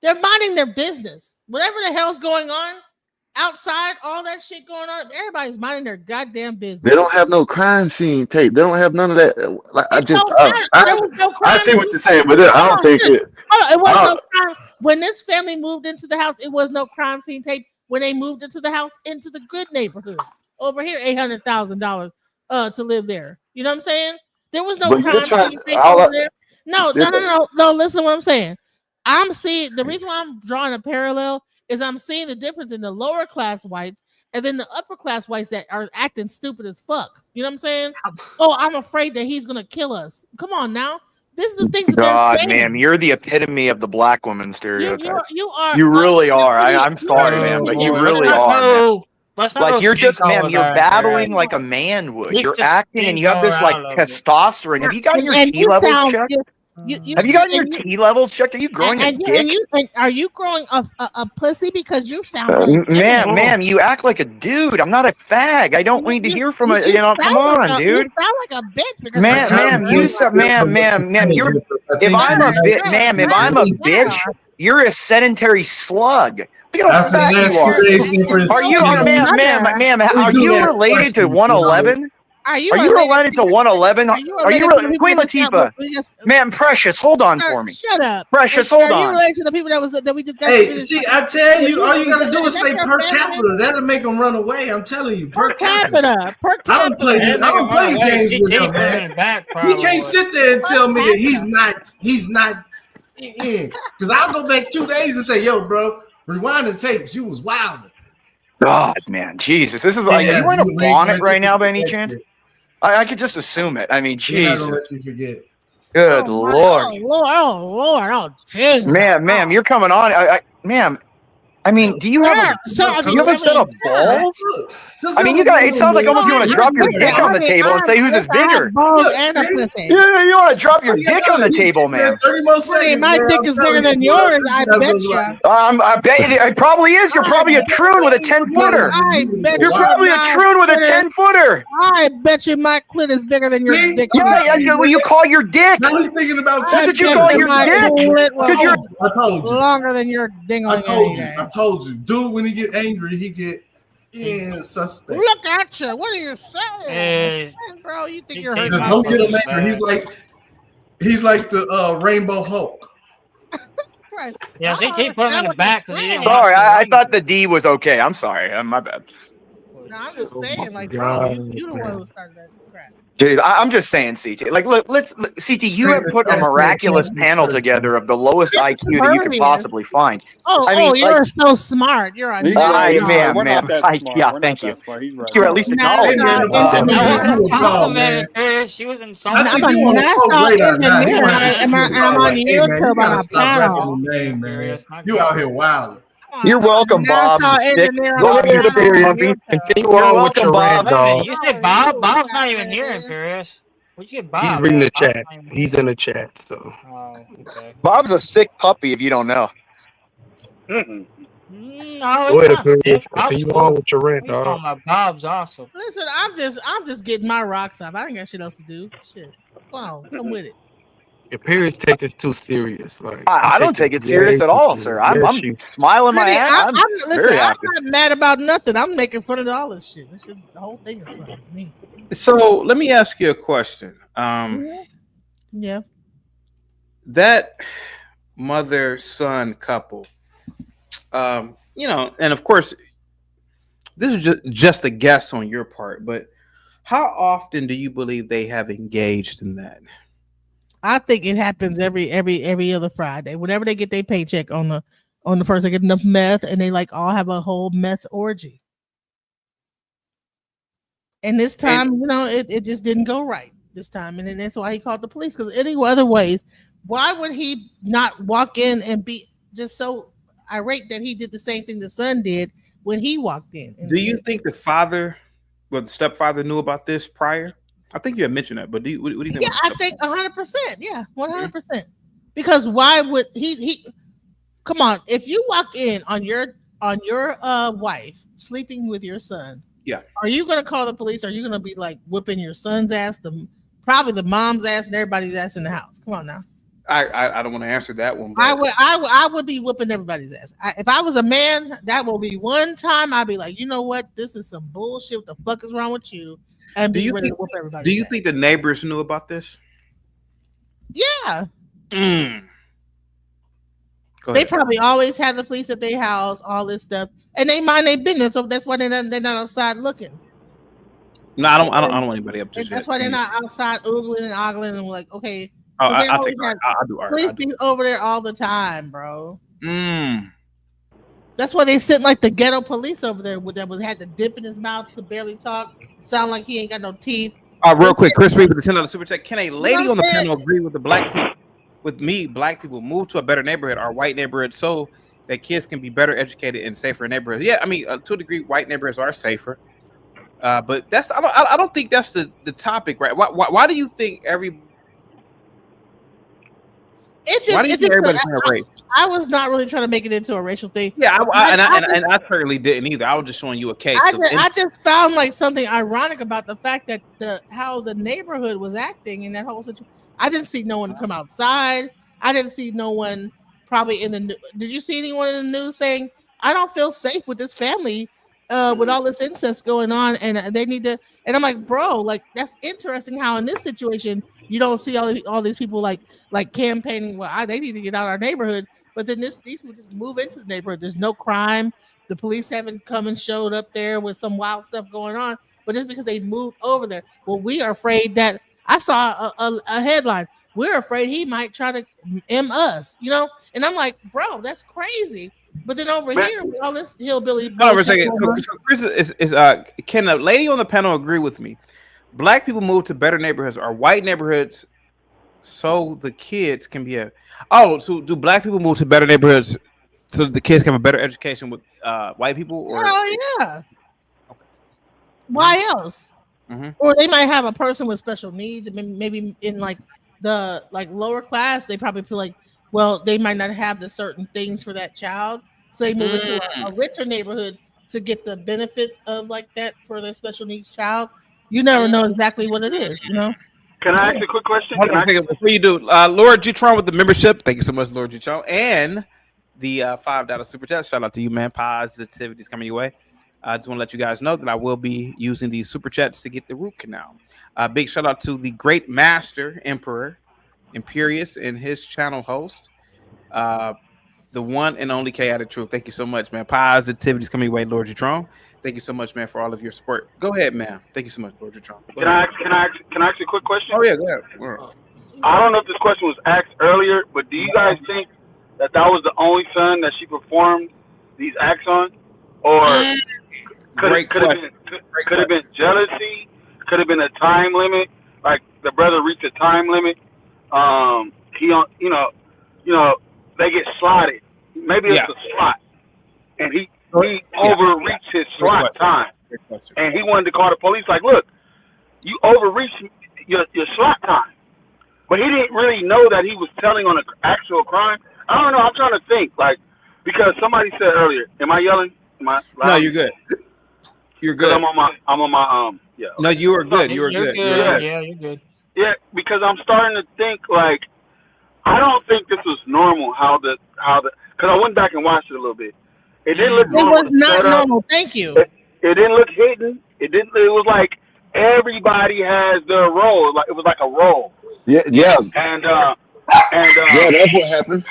They're minding their business. Whatever the hell's going on outside, all that shit going on, everybody's minding their goddamn business. They don't have no crime scene tape. They don't have none of that. Like, I see what you're saying, but I don't think it. It was no crime. When this family moved into the house, it was no crime scene tape. When they moved into the house, into the good neighborhood. Over here, $800,000 to live there. You know what I'm saying? There was no crime scene tape over there. No. Listen to what I'm saying. I'm seeing the reason why I'm drawing a parallel is I'm seeing the difference in the lower class whites and then the upper class whites that are acting stupid as fuck. You know what I'm saying? Oh, I'm afraid that he's gonna kill us. Come on now. This is the things that they're saying. Ma'am, you're the epitome of the black woman stereotype. You are. You really are. I'm sorry, ma'am, but you really are. Like you're just, ma'am, you're babbling like a man would. You're acting and you have this like testosterone. Have you gotten your T levels checked? Have you gotten your T levels checked? Are you growing a dick? Are you growing a pussy because you sound like ma'am, you act like a dude. I'm not a fag. I don't need to hear from a, come on, dude. You sound like a bitch. Ma'am, you're, if I'm a bitch, you're a sedentary slug. Look at how fat you are. Ma'am, are you related to 111? Are you related to 111? Are you related to Queen Latifah? Ma'am, Precious, hold on for me. Shut up. Precious, hold on. Are you related to the people that we just got? Hey, see, I tell you, all you gotta do is say per capita. That'll make them run away. I'm telling you, per capita. I don't play games with him, man. He can't sit there and tell me that he's not in. Because I'll go back 2 days and say, yo, bro, rewind the tapes. You was wild. God, man, Jesus, this is like, are you wearing a bonnet right now by any chance? I could just assume it. I mean, Jesus. Good Lord. Oh, Jesus. Ma'am, you're coming on. Ma'am, I mean, do you have a set of balls? I mean, it sounds like almost you want to drop your dick on the table and say who's is bigger. You want to drop your dick on the table, man. My dick is bigger than yours, I bet you. I bet it probably is. You're probably a troon with a 10-footer. You're probably a troon with a 10-footer. I bet you my clit is bigger than your dick. Yeah, you call your dick. Now he's thinking about what did you call your dick? Because you're longer than your ding. I told you, dude, when he get angry, he get suspect. Look at you. What are you saying? Bro, you think you're hurting? Don't get him angry. He's like the Rainbow Hulk. Right. Yeah, he keep putting him in the back. Sorry, I thought the D was okay. I'm sorry. My bad. No, I'm just saying, like, bro, you the one who started that crap. Dude, I'm just saying, CT. Like, look, CT, you have put a miraculous panel together of the lowest IQ that you could possibly find. You're so smart. You're a ma'am. Yeah, thank you. You're at least acknowledging it. She was insulting. I'm a NASA engineer. I'm on YouTube on a panel. You out here wild. You're welcome, Bob. Go ahead, Imperious. Continue on with your rant, dog. You said Bob? Bob's not even here, Imperious. Where'd you get Bob? He's reading the Bob's chat. not even He's here. in the chat. So Oh, okay. Bob's a sick puppy. If you don't know. No, go it's ahead, not sick. Chris. Bob's Continue cool. on with your rant, What are you talking dog. about? Bob's awesome. Listen, I'm just getting my rocks off. I ain't got shit else to do. Shit. Wow, come with it. Your parents take this too serious. Like I don't take it serious at all, sir. I'm smiling my Really, ass. I'm very listen, I'm happy. not mad about nothing. I'm making fun of all this shit. This shit's, the whole thing is funny to me. So let me ask you a question. Yeah. That mother-son couple, you know, and of course, this is just a guess on your part, but how often do you believe they have engaged in that? I think it happens every other Friday. Whenever they get their paycheck on the first, they get enough meth, and they like all have a whole meth orgy. And this time, you know, it just didn't go right this time, and then that's why he called the police. Because any other ways, why would he not walk in and be just so irate that he did the same thing the son did when he walked in? Do you think the father, well, the stepfather, knew about this prior? I think you had mentioned that, but what do you think? Yeah, I think 100%. Yeah, 100%. Because why would he? Come on, if you walk in on your wife sleeping with your son, yeah, are you gonna call the police? Or are you gonna be like whipping your son's ass, probably the mom's ass, and everybody's ass in the house? Come on now. I don't want to answer that one. But I would be whipping everybody's ass. If I was a man, that will be one time I'd be like, you know what, this is some bullshit. What the fuck is wrong with you? And be ready to whoop everybody. Do you think the neighbors knew about this? Yeah. Go They ahead. probably always had the police at their house, all this stuff, and they mind their business. So that's why they're not outside looking. No, I don't want anybody up to And that's why they're not outside oogling and ogling and like, okay. Oh, 'cause they I'll always take had art. I'll do art. Police be over there all the time, bro. Mm. That's why they sent like the ghetto police over there had to dip in his mouth, could barely talk, sound like he ain't got no teeth. Real quick, Chris Reed with the $10 super chat. Can a lady what on the I'm saying? panel agree with the black people? With me, black people move to a better neighborhood or white neighborhood so that kids can be better educated in safer neighborhoods. Yeah, I mean, to a degree, white neighborhoods are safer. But I don't think that's the topic, right? Why do you think It's just, why do you think everybody's trying to race? I was not really trying to make it into a racial thing. Yeah, I certainly didn't either. I was just showing you a case. I just found like something ironic about the fact that how the neighborhood was acting in that whole situation. I didn't see no one come outside. I didn't see no one probably in the. Did you see anyone in the news saying, "I don't feel safe with this family, with all this incest going on, and they need to"? And I'm like, bro, like that's interesting. How in this situation you don't see all these people like campaigning. Well, they need to get out of our neighborhood. But then these people just move into the neighborhood. There's no crime. The police haven't come and showed up there with some wild stuff going on. But just because they moved over there, well, we are afraid that I saw a headline. We're afraid he might try to M us, you know? And I'm like, bro, that's crazy. But then over here, with all this hillbilly. Hold on for a second. So Chris can a lady on the panel agree with me? Black people move to better neighborhoods or white neighborhoods so the kids can be so do black people move to better neighborhoods so the kids can have a better education with white people? Or hell yeah. Why else? Or they might have a person with special needs, and maybe in like the lower class, they probably feel like, well, they might not have the certain things for that child, so they move into a richer neighborhood to get the benefits of like that for their special needs child. You never know exactly what it is, you know. Can I ask a quick question? Hold on a second before you do, Lord Jutron with the membership. Thank you so much, Lord Jutron, and the $5 super chat. Shout out to you, man. Positivity's coming your way. I just want to let you guys know that I will be using these super chats to get the root canal. Big shout out to the great master emperor Imperius and his channel host, the one and only Chaotic Truth. Thank you so much, man. Positivity's coming your way, Lord Jutron. Thank you so much, man, for all of your support. Go ahead, man. Thank you so much, Lord Jutron. Can I ask a quick question? Oh yeah, go ahead. I don't know if this question was asked earlier, but do you guys think that was the only son that she performed these acts on, or could have been jealousy? Could have been a time limit, like the brother reached a time limit. They get slotted. Maybe it's a slot, and he overreached his slot time, and he wanted to call the police. Like, look, you overreached your slot time. But he didn't really know that he was telling on an actual crime. I don't know. I'm trying to think, like, because somebody said earlier. Am I yelling? Am I loud? No, you're good. You're 'Cause good. I'm on my yeah. No, you were good. You were You're good. good. Yeah, you're good. Yeah, because I'm starting to think like I don't think this was normal. How the because I went back and watched it a little bit. It didn't look It normal. was The not setup, normal. Thank you. It didn't look hidden. It didn't. It was like everybody has their role. Like it was like a role. Yeah. And Yeah, that's what happened.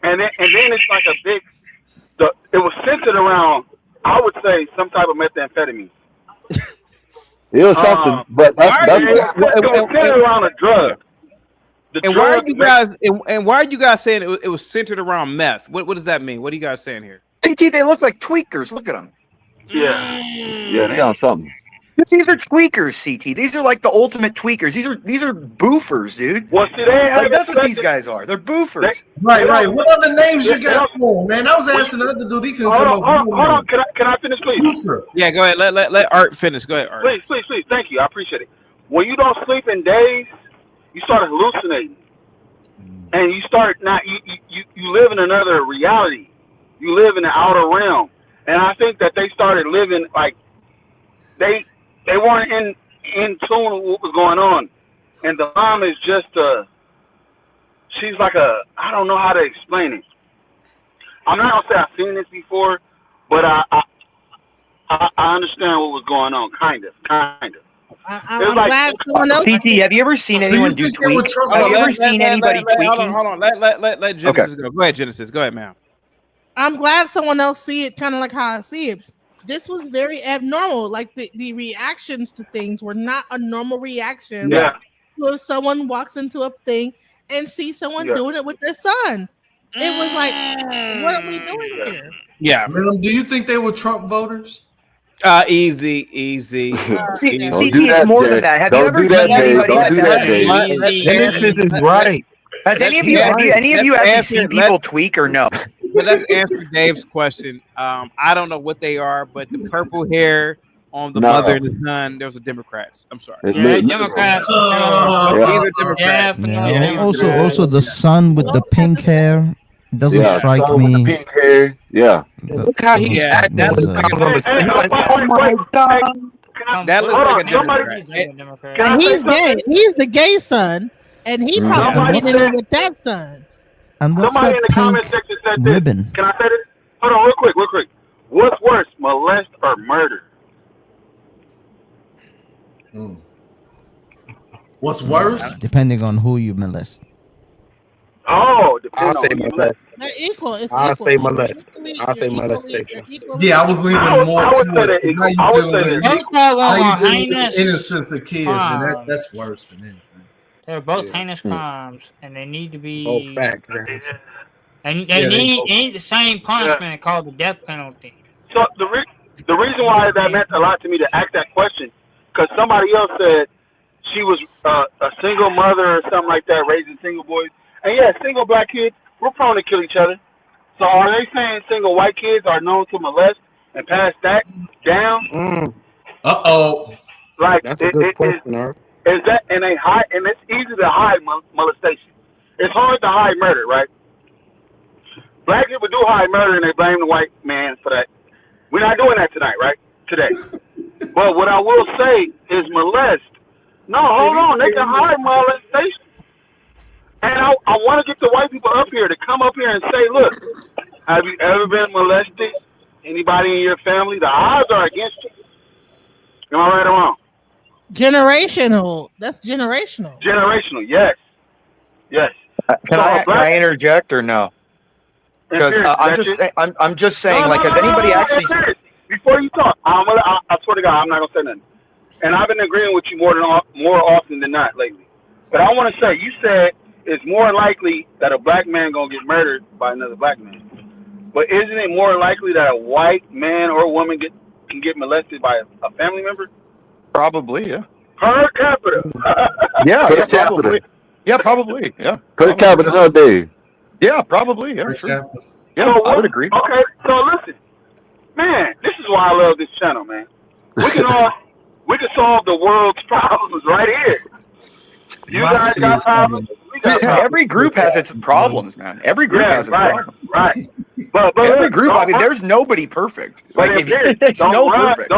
and then it's like a big. It was centered around. I would say some type of methamphetamine. It was something, but that's it was centered around a drug. And why are you guys? And why are you guys saying it was centered around meth? What does that mean? What are you guys saying here? CT, they look like tweakers. Look at them. Yeah, they on something. These are tweakers, CT. These are like the ultimate tweakers. These are boofers, dude. Well, see, they like that's what these guys are. They're boofers. Right. What other names you got for 'em, man? I was asking the other dude. He couldn't come up. Hold on. Can I finish, please? Yeah, go ahead. Let Art finish. Go ahead, Art. Please. Thank you. I appreciate it. When you don't sleep in days, you start hallucinating, and you start not. You live in another reality. You live in the outer realm, and I think that they started living like they weren't in tune with what was going on, and the mom is just she's like I don't know how to explain it. I'm not gonna say I've seen this before, but I understand what was going on, kind of. I'm glad someone else. CT, have you ever seen anyone do tweak? Have you ever seen anybody tweaking? Hold on. Let Genesis go. Go ahead, Genesis. Go ahead, ma'am. I'm glad someone else see it kind of like how I see it. This was very abnormal. Like the reactions to things were not a normal reaction. Yeah. So if someone walks into a thing and sees someone doing it with their son, it was like, what are we doing here? Yeah. Man, do you think they were Trump voters? Easy. CT, it's more than that. Have you ever seen anybody that's actually? This is right. Has any of you actually seen people tweak or no? But let's answer Dave's question. I don't know what they are, but the purple hair on the mother and the son, those are Democrats. I'm sorry. Yeah, Democrats. These are Democrats. Yeah. Also the son with the pink hair doesn't strike me. Pink hair. Yeah. Look how he acted. Oh my God. That looks like a Democrat. And he's gay. He's the gay son, and he probably getting in with that son. And what's Somebody in that the comment pink section said this. ribbon? Can I say this? Hold on, real quick. What's worse, molest or murder? What's worse? Depending on who you molest. Oh, I'll say molest. They're equal. It's I'll equal. say molest. I'll say molestation. Yeah, I was leaning more I would towards say that. how you I would dealing say with that. how you dealing with the innocence of kids, and that's worse than anything. They're both heinous crimes, and they need to be. Oh, fact. And they need the same punishment called the death penalty. So the reason why that meant a lot to me to ask that question, because somebody else said she was a single mother or something like that, raising single boys. And yeah, single black kids, we're prone to kill each other. So are they saying single white kids are known to molest and pass that down? Like That's a good question, Art. Is that and they hide, and it's easy to hide molestation. It's hard to hide murder, right? Black people do hide murder, and they blame the white man for that. We're not doing that tonight, right? Today. But what I will say is molest. No, hold on. They can hide molestation. And I want to get the white people up here to come up here and say, look, have you ever been molested? Anybody in your family? The odds are against you. Am I right or wrong? Generational. That's generational. Generational, yes. Can I interject or no? Because I'm just saying, like, has anybody actually? Before you talk, I swear to God, I'm not gonna say nothing. And I've been agreeing with you more often than not lately. But I want to say, you said it's more likely that a black man gonna get murdered by another black man. But isn't it more likely that a white man or woman can get molested by a family member? Probably, yeah. Per capita. Probably. Yeah, probably. Yeah. Per capita nowadays. Yeah, probably. Yeah, sure. Yeah, So I would agree. Okay, so listen, man, this is why I love this channel, man. We can solve the world's problems right here. You guys got problems. We got problems. Every group has its problems, man. Every group has its problems. Right. But Every look, group, I mean, don't there's nobody perfect. Like, run- there's don't no run, perfect.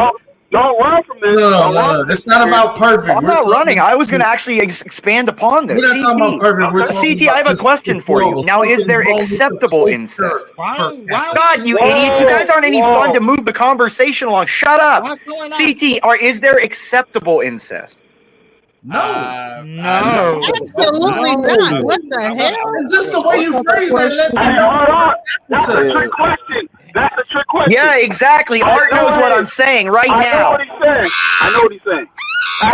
Don't run from this. Don't run. It's not about perfect. I'm not running. I was going to actually expand upon this. We're not talking about perfect. We're talking CT, about I have a just question for you. equal. Now, is there Something wrong with acceptable the incest? Why God, you idiots! You guys aren't any fun to move the conversation along. Shut up, What's going on? CT. Is there acceptable incest? No. No. Absolutely not. What the hell? It's just the way you phrase that. Hey, hold on. That's a trick question. That's a trick question. Yeah, exactly. Art knows what I'm saying right I know now. what he's saying. I know what he's saying.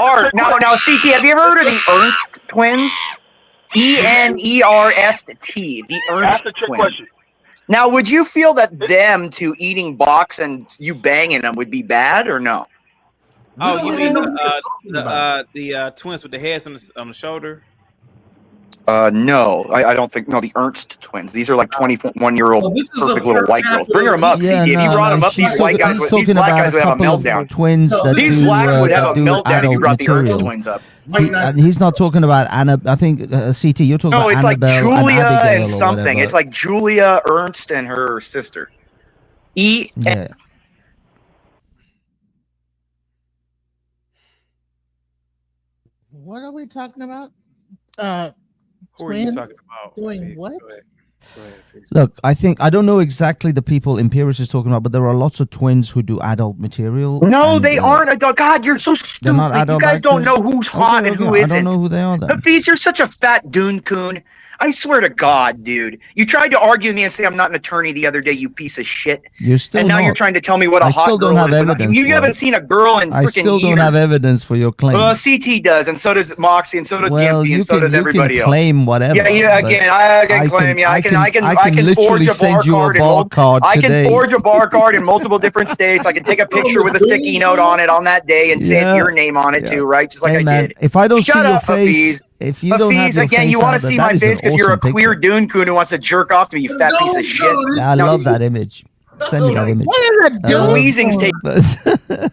Art, now, CT, have you heard of the Ernst twins? ENERST, the That's Ernst a trick twins. question. Now, would you feel that them two eating box and you banging them would be bad or no? Oh, you mean about. the twins with the heads on the shoulder? No, I don't think. No, the Ernst twins. These are like 21-year-old Oh, this is perfect a little per white girls. capita- Bring them up, Yeah, CT. If you brought them up, these white guys, he's these talking black about guys a would have a couple of meltdown. twins that These do, black would have that a do meltdown if you adult brought the Ernst material. twins up. He's not talking about Anna. I think CT. You're talking No, about it's like Annabelle and Julia Abigail and or something. whatever. It's like Julia Ernst and her sister. Yeah. What are we talking about? Who are you Twins talking about? doing what? Go ahead, Fix. Look, I don't know exactly the people Imperius is talking about, but there are lots of twins who do adult material. No, and, they aren't adult. God, you're so stupid. not You adult guys don't actors? know who's hot and who I isn't. don't know who they are then. Hafiz, you're such a fat dune coon. I swear to God, dude. You tried to argue with me and say I'm not an attorney the other day, you piece of shit. You're still And now not. you're trying to tell me what a I hot still girl don't have is. evidence You for haven't it. seen a girl in I freaking still don't years. have evidence for your claim. Well, CT does, and so does Moxie, and so does Well, Gimpy, you and so can does everybody you can else. claim whatever. Yeah, but again, I can claim. Yeah, I can literally forge a send bar you a card. bar card I can today. forge a bar card in multiple different states. I can take a picture with a sticky note on it on that day and say Yeah. your name on it Yeah. too, right? Just like Hey, I man, did. if I don't Shut see your up, face, Hafiz. if you don't have Hafiz, your again, face you want out to there, see that my is an face because you're a awesome queer picture. dune coon who wants to jerk off to me, you fat piece of shit. I Now, love that image. Send me that image. What is a dune Wheezing's coon? take.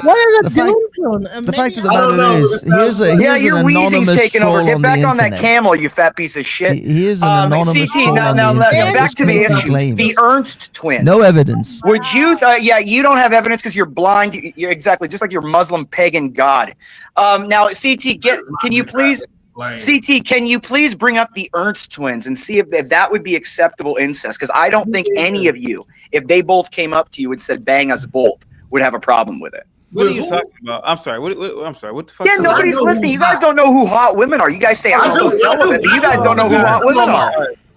What is a The fact- dune coon? The fact of the I don't matter know, is, but it sounds like- Yeah, here's your an wheezing's anonymous taking over. troll Get on back the on that internet. camel, you fat piece of shit. Here's an anonymous CT, troll on the now internet back to the who's making issue. claims. The Ernst twins. No evidence. Would you? Yeah, you don't have evidence because you're blind. You're exactly just like your Muslim pagan god. Now, CT, can you please? CT, can you please bring up the Ernst twins and see if that would be acceptable incest? Because I don't think any of you, if they both came up to you and said "bang us both," would have a problem with it. What are you talking about? I'm sorry. I'm sorry. What the fuck? Yeah, nobody's listening. You guys don't know who hot women are. You guys say I'm so celibate, but you guys don't know who hot women are.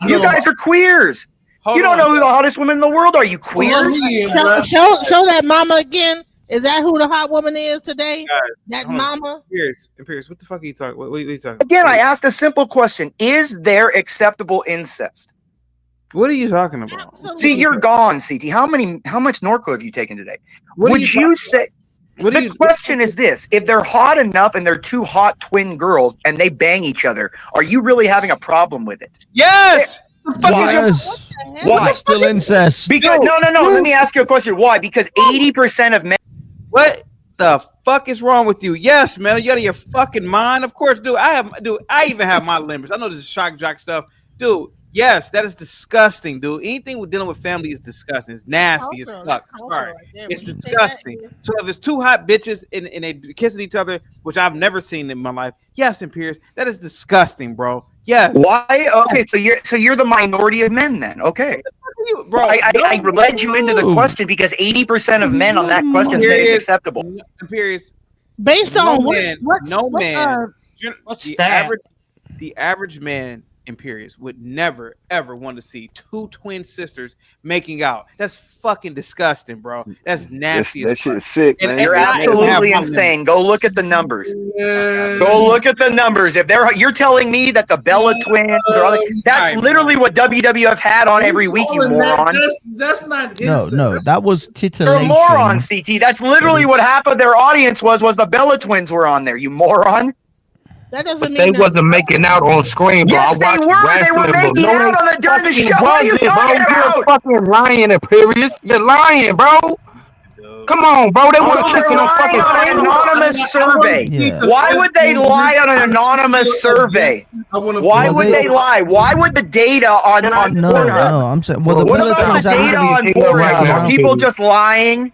You guys are queers. You don't know who the hottest women in the world are. You queers. Show that mama again. Is that who the hot woman is today? That mama? Imperius, what the fuck are you talking? What are you talking? Again, I asked a simple question: is there acceptable incest? What are you talking about? Absolutely. See, you're gone, CT. How much Norco have you taken today? What are Would you you say? The question is this: if they're hot enough and they're two hot twin girls and they bang each other, are you really having a problem with it? Yes. Yes. Why? It's still incest. Because no. Let me ask you a question. Why? Because 80% of men. What the fuck is wrong with you? Yes, man. You out of your fucking mind? Of course, dude. I even have my limits. I know this is shock jock stuff, dude. Yes, that is disgusting, dude. Anything with dealing with family is disgusting. It's nasty as fuck. Sorry. It's disgusting. So if it's two hot bitches and they kissing each other, which I've never seen in my life, yes, Imperius, that is disgusting, bro. Yes. Why? Okay, so you're the minority of men then. Okay. Bro, I led you into the question because 80% of men on that question say it's acceptable. Imperius. Based on the average man, Imperius, would never ever want to see two twin sisters making out. That's fucking disgusting, bro. That's nasty. That shit is sick, man. You're absolutely insane. Go look at the numbers. Go look at the numbers. If you're telling me that the Bella twins or that's literally what WWF had on every week, you moron. That's not No, that was You're titillation. a moron, CT. That's literally what half of their audience was the Bella twins were on there. You moron. That doesn't They wasn't making out on screen, bro. Yes, I they watched were. They wrestling, were bro. making No, out they during the fucking show. What are you wasn't, bro. talking You're about? fucking lying, Imperius. You're lying, bro. Come on, bro. They want to They're trick you on lying on an anonymous survey. Yeah. Why would they lie on an anonymous survey? Why would they lie? Why would the data on No, Pornhub? no, I'm saying. Well, the What about the Peloton's data on actually Pornhub? Are people just lying?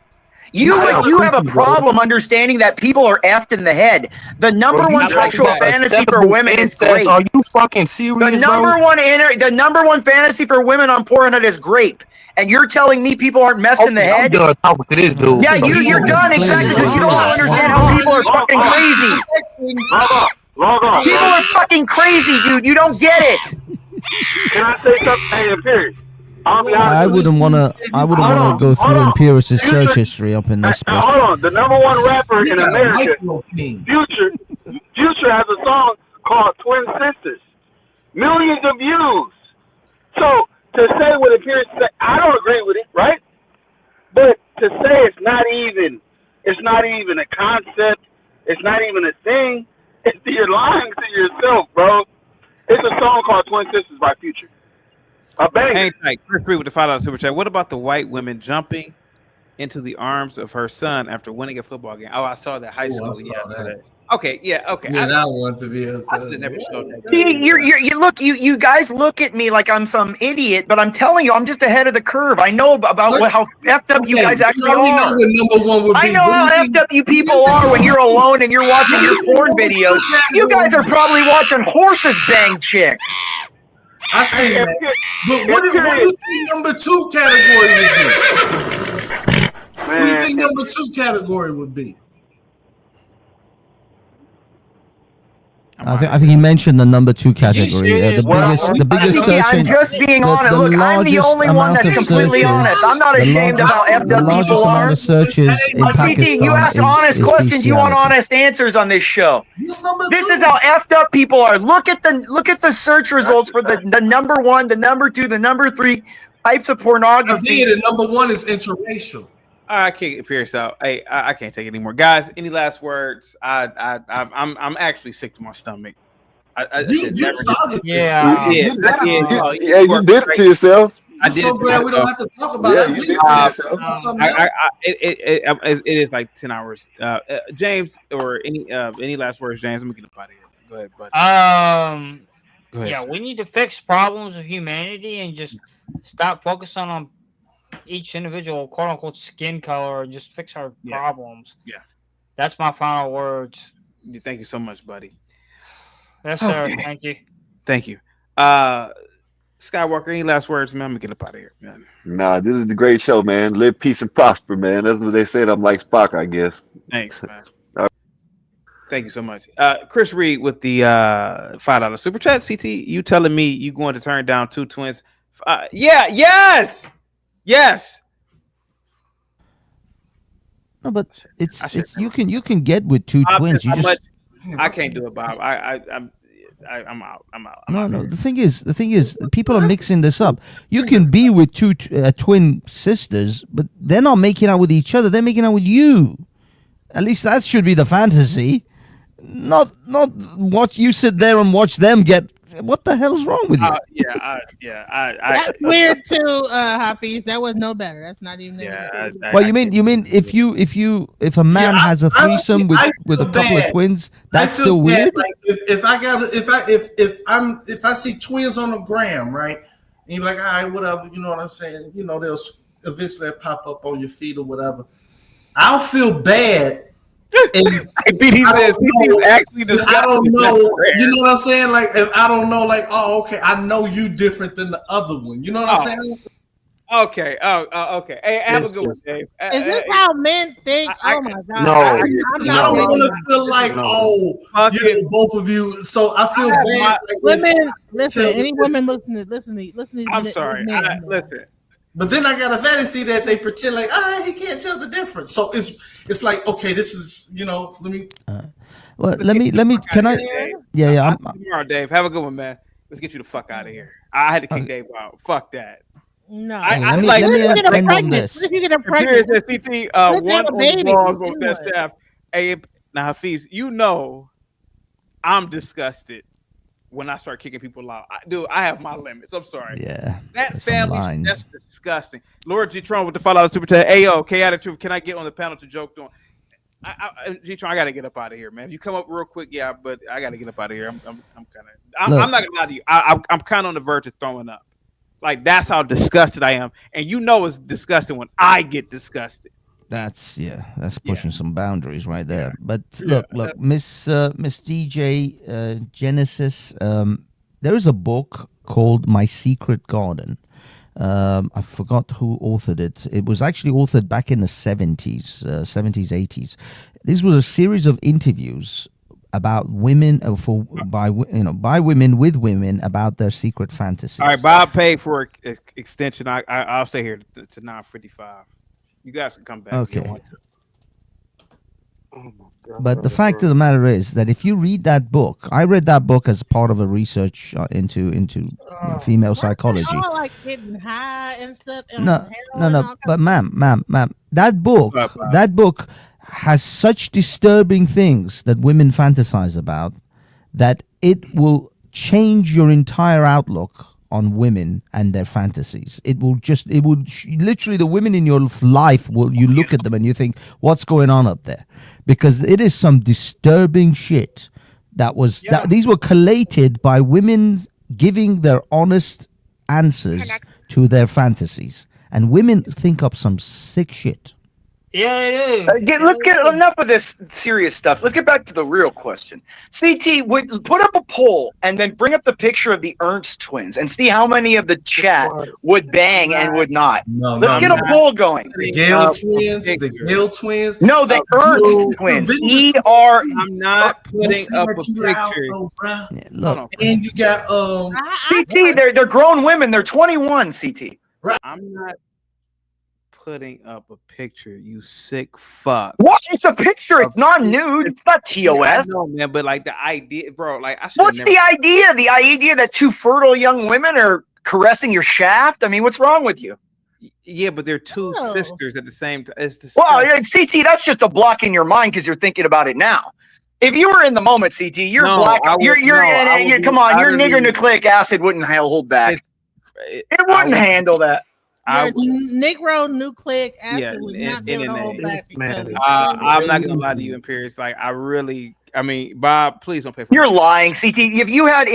You have a problem understanding that people are effed in the head. The number one sexual fantasy for women is grape. Are you fucking serious, The number one fantasy for women on Pornhub is grape. And you're telling me people aren't messed in the head? I'm done talking to this dude. Yeah, you're done exactly because you don't understand how people are fucking crazy. Log on. People are fucking crazy, dude. You don't get it. Can I say something? Hey, Imperious. I'll be honest I with wouldn't want to. I wouldn't want to go through Empiric's search history up in this. Hold on. The number one rapper in America, Future has a song called Twin Sisters. Millions of views. So to say what Imperious said, I don't agree with it, right? But to say it's not even a concept, it's not even a thing, you're lying to yourself, bro. It's a song called Twin Sisters by Future. A banger. Hang tight. Chris Reed with the $5 super chat. What about the white women jumping into the arms of her son after winning a football game? Oh, I saw that high school. Okay, yeah, okay. Yeah, that one to be You guys look at me like I'm some idiot, but I'm telling you, I'm just ahead of the curve. I know about how effed up you guys actually are. I know how effed up you people are when you're alone and you're watching your porn videos. You guys are probably watching horses bang chicks. I see that. But what do you think number 2 category would be? What do you think number 2 category would be? I think he mentioned the number 2 category. The biggest search. I'm just being honest. Look, I'm the only one that's completely honest. I'm not ashamed of how effed up people are. CT, you ask honest questions. You want honest answers on this show. This is how effed up people are. Look at the search results for the number 1, the number 2, the number 3 types of pornography. The number 1 is interracial. I can't Pierce out. Hey, I can't take it anymore, guys. Any last words? I'm actually sick to my stomach. You started this. Yeah, you did it to yourself. I'm so glad we don't have to talk about it is like 10 hours. James, or any last words, James? Let me get up out of here. Go ahead, buddy. Go ahead, yeah, sir. we need to fix problems of humanity and just stop focusing on each individual quote unquote skin color and just fix our problems. Yeah. That's my final words. Thank you so much, buddy. Yes, sir. Thank you. Thank you. Skywalker, any last words, man? I'm gonna get up out of here, man. Nah, this is the great show, man. Live peace and prosper, man. That's what they said. I'm like Spock, I guess. Thanks, man. Thank you so much. Chris Reed with the $5 super chat. CT, you telling me you going to turn down 2 twins? Yes. No, but it's you can get with 2 twins. I can't do it, Bob. I'm out. No. The thing is, people are mixing this up. You can be with 2 twin sisters, but they're not making out with each other. They're making out with you. At least that should be the fantasy. Not watch you sit there and watch them get. What the hell's wrong with you? That's weird too, Hafiz. That was no better. That's not even. Well, you mean if a man has a threesome with a couple of twins, that's still weird. Like if I see twins on the gram, right? And you're like, all right, whatever. You know what I'm saying? You know, they'll eventually pop up on your feet or whatever. I'll feel bad. And I don't know. You know what I'm saying? Like, if I don't know, like, oh, okay, I know you different than the other one. You know what I'm saying? Okay. Okay. Hey, have a good one, Dave. Is this how men think? Oh my God! No, I don't want to feel like, both of you. So I feel bad. Women, listen. Any women listen. I'm sorry. Listen. But then I got a fantasy that they pretend like, he can't tell the difference. So it's like, okay, this is, let me. Well, let me. Can I? Yeah. Tomorrow, Dave. Have a good one, man. Let's get you the fuck out of here. I had to kick Dave out. Fuck that. No. Let me end on this. What if you get him pregnant? CT, one on the wall on that staff. Hey, now Hafiz, I'm disgusted when I start kicking people out. I have my limits. I'm sorry. Yeah. That family, that's disgusting. Lord G Tron with the $5 super chat. Ayo, chaotic truth. Can I get on the panel to joke on? G Tron, I gotta get up out of here, man. If you come up real quick, yeah, but I gotta get up out of here. I'm not gonna lie to you. I'm kind of on the verge of throwing up. Like that's how disgusted I am, and you know it's disgusting when I get disgusted. That's pushing some boundaries right there. But look, Miss DJ Genesis, there is a book called My Secret Garden. I forgot who authored it. It was actually authored back in the 70s, 80s. This was a series of interviews about women by women with women about their secret fantasies. All right, Bob paid for extension. I'll stay here to 9:55. You guys can come back. Okay. If you want to. But the fact of the matter is that if you read that book, I read that book as part of a research into female psychology. All like getting high and stuff. And No. But ma'am, that book has such disturbing things that women fantasize about that it will change your entire outlook on women and their fantasies. It will literally, the women in your life you look at them and you think, what's going on up there? Because it is some disturbing shit that these were collated by women giving their honest answers to their fantasies. And women think up some sick shit. Yeah, it is. Let's get enough of this serious stuff. Let's get back to the real question. CT, put up a poll and then bring up the picture of the Ernst twins and see how many of the chat would bang and would not. Let's get a poll going. The Gale twins, the Gill twins. No, the Ernst twins. ER. I'm not putting up a picture. Look, and you got CT. They're grown women. They're 21. CT. I'm not putting up a picture, you sick fuck. What? It's a picture. It's not nude. It's not TOS. Yeah, no, man, but like the idea, bro. Like, what's the idea? The idea that two fertile young women are caressing your shaft? I mean, what's wrong with you? Yeah, but they're two sisters at the same time. Well, CT, that's just a block in your mind because you're thinking about it now. If you were in the moment, CT, you're black. Come on, your nigger nucleic acid wouldn't hold back. It wouldn't handle that. Negro nucleic acid would not be able to hold back because I'm not gonna lie to you, Imperius. Like Bob, please don't pay for. You're lying, CT. If you had,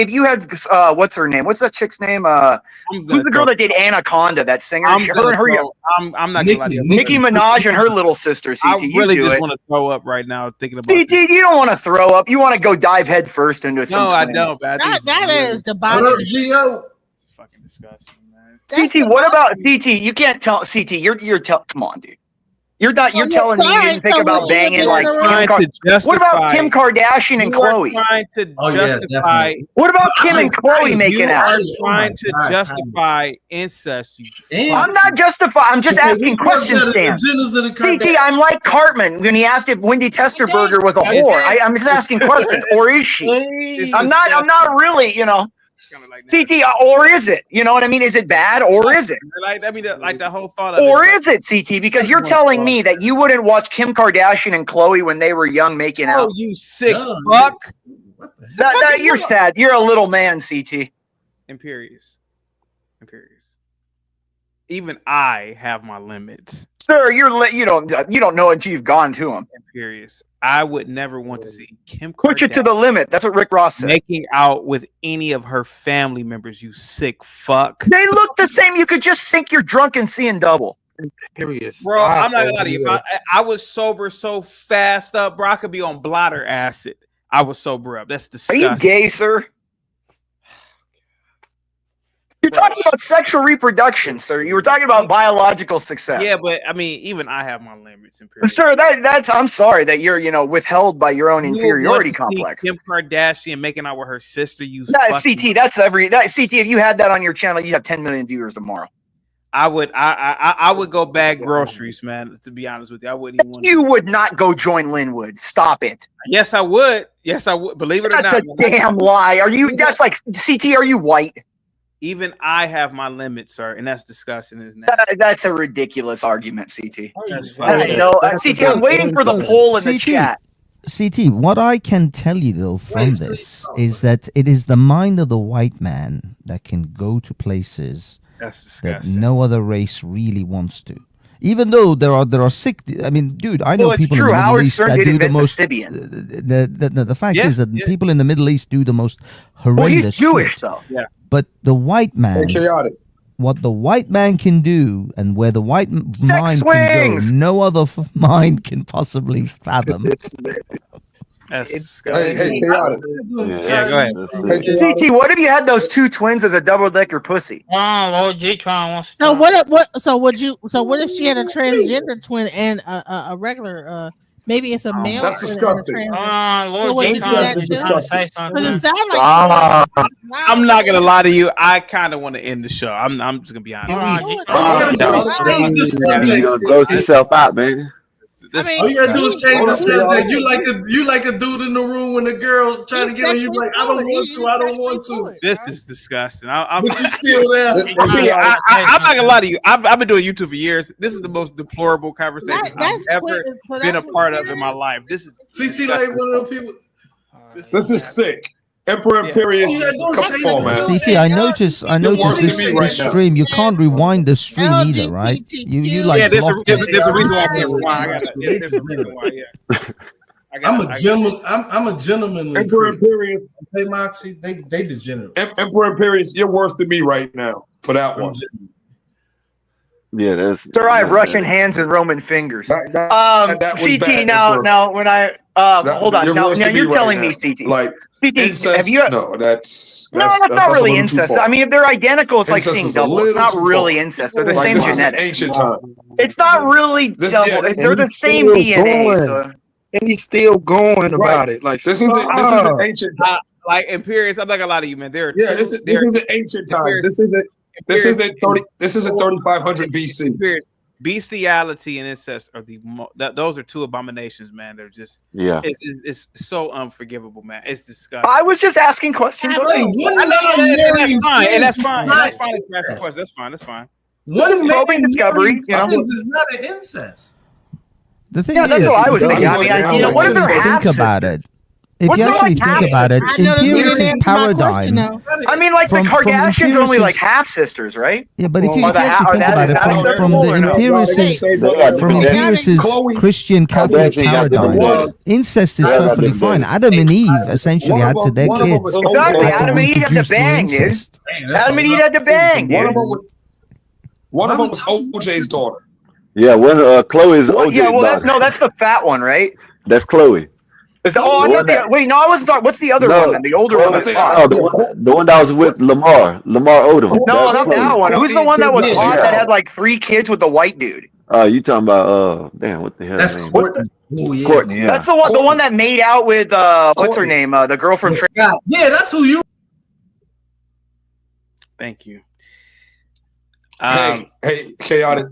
what's her name? What's that chick's name? Who's the girl that did Anaconda? That singer. I'm not gonna lie to you. Nicki Minaj and her little sister. CT, I really just want to throw up right now thinking about. CT, you don't want to throw up. You want to go dive head first into some. No, I don't. That is debauchery. Fucking disgusting. CT, what about CT? You can't tell CT. Come on, dude. You're telling me you didn't think about banging like what about Kim Kardashian and Khloe? Trying to justify. What about Kim and Khloe making out? Trying to justify incest. I'm not justifying. I'm just asking questions, Stan. CT, I'm like Cartman when he asked if Wendy Testerberger was a whore. I'm just asking questions. Or is she? I'm not really. CT, or is it? You know what I mean? Is it bad or is it? The whole thought of or is it, CT? Because you're telling me that you wouldn't watch Kim Kardashian and Khloe when they were young making out. Oh, you sick fuck! You're sad. You're a little man, CT. Imperious. Even I have my limits, sir. You don't know until you've gone to them. Imperious. I would never want to see Kim Kardashian push it to the limit. That's what Rick Ross said. Making out with any of her family members, you sick fuck. They look the same. You could just think you're drunk and seeing double. Imperious. Bro, I'm not gonna lie to you. If I was sober so fast up, bro, I could be on blotter acid. I was sober up. That's disgusting. Are you gay, sir? You're talking about sexual reproduction, sir. You were talking about biological success. Yeah, but I mean, even I have my limits. Sir, that's. I'm sorry that you're, withheld by your own inferiority complex. Kim Kardashian making out with her sister. CT. CT. If you had that on your channel, you'd have 10 million viewers tomorrow. I would go bag groceries, man. To be honest with you, I wouldn't even. You would not go join Linwood. Stop it. Yes, I would. Believe it or not. That's a damn lie. Are you? That's like CT. Are you white? Even I have my limits, sir, and that's disgusting, isn't it? That's a ridiculous argument, CT. CT, I'm waiting for the poll in the chat. CT, what I can tell you though from this is that it is the mind of the white man that can go to places That's that disgusting. no other race really wants to. Even though there are sick. I mean, dude, I know Well, it's people true. in the Middle Howard East Stern that did do the invent the most. Sibian. The fact Yeah, is that yeah. people in the Middle East do the most Well, horrendous. he's Jewish, shit. though. Yeah. But the white man, chaotic. what the white man can do, and where the white Sex mind can go, swings! no other mind can possibly fathom. That's Hey, disgusting. chaotic. Yeah, go ahead. Hey, chaotic. CT, what if you had those two twins as a double decker pussy? Oh, OG trying wants to So talk. So what if she had a transgender twin and a regular? Maybe it's a male. That's twin and a disgusting. trans- Lord would J you do trying that to too? say something. Because it sounds like I'm not gonna lie to you. I kind of want to end the show. I'm just gonna be honest. You gonna gross yourself out, man. All you gotta do is change the subject. You like a dude in the room when a girl trying to get on you, like, I don't want to, I don't want to. This is disgusting. But you still there. I'm not gonna lie to you. I've been doing YouTube for years. This is the most deplorable conversation I've ever been a part of in my life. This is CT like one of those people. This is sick. Emperor Imperius. Come on, man. CT, I noticed worse this, than me right this now. stream. You can't rewind the stream either, right? You like yeah. There's a blocked it. reason why I can't rewind. There's a reason why. Yeah. I'm a gentleman. I'm a gentleman. Emperor Imperius. Hey, Moxie, they degenerate. Emperor Imperius, you're worse than me right now for that one. Yeah, that's. Sir, I have Russian hands and Roman fingers. that was CT, bad, now, Emperor. when I hold on, now worse than you're me telling right me, now. CT. Like CT, incest, have you? No, that's That's a not really little too incest. far. I mean, if they're identical, it's like Incest seeing is a double. It's little not too really far. incest. They're the Like, same this is genetics. ancient time. It's not really This- double. yeah, They're the same DNA. So. And he's still going about it. Like This isn't ancient time. Like Imperius, I'm not gonna lie to you, man. There are Yeah, this isn't ancient time. This isn't 3500 BC. Imperius, bestiality and incest are those are two abominations, man. They're just it's so unforgivable, man. It's disgusting. I was just asking questions. That's fine. And that's fine. That's fine. That's fine. One probing discovery. is not an incest. The thing Yeah, that's is, what I was thinking. I mean, what if they're half think about it. If What's you wrong actually with think half about it, sisters? Imperius' paradigm. I mean, like From the Kardashians are only Imperius' like half sisters, right? Yeah, but if you Are the actually ha- think are about that- it, is that from the acceptable or no? Imperius' Christian Catholic paradigm, incest is perfectly fine. Adam and Eve essentially had to their kids. Exactly. Adam and Eve had to bang, dude. Adam and Eve had to bang, dude. One of them was OJ's daughter. Yeah, Chloe's OJ's Yeah, well, daughter. that's the fat one, right? That's Chloe. I thought wait, no, I wasn't talking. What's the other one then? The older one that's hot? The one that was with Lamar Odom. No, That's not that Chloe. one. Who's the one that was hot Yeah. that had like 3 kids with the white dude? You talking about damn, what the hell? That's name? Courtney. Oh, yeah. Courtney, yeah. That's the one that made out with what's her name? The girl from Scott. Yeah, that's who you. Thank you. Hey, chaotic.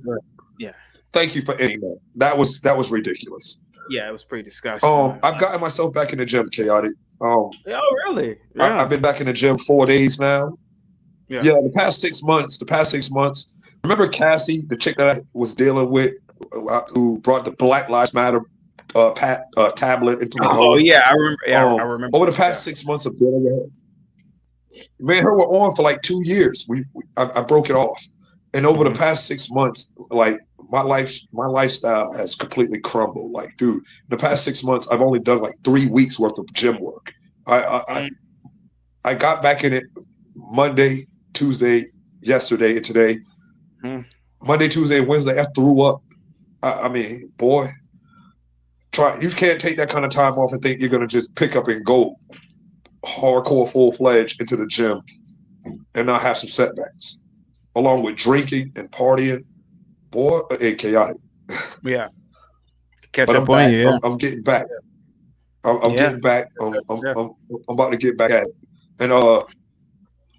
Yeah. Thank you for ending that. That was ridiculous. Yeah, it was pretty disgusting. I've gotten myself back in the gym, chaotic. Oh, really? Yeah. I've been back in the gym 4 days now. Yeah. The past 6 months. Remember Cassie, the chick that I was dealing with, who brought the Black Lives Matter tablet into the home? Oh yeah, I remember. Yeah, I remember. Over the past 6 months of dealing with her, me and her were on for like 2 years. I broke it off, and over the past 6 months, like my lifestyle has completely crumbled. Like, dude, in the past 6 months, I've only done like 3 weeks worth of gym work. I got back in it Monday, Tuesday, yesterday, and today. Monday, Tuesday, and Wednesday, I threw up. I mean, boy, you can't take that kind of time off and think you're gonna just pick up and go hardcore, full-fledged into the gym and not have some setbacks, along with drinking and partying. Boy, chaotic. Yeah. Catch But up I'm on back. you. Yeah. I'm getting back. I'm Yeah. getting back. I'm about to get back at it. And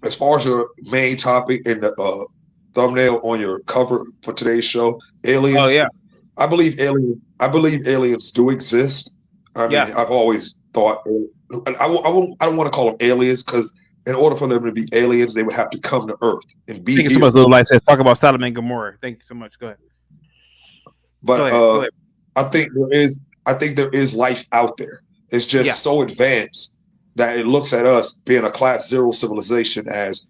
as far as your main topic and the thumbnail on your cover for today's show, aliens. Oh yeah. I believe aliens do exist. I mean, I've always thought. I don't want to call them aliens because in order for them to be aliens, they would have to come to Earth and be Thank you here. so much, Little Light says. Talk about Sodom and Gomorrah. Thank you so much. Go ahead. But Go ahead. I think there is life out there. It's just so advanced that it looks at us being a class 0 civilization as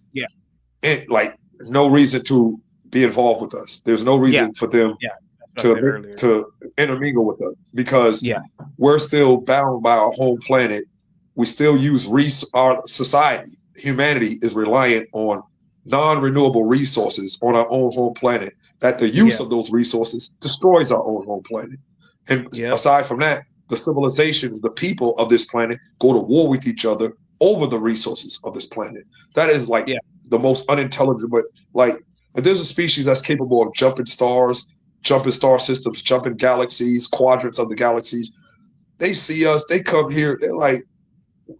like no reason to be involved with us. There's no reason for them to intermingle with us because we're still bound by our home planet. We still use our society. Humanity is reliant on non-renewable resources on our own home planet. That the use of those resources destroys our own home planet. And aside from that, the civilizations, the people of this planet go to war with each other over the resources of this planet. That is like the most unintelligent. But like, if there's a species that's capable of jumping stars, jumping star systems, jumping galaxies, quadrants of the galaxies, they see us, they come here, they're like,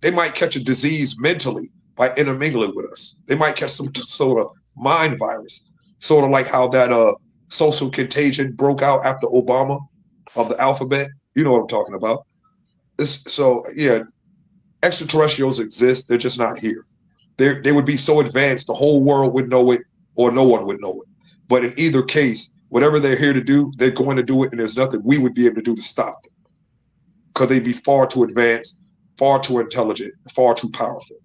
they might catch a disease mentally by intermingling with us. They might catch some sort of mind virus, sort of like how that social contagion broke out after Obama of the alphabet. You know what I'm talking about. Extraterrestrials exist. They're just not here. They would be so advanced the whole world would know it or no one would know it. But in either case, whatever they're here to do, they're going to do it, and there's nothing we would be able to do to stop them because they'd be far too advanced, far too intelligent, far too powerful.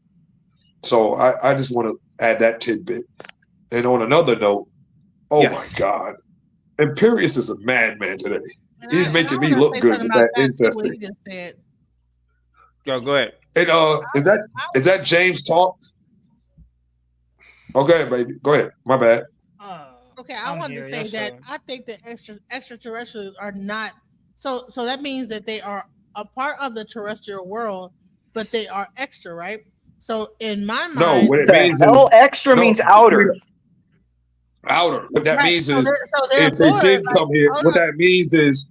So I just want to add that tidbit. And on another note, my God, Imperius is a madman today. He's making me look good with that incest thing. Yo, go ahead. And is that James Talks? Oh, go ahead, baby. Go ahead. My bad. Okay, I wanted to say that I think that extraterrestrials are not. So that means that they are a part of the terrestrial world, but they are extra, right? So in my mind, no, what it means extra means outer. Outer. What that means is if they did come here, what that means is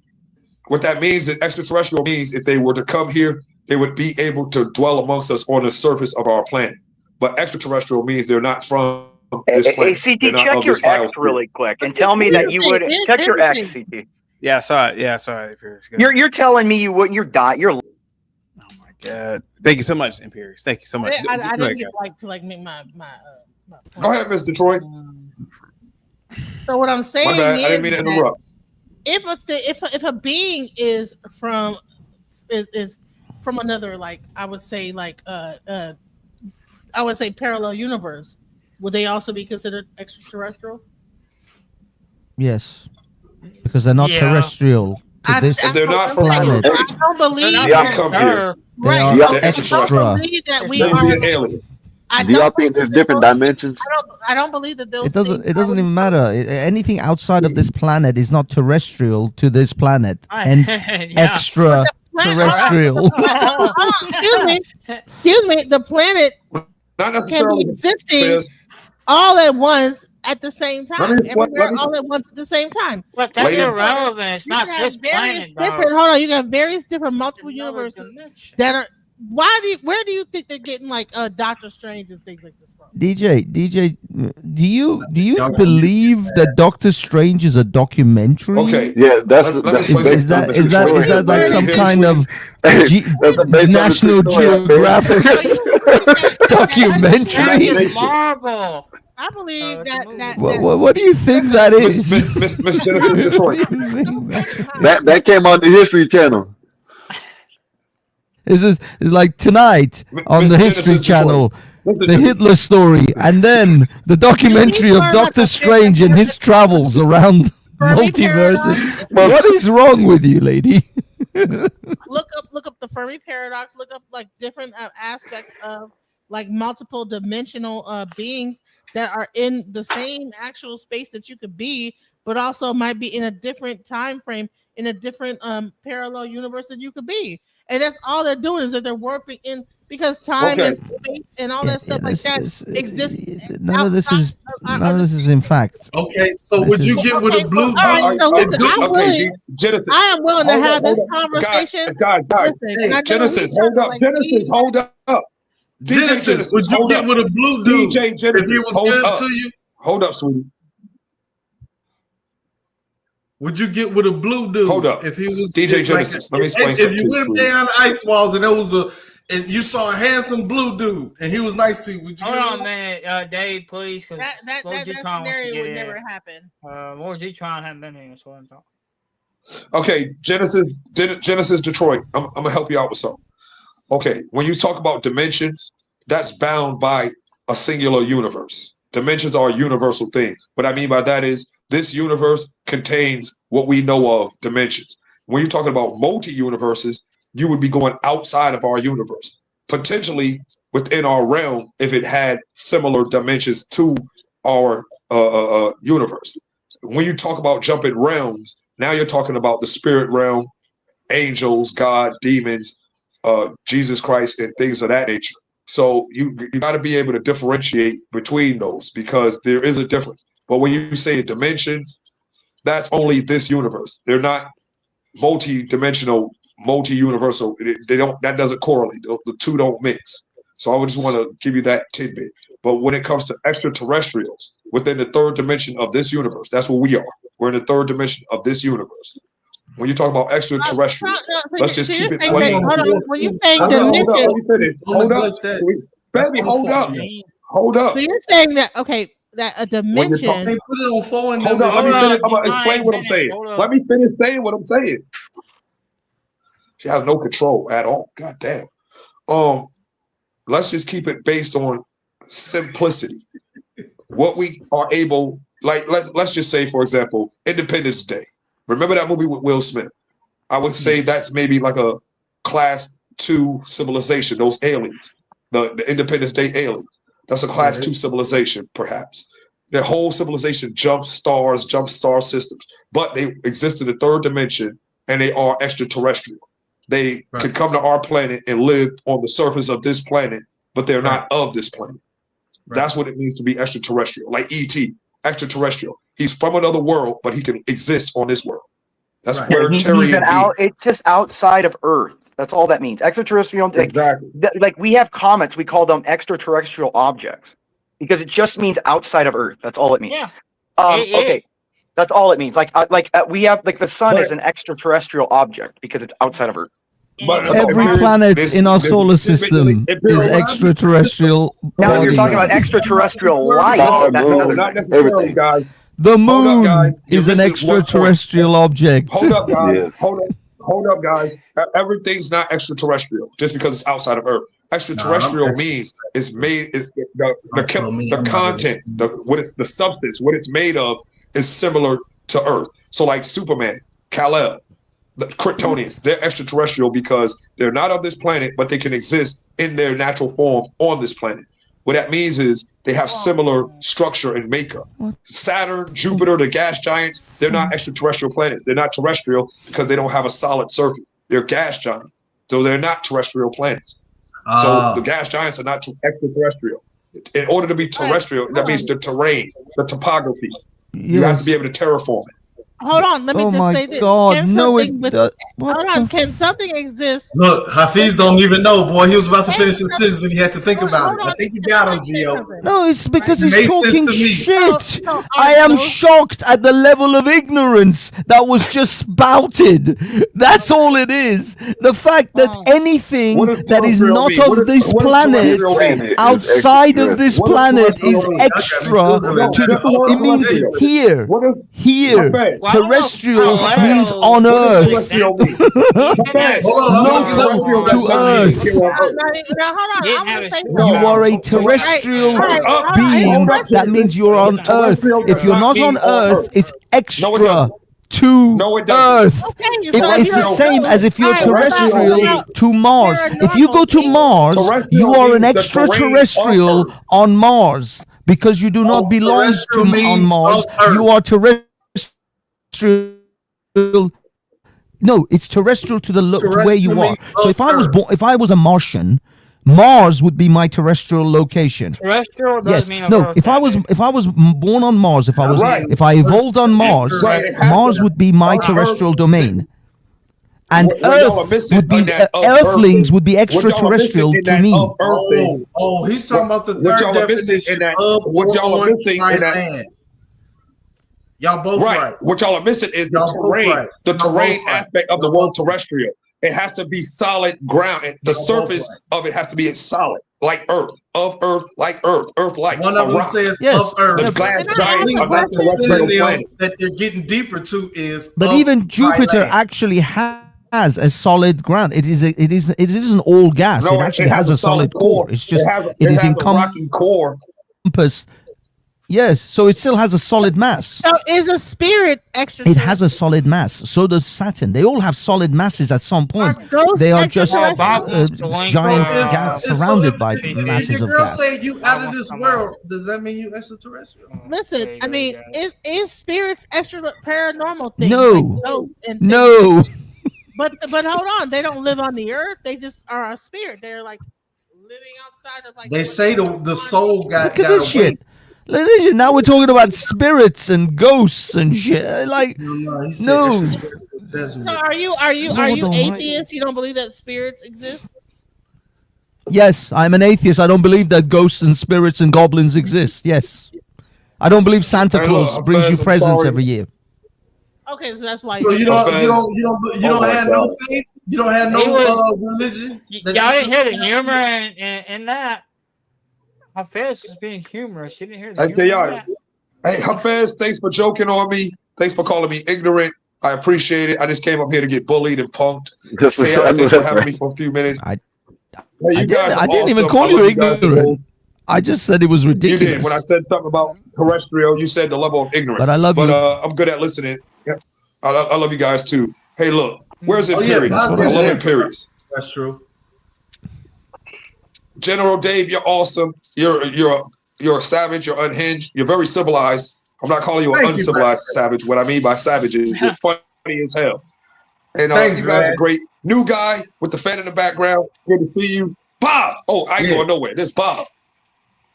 extraterrestrial means if they were to come here, they would be able to dwell amongst us on the surface of our planet. But extraterrestrial means they're not from this planet. CT, check your X really quick and tell me that you would check your X, CT. Yeah, sorry. You're telling me you wouldn't. You're dying. You're. Thank you so much, Imperius. Thank you so much. I didn't get to make my Go ahead, Miss Detroit. So what I'm saying I didn't mean to interrupt. If a being is from another, like I would say parallel universe, would they also be considered extraterrestrial? Yes, because they're not terrestrial. They're not from planet. I don't believe that. Come here. They are extra. I don't believe that we are an alien. Do y'all think there's different dimensions? I don't believe that those. It doesn't even matter. Anything outside of this planet is not terrestrial to this planet, hence extra terrestrial. Excuse me. The planet can be existing all at once at the same time. Everywhere all at once at the same time. But that's irrelevant. It's not this planet. Hold on. You got various different multiple universes that are. Where do you think they're getting like Doctor Strange and things like this from? DJ, do you believe that Doctor Strange is a documentary? Okay, yeah, is that like some kind of National Geographic documentary? Marvel. I believe that. What do you think that is? Miss Genesis Detroit. That came on the History Channel. It's like tonight on the History Channel, the Hitler story, and then the documentary of Doctor Strange and his travels around multiverses. What is wrong with you, lady? Look up the Fermi paradox. Look up like different aspects of like multiple dimensional beings that are in the same actual space that you could be, but also might be in a different time frame, in a different parallel universe that you could be. And that's all they're doing is that they're warping in because time and space and all that stuff like that exists. None of this is in fact. Okay, so would you get with a blue? All right, so listen, I am willing to have this conversation. Genesis, hold up. Genesis, would you get with a blue dude? DJ Genesis, if he was good to you? Hold up, sweetie. Would you get with a blue dude? Hold up. If he was DJ Genesis, let me explain something. If you went down the ice walls and and you saw a handsome blue dude and he was nice to you, would you? Hold on, man, Dave, please, because that scenario would never happen. Lord G-Tron hadn't been here, so I'm talking. Okay, Genesis Detroit. I'm gonna help you out with something. Okay, when you talk about dimensions, that's bound by a singular universe. Dimensions are a universal thing. What I mean by that is this universe contains what we know of dimensions. When you're talking about multi-universes, you would be going outside of our universe, potentially within our realm if it had similar dimensions to our universe. When you talk about jumping realms, now you're talking about the spirit realm, angels, God, demons, Jesus Christ, and things of that nature. So you got to be able to differentiate between those because there is a difference. But when you say dimensions, that's only this universe. They're not multi-dimensional, multi-universal. They don't. That doesn't correlate. The two don't mix. So I would just want to give you that tidbit. But when it comes to extraterrestrials within the third dimension of this universe, that's what we are. We're in the third dimension of this universe. When you talk about extraterrestrials, let's just keep it plain. Hold on. When you say dimension, hold up, baby, hold up. So you're saying that that a dimension. They put it on phone. Hold on, let me finish. I'm gonna explain what I'm saying. Let me finish saying what I'm saying. She has no control at all. God damn. Let's just keep it based on simplicity. What we are able, like, let's just say, for example, Independence Day. Remember that movie with Will Smith? I would say that's maybe like a class 2 civilization, those aliens, the Independence Day aliens. That's a class 2 civilization, perhaps. Their whole civilization jump star systems, but they exist in the third dimension and they are extraterrestrial. They can come to our planet and live on the surface of this planet, but they're not of this planet. That's what it means to be extraterrestrial, like E.T., extraterrestrial. He's from another world, but he can exist on this world. That's where it's just outside of Earth. That's all that means. Extraterrestrial. Exactly. Like we have comets, we call them extraterrestrial objects because it just means outside of Earth. That's all it means. Yeah. Okay. That's all it means. We have the sun is an extraterrestrial object because it's outside of Earth. But every planet in our solar system is extraterrestrial. Now you're talking about extraterrestrial life. Not necessarily, guys. The moon is an extraterrestrial object. Hold up, guys. Hold up, guys. Everything's not extraterrestrial just because it's outside of Earth. Extraterrestrial means it's made is the content, the substance, what it's made of is similar to Earth. So like Superman, Kal-El, the Kryptonians, they're extraterrestrial because they're not of this planet, but they can exist in their natural form on this planet. What that means is they have similar structure and makeup. Saturn, Jupiter, the gas giants, they're not extraterrestrial planets. They're not terrestrial because they don't have a solid surface. They're gas giants, so they're not terrestrial planets. So the gas giants are not extraterrestrial. In order to be terrestrial, that means the terrain, the topography. You have to be able to terraform it. Hold on, let me just say this. God, can something exist? Look, Hafiz don't even know, boy. He was about to finish his sentence and he had to think about it. I think you got him, Gio. No, it's because he's Makes talking sense to me. shit. I am shocked at the level of ignorance that was just spouted. That's all it is. The fact that anything that is not of this planet, outside of this planet, is extra. It means here. Terrestrial means on Earth. Local to Earth. You are a terrestrial being. That means you're on Earth. If you're not on Earth, it's extra to Earth. It's the same as if you're terrestrial to Mars. If you go to Mars, you are an extraterrestrial on Mars because you do not belong to on Mars. You are terrestrial. No, it's terrestrial to the to where you are. So if I was born, if I was a Martian, Mars would be my terrestrial location. Terrestrial does mean if I was born on Mars, if I evolved on Mars, Mars would be my terrestrial domain. And Earth would be Earthlings would be extraterrestrial to me. Oh, he's talking about the third definition of what y'all are missing in that. Y'all both right. What y'all are missing is the terrain, the terrain aspect of the word terrestrial. It has to be solid ground, and the surface of it has to be solid, like Earth, of Earth, like Earth, Earth-like. One of them says of Earth. The glass giants are not terrestrial planets. That they're getting deeper to is. But even Jupiter actually has a solid ground. It isn't all gas. No, it actually has a solid core. It's just it is encompassed Yes, so it still has a solid mass. So is a spirit extra? It has a solid mass. So does Saturn. They all have solid masses at some point. those They are just extraterrestrial? giant If- gas if- surrounded if- by if masses your of girl gas. say you out of this world, does that mean you extraterrestrial? Listen, I mean, is spirits extra paranormal things? No. like ghosts and things? No. But hold on, they don't live on the earth. They just are a spirit. They're like living outside of like. They say the soul got Look at this away. shit. Look at this shit. Now we're talking about spirits and ghosts and shit. Like, he said no. So are you Almighty. atheist? You don't believe that spirits exist? Yes, I'm an atheist. I don't believe that ghosts and spirits and goblins exist. Yes. I don't believe Santa Hey, Claus look, brings you I'm presents sorry. every year. Okay, so that's why So you don't Oh have my no God. faith. You don't have He no was- religion. Y'all that didn't you- hear the humor in that. Hafez is being humorous. You didn't hear the Hey, humor in y'all. that. Hey, Hafez, thanks for joking on me. Thanks for calling me ignorant. I appreciate it. I just came up here to get bullied and punked. That's what- Hey, I y'all, know thanks for that's having right. me for a few minutes. I Hey, you guys are didn't even awesome. call I you love guys the ignorant. most. I just said it was You ridiculous. did. When I said something about terrestrial, you said the level of ignorance. But I love you. I'm good at listening. Yeah. I love you guys too. Hey, look, where's Oh, yeah, Imperius? Bob I did love that. Imperius. That's true. General Dave, you're awesome. You're a savage. You're unhinged. You're very civilized. I'm not calling you an Thank you, uncivilized savage. What I mean by savage is you're funny as hell. And Thanks, you guys man. are great. New guy with the fan in the background. Good to see you, Bob. Oh, I ain't Yeah. going nowhere. This Bob.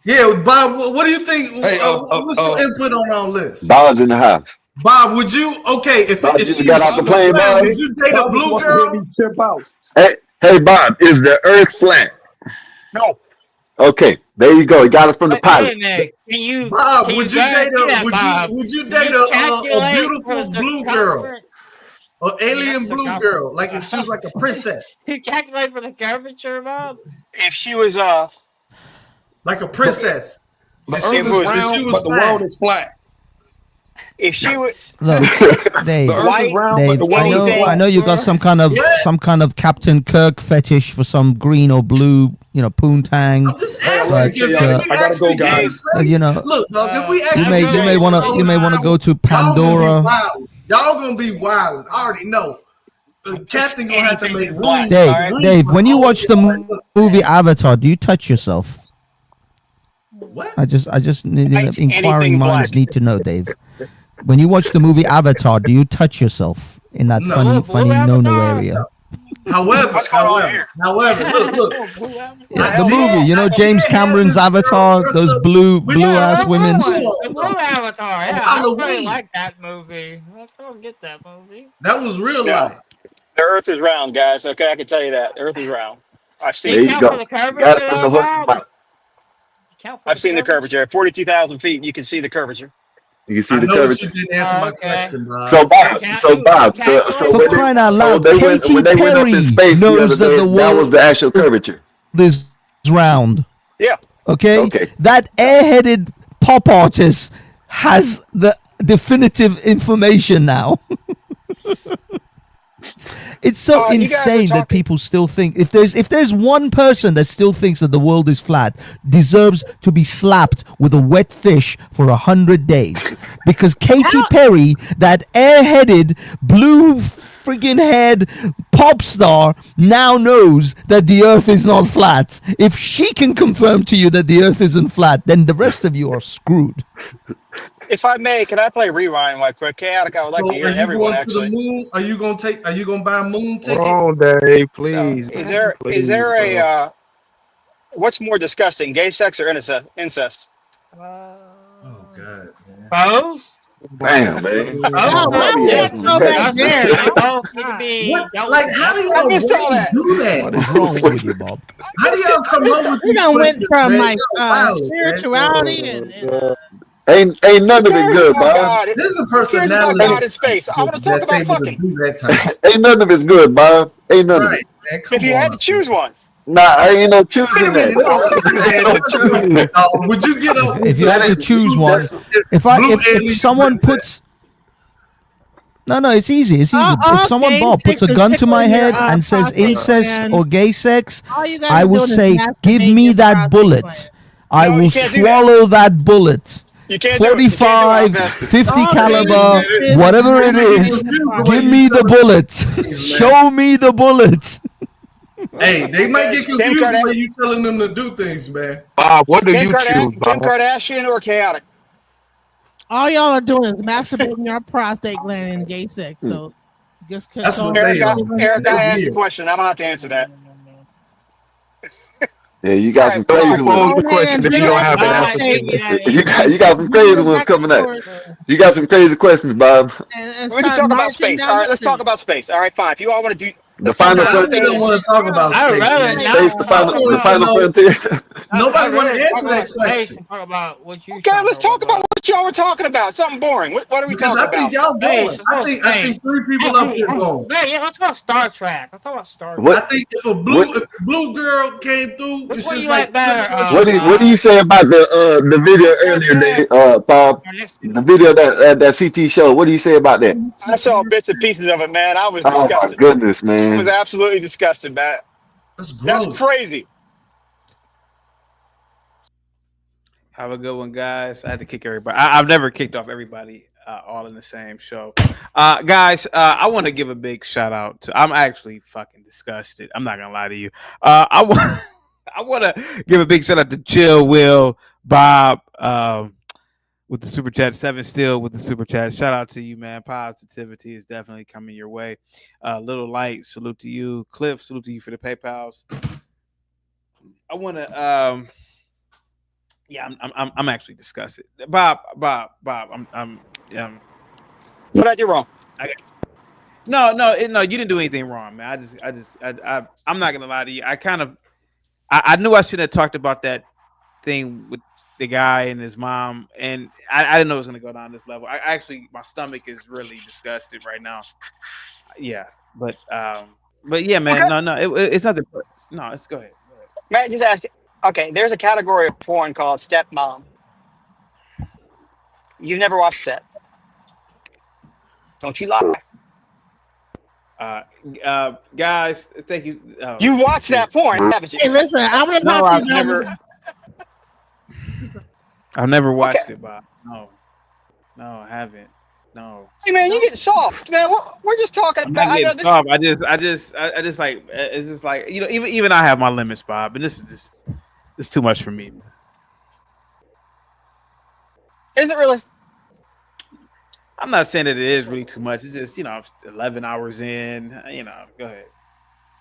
Yeah, Bob. What do you think? Hey, what's your input on all this? Bob's in the house. Bob, would you? Okay, if Bob if just she got was off the super plane, flat, Bob. would you date a Bob just blue wants to hear girl? me chip out. Hey, Bob, is the Earth flat? No. Okay, there you go. He got it from the Wait a pilot. minute. Can you, Bob, can would you guarantee date a that, Bob? would you Can date you a calculate beautiful for blue girl, circumference? an alien That's blue circumference. girl, like if she was like a princess, You calculate for the curvature, Bob? If she was like a princess. The If she Earth was- is if she round, was but the flat. world is flat. if she was Look, Dave, The Earth White, is round, Dave, but the I world is know, flat. I know you got some kind of Captain Kirk fetish for some green or blue, poontang. I'm just Hey, I love asking you, you. y'all. If we I gotta go, actually get guys. this You know, look, dog, if we you actually may get you may this want to go to Pandora. Y'all gonna be wild. I already know. Captain gonna have to make rules. Dave, when you watch the movie Avatar, do you touch yourself? What? I just need Paint inquiring anything minds black. need to know, Dave. When you watch the movie Avatar, do you touch yourself in that No. funny no-no area? However, What's going on however, here? look. Yeah, the movie, James Cameron's Avatar, those blue ass women. The blue Avatar. Yeah, I really Halloween. like that movie. Let's go get that movie. That was real Yeah. life. The Earth is round, guys. Okay, I can tell you that. The Earth is round. I've There seen you it. go. For the curvature, Got it from the horse's Bob? mouth. Count for I've seen the curvature. At 42,000 feet, you can see the curvature. You can see I the know you curvature. didn't answer my Okay. question, Bob. So Bob, For when crying out loud, they Katy went up Perry in space the other knows that day, the that world was the actual curvature. is round. Yeah. Okay? That airheaded pop artist has the definitive information now. It's so You guys were insane that talking- people still think if there's one person that still thinks that the world is flat, deserves to be slapped with a wet fish for 100 days, because Katy Perry, that airheaded blue friggin' head pop star, now knows that the Earth is not flat. If she can confirm to you that the Earth isn't flat, then the rest of you are screwed. If I may, can I play Rewind right quick? Chaotic, I would like So to hear are you everyone going to the actually. moon? Are you gonna buy a moon ticket? Hold on, Dave, please. Is there a what's more disgusting, gay sex or incest? Oh God. Both? Damn, man. Oh, let's go back there. Both need to be. What? Like, how do y'all missed all really that. do that? What is wrong with you, Bob? How do y'all come up with We these done went questions, from man? like Y'all wild, man. spirituality and Ain't none of it good, Bob. God, This is a who cares about personality God in space? I want to talk that's about able to fucking. do that type of Ain't none of it's good, Bob. Ain't none of Right, it. man. Come If you on. had to choose one, Nah, I ain't no Wait a choosing minute, that. no. Would you get up? If you had to choose one, if someone puts no, it's easy. It's easy. If someone, okay, Bob, puts a stick gun stick to my on your, head and says prostate incest gland. or gay sex, All you gotta I do will is say, masturbate give me your that prostate bullet. gland. I No, you will can't do that. swallow that bullet You can't do it. You 45, can't do it, 50 Oh, caliber, that's whatever it is. Give me the bullet. Show me the bullet. Hey, they might get Kim confused Kardashian- when you telling them to do things, man. Bob, what do Kim you choose, Kim Bob? Kardashian or chaotic? All y'all are doing is masturbating your prostate gland in gay sex. So just That's what consult. they are. Eric, I asked the weird. question. I don't have to answer that. Yeah, you got some crazy Pose ones. the question if you don't have an answer to it. You got some crazy ones coming up. You got some crazy questions, Bob. And We can start talk about marching space. down All the right, let's talk street. about space. All right, fine. If you all want to do The final They frontier. don't want to talk about I'd space. rather Man. not Space, the final, I wanna the final know- frontier. Nobody I'd want to rather answer talk that about space question. and talk about what you. Okay, let's talk about what y'all were talking about. Something boring. What are we Because talking I think about? y'all going. Space, I think 3 people up here going. Yeah, let's talk about Star Trek. Let's talk about Star Trek. What? I think if a blue girl came through, Which it's one just you like like better? What do you say about the video earlier, Dave, Bob? The video that CT showed. What do you say about that? I saw bits and pieces of it, man. I was Oh my disgusted. goodness, I was man! absolutely disgusted, man. That's That's crazy. Have a good one, guys. I had to kick everybody. I've never kicked off everybody all in the same show. Guys, I want to give a big shout out to. I'm actually fucking disgusted. I'm not gonna lie to you. I want to give a big shout out to Chill Will, Bob, with the super chat. 7 still with the super chat. Shout out to you, man. Positivity is definitely coming your way. Little Light, salute to you. Cliff, salute to you for the PayPals. I want to. Yeah, I'm actually disgusted. Bob, I'm What I do wrong? No, you didn't do anything wrong, man. I'm not gonna lie to you. I knew I shouldn't have talked about that thing with the guy and his mom, and I didn't know it was gonna go down this level. My stomach is really disgusted right now. Yeah, but yeah, man. Okay. No, it's nothing. No, let's go ahead. Matt, just ask. Okay, there's a category of porn called stepmom. You've never watched that. Don't you lie. Guys, thank you. You watched that porn, haven't you? Hey, listen, I'm gonna No, talk to you I've never watched it, Bob. No, I haven't. No. Hey man, you get soft, man. We're just talking I'm about. not I know getting this. soft. I just like it's just like even I have my limits, Bob, and this is just it's too much for me. Is it really? I'm not saying that it is really too much. It's just I'm 11 hours in. Go ahead.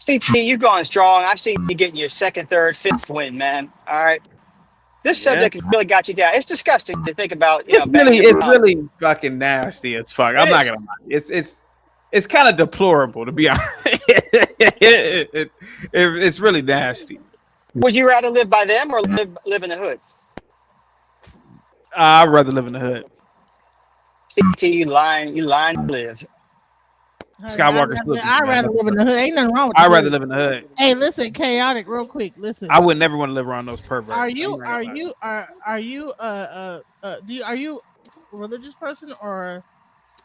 CT, you've gone strong. I've seen you getting your second, third, fifth win, man. All right. This subject has really got you down. It's disgusting to think about. It's really fucking nasty as fuck. I'm not gonna lie. It's kind of deplorable, to be honest. It's really nasty. Would you rather live by them or live in the hood? I'd rather live in the hood. CT, you lying to live. Skywalker's I'd rather live in the hood. Ain't nothing wrong with I'd the rather hood. live in the hood. Hey, listen, chaotic, real quick. Listen. I would never want to live around those perverts. Are you a religious person or?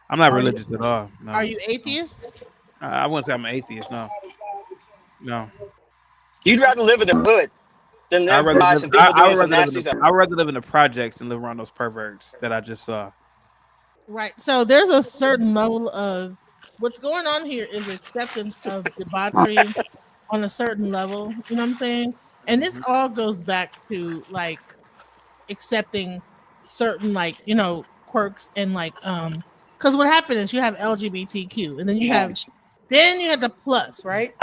I'm not are you- religious at all. No. Are you atheist? I wouldn't say I'm an atheist. No. You'd rather live in the hood than I'd live rather by live, some people I doing would some rather nasty live stuff. I'd rather live in the projects than live around those perverts that I just saw. Right. So there's a certain level of what's going on here is acceptance of debauchery on a certain level. You know what I'm saying? And this all goes back to like accepting certain quirks and because what happened is you have LGBTQ and then you have the plus, right?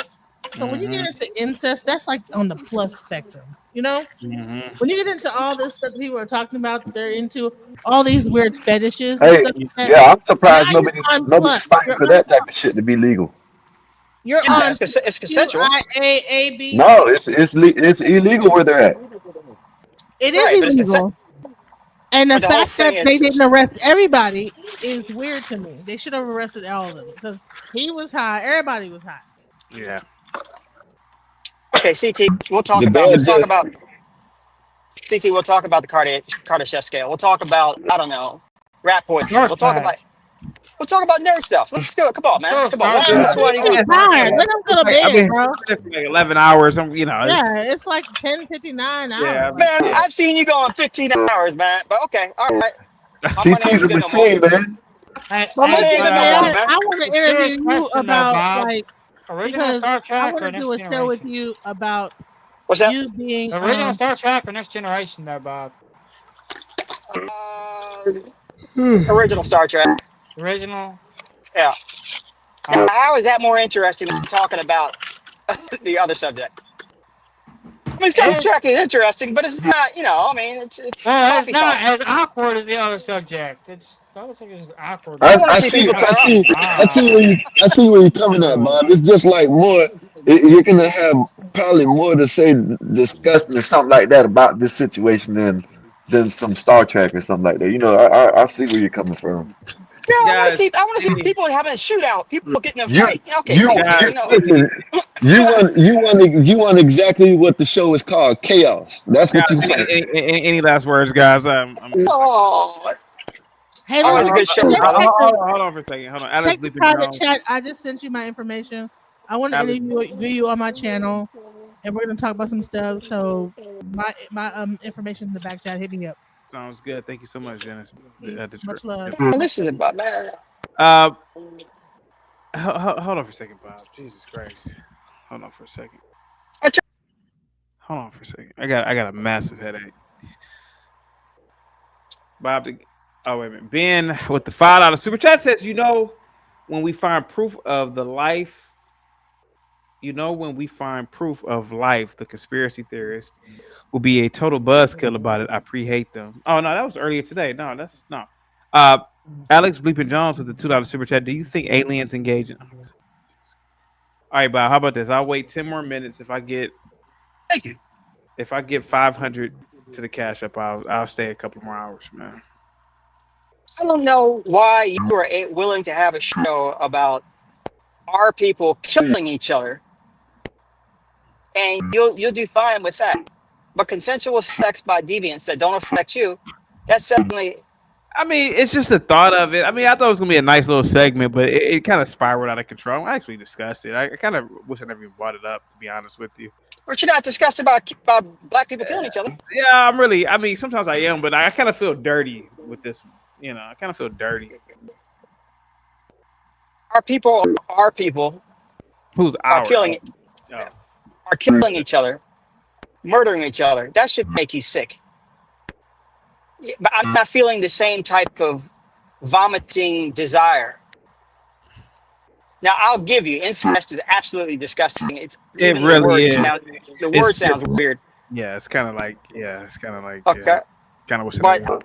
So when you get into incest, that's like on the plus spectrum, When you get into all this stuff that people are talking about, that they're into all these weird fetishes. Hey, and stuff like that, yeah, I'm surprised now nobody's fighting for that type of shit to be legal. You're Yeah, on it's consensual. QIAAB. No, it's illegal where they're at. It is Right, but it's illegal. And the But the whole fact that thing they is- didn't arrest everybody is weird to me. They should have arrested all of them because he was high, everybody was high. Yeah. Okay, CT, we'll talk The about. bad Let's talk judge- about. CT, we'll talk about the Kardashev scale. We'll talk about I don't know, rat poison. We'll talk about. We'll talk about nerd stuff. Let's do it. Come on, man. Come on. I'm tired. Let them go to bed, bro. Like 11 hours. You know. Yeah, it's like 10:59 hours. Yeah, Man, I've seen you go on 15 hours, man. But okay, all right. CT's a machine, man. I want to interview you about because I want to do a show with you about what's that? You being original Star Trek or Next Generation, there, Bob. Original Star Trek. Original. Yeah. How is that more interesting than talking about the other subject? I mean, Star Trek is interesting, but it's not. You know, I mean, it's well, it's not as awkward as the other subject. It's Star Trek is awkward. I see where you're coming at, Bob. It's just like more. You're gonna have probably more to say, disgusting or something like that about this situation than some Star Trek or something like that. You know, I see where you're coming from. Yeah, I want to see people having a shootout, people getting in a fight. Okay, you want exactly what the show is called, chaos. That's what you want. Any last words, guys? Oh. Hey, that was a good show. Hold on for a second. Hold on. Alex check the private chat. I just sent you my information. I want to interview you on my channel, and we're gonna talk about some stuff. So my information in the back chat. Hit me up. Sounds good. Thank you so much, Janice. Much love. Listen, Bob, man. Hold on for a second, Bob. Jesus Christ. Hold on for a second. Hold on for a second. I got a massive headache. Bob, oh wait a minute. Ben with the $5 super chat says, when we find proof of the life. When we find proof of life, the conspiracy theorists will be a total buzzkill about it. I pre-hate them. Oh no, that was earlier today. No, that's no. Alex Bleeping Jones with the $2 super chat. Do you think aliens engage in? All right, Bob. How about this? I'll wait 10 more minutes. If I get, thank you. If I get 500 to the cash up, I'll stay a couple more hours, man. I don't know why you were willing to have a show about our people killing each other. And you'll do fine with that. But consensual sex by deviants that don't affect you, that's definitely. I mean, it's just the thought of it. I mean, I thought it was gonna be a nice little segment, but it kind of spiraled out of control. I actually discussed it. I kind of wish I never even brought it up, to be honest with you. But you're not discussing about black people killing each other. Yeah, I mean, sometimes I am, but I kind of feel dirty with this. I kind of feel dirty. Our people who's are killing it. Oh. Are killing each other, murdering each other. That should make you sick. But I'm not feeling the same type of vomiting desire. Now, I'll give you, incest is absolutely disgusting. It really is. The word sounds weird. Yeah, it's kind of like, okay. Kind of wish But- to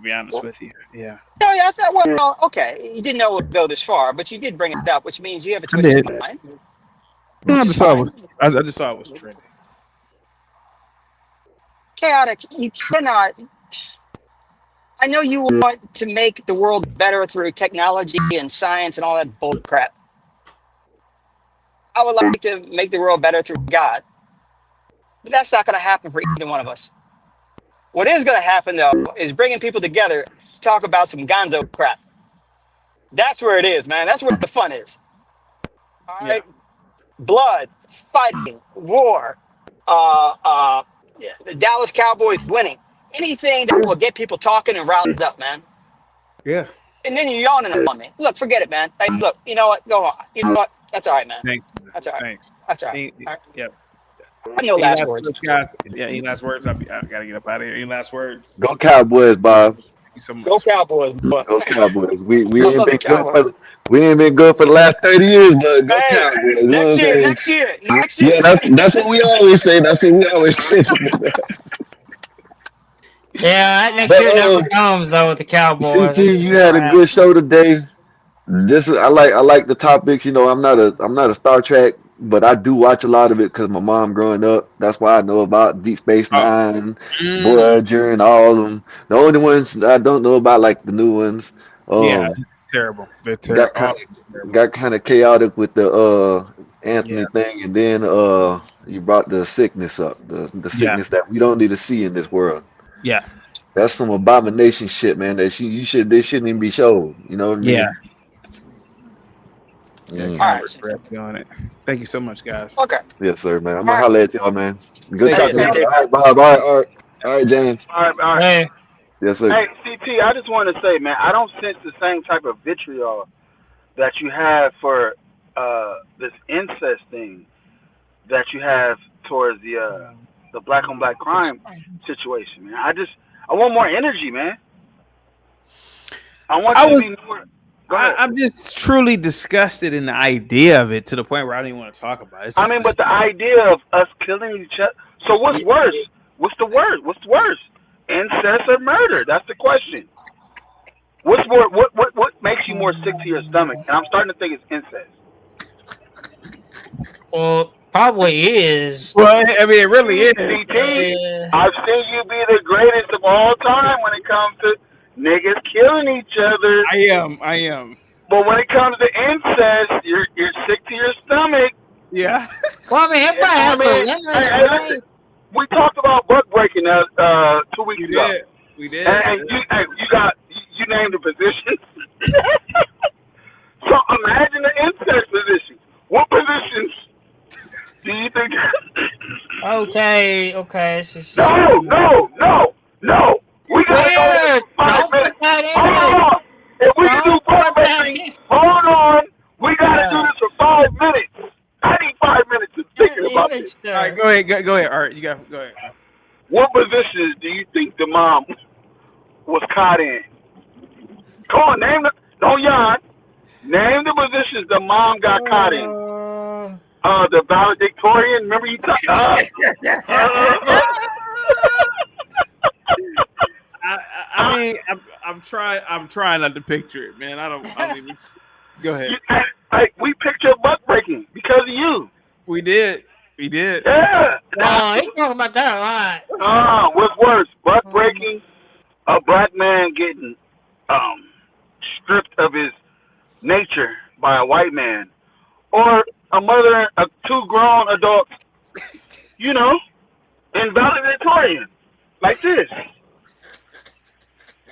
be honest with you. Yeah. No, yeah, I thought, well, okay. You didn't know it would go this far, but you did bring it up, which means you have a twisted mind. I just saw it was trending. Chaotic, you cannot. I know you want to make the world better through technology and science and all that bull crap. I would like to make the world better through God. But that's not going to happen for either one of us. What is going to happen, though, is bringing people together to talk about some gonzo crap. That's where it is, man. That's where the fun is. All right? Blood, fighting, war, the Dallas Cowboys winning. Anything that will get people talking and riled up, man. Yeah. And then you're yawning on me. Look, forget it, man. Hey, look, you know what? Go on. You know what? That's all right, man. Thanks. That's all right. Thanks. That's all right. All right. Yep. I know last words. Guys. Yeah, any last words? I gotta get up out of here. Any last words? Go Cowboys, Bob. Go Cowboys, boy. Go Cowboys. We ain't been good for the last 30 years, but go Cowboys. Next year. Yeah, that's what we always say. That's what we always say. Yeah, that next year never comes though with the Cowboys. CT, you had a good show today. I like the topics. I'm not a Star Trek, but I do watch a lot of it because my mom growing up. That's why I know about Deep Space Nine, Voyager, and all of them. The only ones I don't know about, like the new ones. Yeah, terrible. They're terrible. Got kind of chaotic with the Anthony thing, and then you brought the sickness up, the sickness that we don't need to see in this world. Yeah, that's some abomination shit, man. That they shouldn't even be showed. You know what I mean? Yeah. Mm. All right. On it. Thank you so much, guys. Okay. Yes, sir, man. I'm gonna holler at y'all, man. Good Hey, talking to CT. you. All right, Bob. All right, James. All right. Hey, Yes, sir. Hey, CT, I just want to say, man, I don't sense the same type of vitriol that you have for this incest thing that you have towards the black on black crime situation, man. I want more energy, man. I want you to be more. I'm just truly disgusted in the idea of it to the point where I don't even want to talk about it. I mean, but the idea of us killing each other. So what's worse? What's the word? What's worse? Incest or murder? That's the question. What's more? What makes you more sick to your stomach? And I'm starting to think it's incest. well, probably is. Well, I mean, it really is. CT, I've seen you be the greatest of all time when it comes to niggas killing each other. I am. But when it comes to incest, you're sick to your stomach. Yeah. Well, I mean, everybody has a limit, right? Listen, we talked about butt breaking 2 weeks ago. We did. And you named the position. So imagine the incest position. What positions do you think? Okay. No. We gotta go 5 minutes. Hold on. If we can do butt breaking, hold on. We gotta do this for 5 minutes. I need 5 minutes to thinking about this. All right, go ahead. All right, you got go ahead. What positions do you think the mom was caught in? Come on, name the. Don't yawn. Name the positions the mom got caught in. The valedictorian. Remember you talked. I mean, I'm trying not to picture it, man. I mean, go ahead. We picture butt breaking because of you. We did. Yeah. Oh, he's talking about that a lot. What's worse, butt breaking, a black man getting stripped of his nature by a white man, or a mother of 2 grown adults, in valedictorian, like this.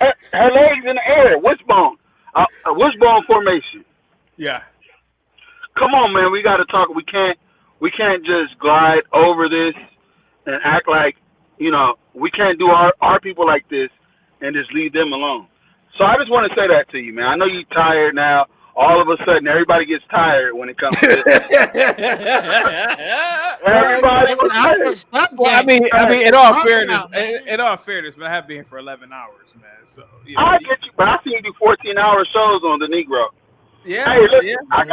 Her legs in the air, wishbone formation. Yeah. Come on, man. We got to talk. We can't just glide over this and act like, we can't do our people like this and just leave them alone. So I just want to say that to you, man. I know you're tired now. All of a sudden, everybody gets tired when it comes to this. Everybody was tired. Well, I mean, in all fairness, man, I have been here for 11 hours, man. So I get you, but I see you do 14-hour shows on the Negro. Yeah. Hey, listen, I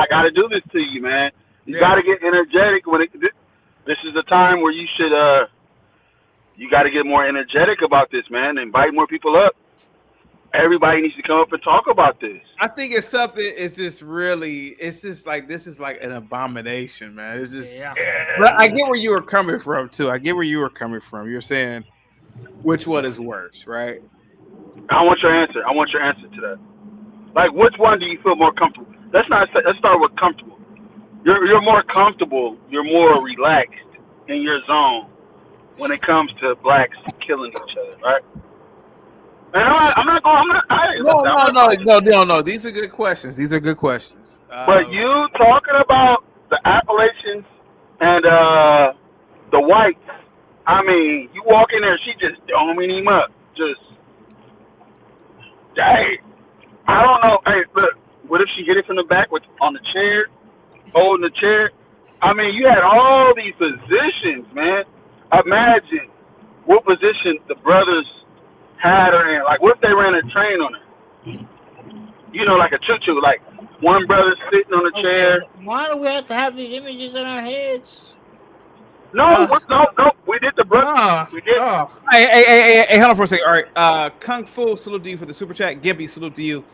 gotta do this to you, man. You gotta get energetic when this is the time where you should you gotta get more energetic about this, man. Invite more people up. Everybody needs to come up and talk about this. I think it's something. It's just like this is like an abomination, man. It's just. Yeah. But I get where you were coming from too. You're saying which one is worse, right? I want your answer. I want your answer to that. Like, which one do you feel more comfortable? Let's start with comfortable. You're more comfortable. You're more relaxed in your zone when it comes to blacks killing each other, right? No. These are good questions. But you talking about the Appalachians and the whites, I mean, you walk in there, she just doming him up. Just, hey, I don't know. Hey, look, what if she hit it from the back on the chair, holding the chair? I mean, you had all these positions, man. Imagine what position the brothers had her in. Like, what if they ran a train on her? Like a choo-choo. Like, one brother sitting on a chair. Why do we have to have these images in our heads? No. We did the brother. We did. Hey, hold on for a second. All right. Kung Fu, salute to you for the super chat. Gibby, salute to you.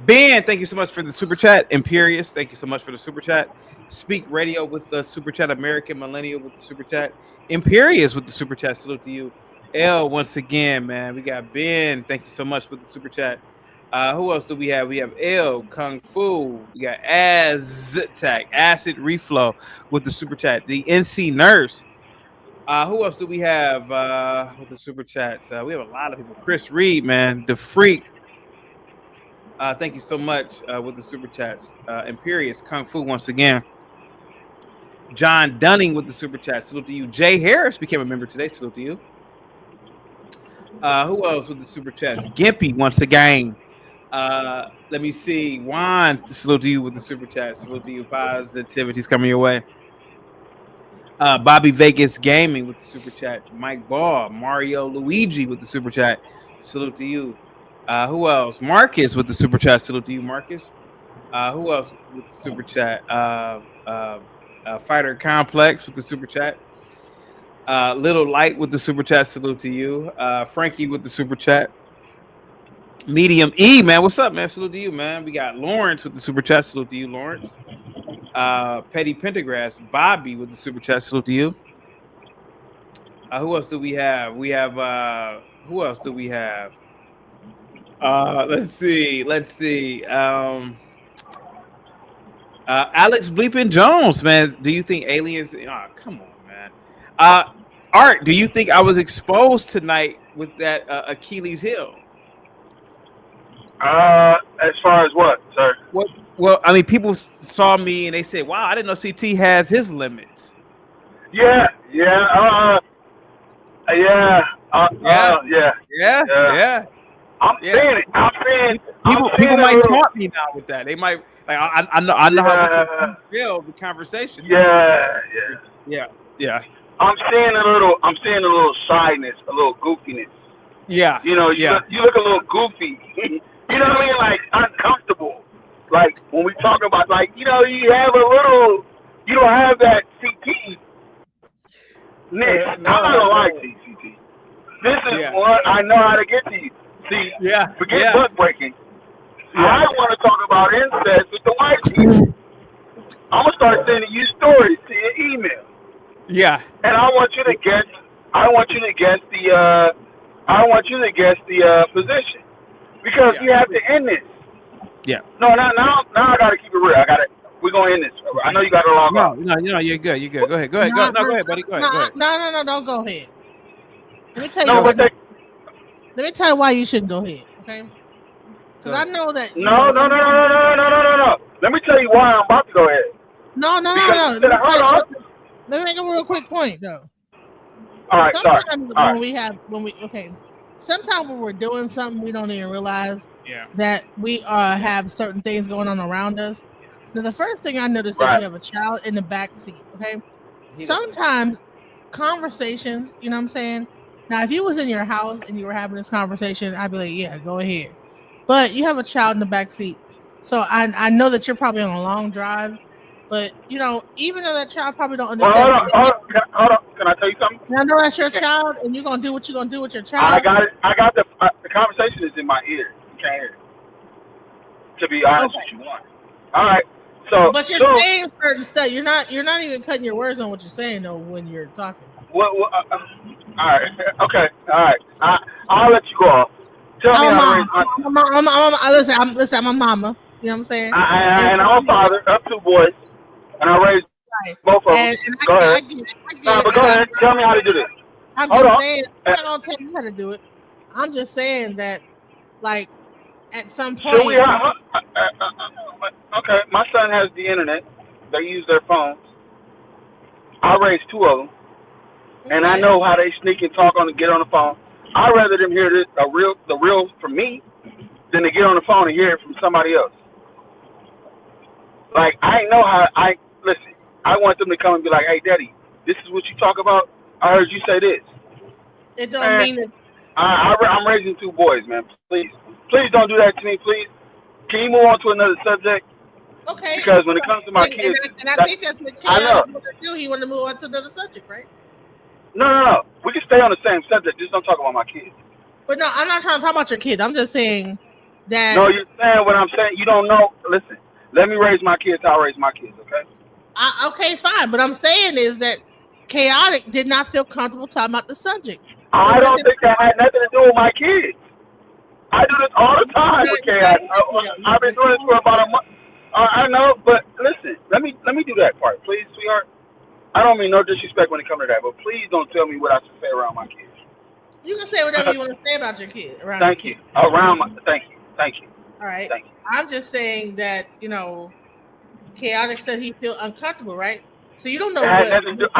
Ben, thank you so much for the super chat. Imperious, thank you so much for the super chat. Speak Radio with the super chat. American Millennial with the super chat. Imperious with the super chat. Salute to you. L, once again, man. We got Ben. Thank you so much for the super chat. Who else do we have? We have L, Kung Fu. We got Aztec, Acid Reflow with the super chat. The NC Nurse. Who else do we have with the super chats? We have a lot of people. Chris Reed, man. The Freak. Thank you so much with the super chats. Imperious Kung Fu once again. John Dunning with the super chat. Salute to you. Jay Harris became a member today. Salute to you. Who else with the super chats? Gimpy once again. Let me see. Juan, salute to you with the super chat. Salute to you. Positivity's coming your way. Bobby Vegas Gaming with the super chat. Mike Ball, Mario Luigi with the super chat. Salute to you. Who else? Marcus with the super chat. Salute to you, Marcus. Who else with the super chat? Fighter Complex with the super chat. Little Light with the super chat. Salute to you. Frankie with the super chat. Medium E, man. What's up, man? Salute to you, man. We got Lawrence with the super chat. Salute to you, Lawrence. Petty Pentagrass. Bobby with the super chat. Salute to you. Who else do we have? We have who else do we have? Let's see. Alex Bleepin Jones, man. Do you think aliens? Oh, come on, man. Art, do you think I was exposed tonight with that Achilles heel? As far as what, sir? What? Well, I mean, people saw me and they said, "Wow, I didn't know CT has his limits." Yeah. I'm seeing it. People might taunt me now with that. They might like I know how much you feel the conversation. Yeah. I'm seeing a little shyness, a little goofiness. Yeah. You know, you look a little goofy. You know what I mean? Like uncomfortable. Like when we talk about like, you know, you have a little, you don't have that CT. Nick, I'm not gonna lie to you, CT. This is what I know how to get to you. See, forget butt breaking. I want to talk about incest with the white people. I'm gonna start sending you stories to your email. Yeah. And I want you to guess the position. Because you have to end this. Yeah. No, now I gotta keep it real. We're gonna end this. I know you gotta log off. No, you're good. You're good. Go ahead. Go ahead, buddy. Go ahead. No, don't go ahead. Let me tell you. Let me tell you why you shouldn't go ahead. Okay. Because I know that. No. Let me tell you why I'm about to go ahead. No. Let me make a real quick point though. All right. Sometimes sometimes when we're doing something, we don't even realize that we have certain things going on around us. Now, the first thing I noticed that you have a child in the back seat. Okay. Sometimes conversations, you know what I'm saying? Now, if you was in your house and you were having this conversation, I'd be like, yeah, go ahead. But you have a child in the back seat. So I know that you're probably on a long drive, but you know, even though that child probably don't understand. Hold on. Can I tell you something? I know that's your child, and you're gonna do what you're gonna do with your child. I got it. The conversation is in my ear. You can't hear it. To be honest with you, all right. So, but you're saying certain stuff. You're not even cutting your words on what you're saying though when you're talking. All right. Okay. All right. I'll let you go off. Tell me how to raise my. Listen, I'm a mama. You know what I'm saying? And I'm a father of 2 boys, and I raised both of them. Go ahead. But go ahead. Tell me how to do this. I'm just saying. I don't tell you how to do it. I'm just saying that, like, at some point. Okay, my son has the internet. They use their phones. I raised 2 of them, and I know how they sneak and talk on and get on the phone. I'd rather them hear the real from me than to get on the phone and hear it from somebody else. Like I know how listen. I want them to come and be like, "Hey, Daddy, this is what you talk about. I heard you say this." It don't mean that. I'm raising 2 boys, man. Please don't do that to me, please. Can you move on to another subject? Okay. Because when it comes to my kids, and I think that's what Ken wanted to do. He wanted to move on to another subject, right? No. We can stay on the same subject. Just don't talk about my kids. But no, I'm not trying to talk about your kids. I'm just saying that. No, you're saying what I'm saying. You don't know. Listen, let me raise my kids how I raise my kids, okay? Okay, fine. But I'm saying is that Chaotic did not feel comfortable talking about the subject. I don't think that had nothing to do with my kids. I do this all the time with Chaotic. I've been doing this for about a month. I know, but listen, let me do that part, please, sweetheart. I don't mean no disrespect when it comes to that, but please don't tell me what I should say around my kids. You can say whatever you want to say about your kid. Thank you. Thank you. All right. Thank you. I'm just saying that, Chaotic said he feel uncomfortable, right? So you don't know I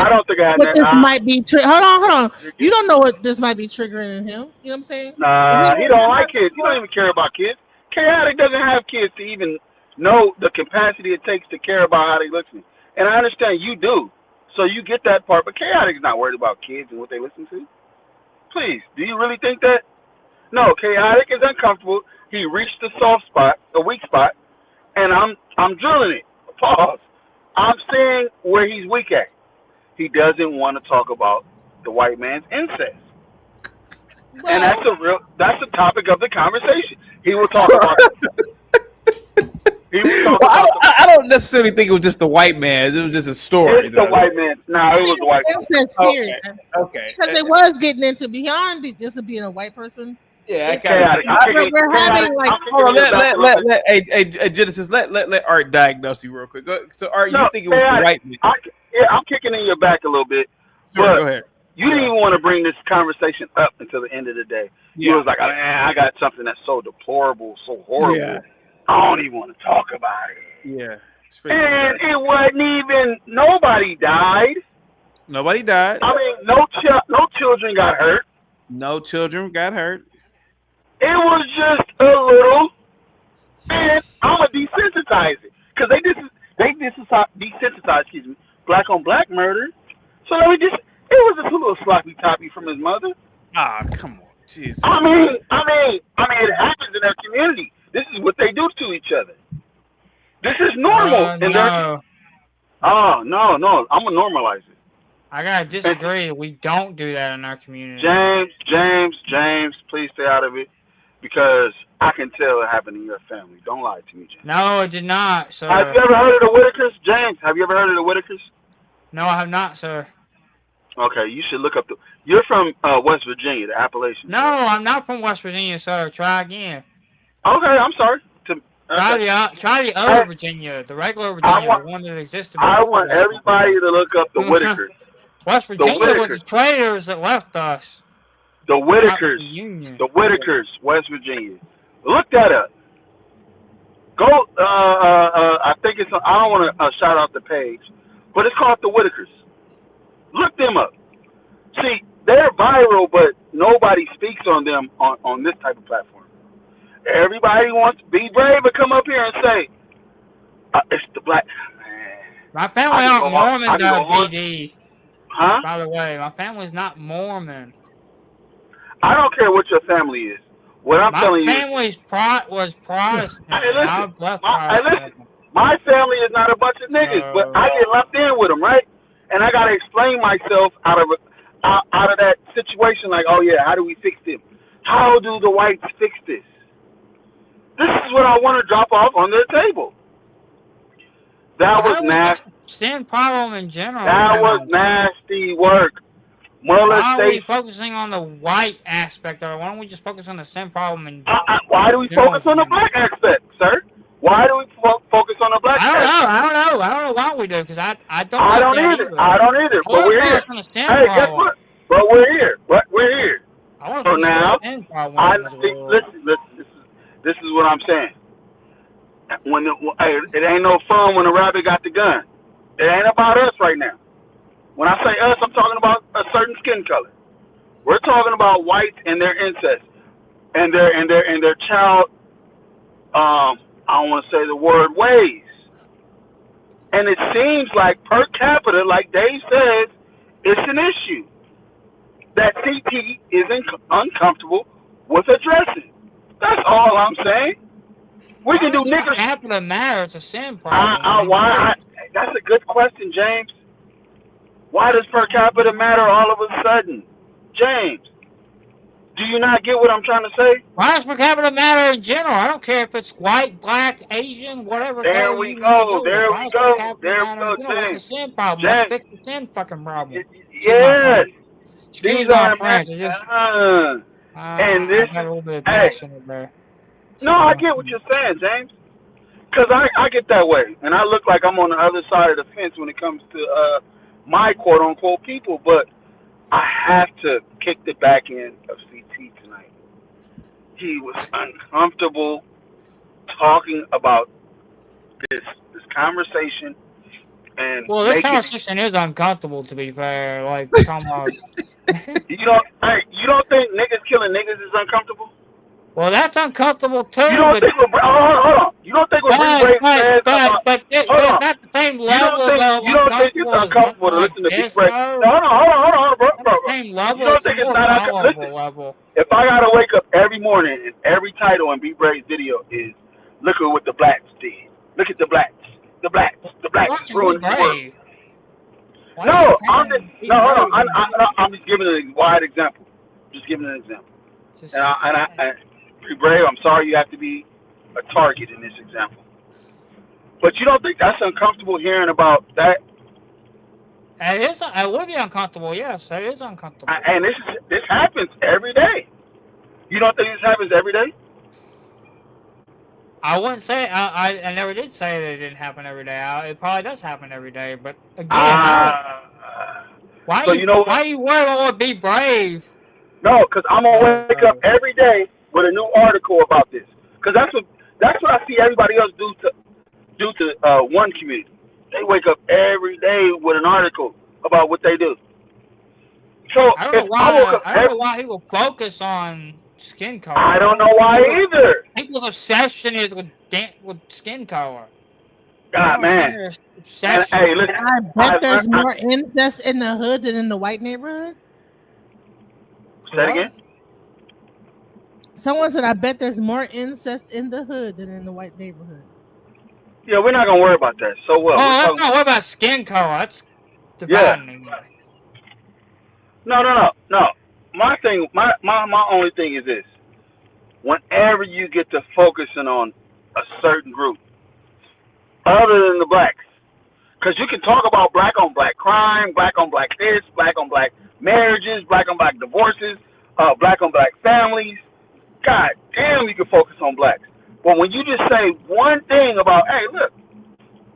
don't think I had what this that. might be. Hold on. You don't know what this might be triggering in him. You know what I'm saying? Nah, he don't like kids. He don't even care about kids. Chaotic doesn't have kids to even know the capacity it takes to care about how they listen. And I understand you do. So you get that part, but Chaotic's not worried about kids and what they listen to. Please, do you really think that? No, Chaotic is uncomfortable. He reached the soft spot, the weak spot, and I'm drilling it. Pause. I'm saying where he's weak at. He doesn't want to talk about the white man's incest. And that's the topic of the conversation. He will talk about I don't necessarily think it was just the white man. It was just a story. It's the white man. No, it was the white man. Okay. Because they was getting into beyond just being a white person. Yeah, we're having like. Hold on, let Genesis, let Art diagnose you real quick. So Art, you think it was the white man? I'm kicking in your back a little bit. Sure, go ahead. You didn't even want to bring this conversation up until the end of the day. You was like, I got something that's so deplorable, so horrible. Yeah. I don't even want to talk about it. Yeah. And it wasn't even, nobody died. Nobody died. I mean, no children got hurt. No children got hurt. It was just a little, and I'm going to desensitize it. Because they desensitize, black on black murder. So it was just a little sloppy toppy from his mother. Ah, come on. Jesus. I mean, it happens in their community. This is what they do to each other. This is normal. No. Oh, no. I'm going to normalize it. I gotta disagree. We don't do that in our community. James, please stay out of it. Because I can tell it happened in your family. Don't lie to me, James. No, it did not, sir. Have you ever heard of the Whitakers? James, have you ever heard of the Whitakers? No, I have not, sir. Okay, you should look up you're from West Virginia, the Appalachians. No, I'm not from West Virginia, sir. Try again. Okay, I'm sorry. Try the other Virginia, the regular Virginia, the one that existed before. I want everybody to look up the Whitakers. West Virginia was the traitors that left us. The Whitakers, West Virginia. Look that up. Go. I think it's. I don't want to shout out the page, but it's called the Whitakers. Look them up. See, they're viral, but nobody speaks on them on this type of platform. Everybody wants to be brave and come up here and say, "It's the black." My family aren't Mormon, though, BD. Huh? By the way, my family's not Mormon. I don't care what your family is. What I'm telling you, my family was Protestant. Hey, listen, my family is not a bunch of niggas, but I get lumped in with them, right? And I gotta explain myself out of that situation. Like, oh yeah, how do we fix them? How do the whites fix this? This is what I want to drop off on their table. That was nasty. Sin problem in general. That was nasty work. Why are we focusing on the white aspect of it? Why don't we just focus on the sin problem? Why do we focus on the black aspect, sir? Why do we focus on the black aspect? I don't know why we do, because I don't either. I don't either. But we're here. Hey, guess what? But we're here. We're here. So now, listen. This is what I'm saying. It ain't no fun when a rabbit got the gun. It ain't about us right now. When I say us, I'm talking about a certain skin color. We're talking about whites and their incest and their child. I don't want to say the word ways. And it seems like per capita, like Dave says, it's an issue that CT is uncomfortable with addressing. That's all I'm saying. We can do niggas. Capita matter. It's a sin problem. That's a good question, James. Why does per capita matter all of a sudden? James, do you not get what I'm trying to say? Why does per capita matter in general? I don't care if it's white, black, Asian, whatever. There we go, James. It's a sin problem. Let's fix the sin fucking problem. Yes. Excuse my French. And this, I got a little bit of passion in there. No, I get what you're saying, James. Because I get that way. And I look like I'm on the other side of the fence when it comes to my quote-unquote people. But I have to kick the back end of CT tonight. He was uncomfortable talking about this conversation and Well, this making conversation is uncomfortable, to be fair. Like, talking about. you don't think niggas killing niggas is uncomfortable? Well, that's uncomfortable too. You don't but, think hold on. You don't think what Brave says about but it's hold on. not the same You level. don't think it's uncomfortable to listen to Big Brave? No, hold on, bro. Same level. You don't think it's not uncomfortable? Level. If I gotta wake up every morning and every title in B Brave's video is look at what the blacks did. Look at the blacks. The blacks ruined the world. No, I'm just giving a wide example. And B Brave, I'm sorry you have to be a target in this example. But you don't think that's uncomfortable hearing about that? It would be uncomfortable. Yes, that is uncomfortable. And this happens every day. You don't think this happens every day? I wouldn't say I never did say that it didn't happen every day. It probably does happen every day, but again, why are you worried about Be Brave? No, because I'm gonna wake up every day with a new article about this. Because that's what I see everybody else do to one community. They wake up every day with an article about what they do. So I don't know why he will focus on skin color. I don't know why either. People's obsession is with skin color. God, man. Hey, listen. I bet there's more incest in the hood than in the white neighborhood. Say that again? Someone said, I bet there's more incest in the hood than in the white neighborhood. Yeah, we're not going to worry about that. So what? Oh, let's not worry about skin color. That's dividing. Yeah. No. My only thing is this. Whenever you get to focusing on a certain group, other than the blacks, because you can talk about black on black crime, black on black this, black on black marriages, black on black divorces, black on black families. God damn, you can focus on blacks. But when you just say one thing about, hey, look,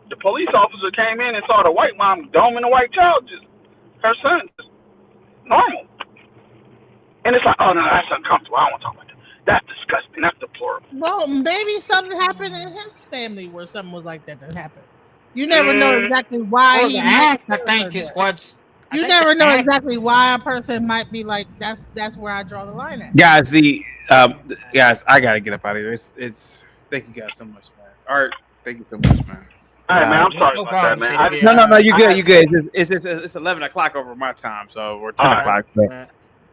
the police officer came in and saw the white mom doming the white child, just her son, just normal. And it's like, oh, no, that's uncomfortable. I don't want to talk about that. That's disgusting. That's deplorable. Well, maybe something happened in his family where something was like that happened. You never know exactly why he might. I think is what's. You never know exactly why a person might be like, that's where I draw the line at. Guys, guys, I gotta get up out of here. It's thank you guys so much, man. Art, thank you so much, man. All right, man. I'm sorry about that, man. No, you're good. You're good. It's 11 o'clock over my time, so we're 10 o'clock. So.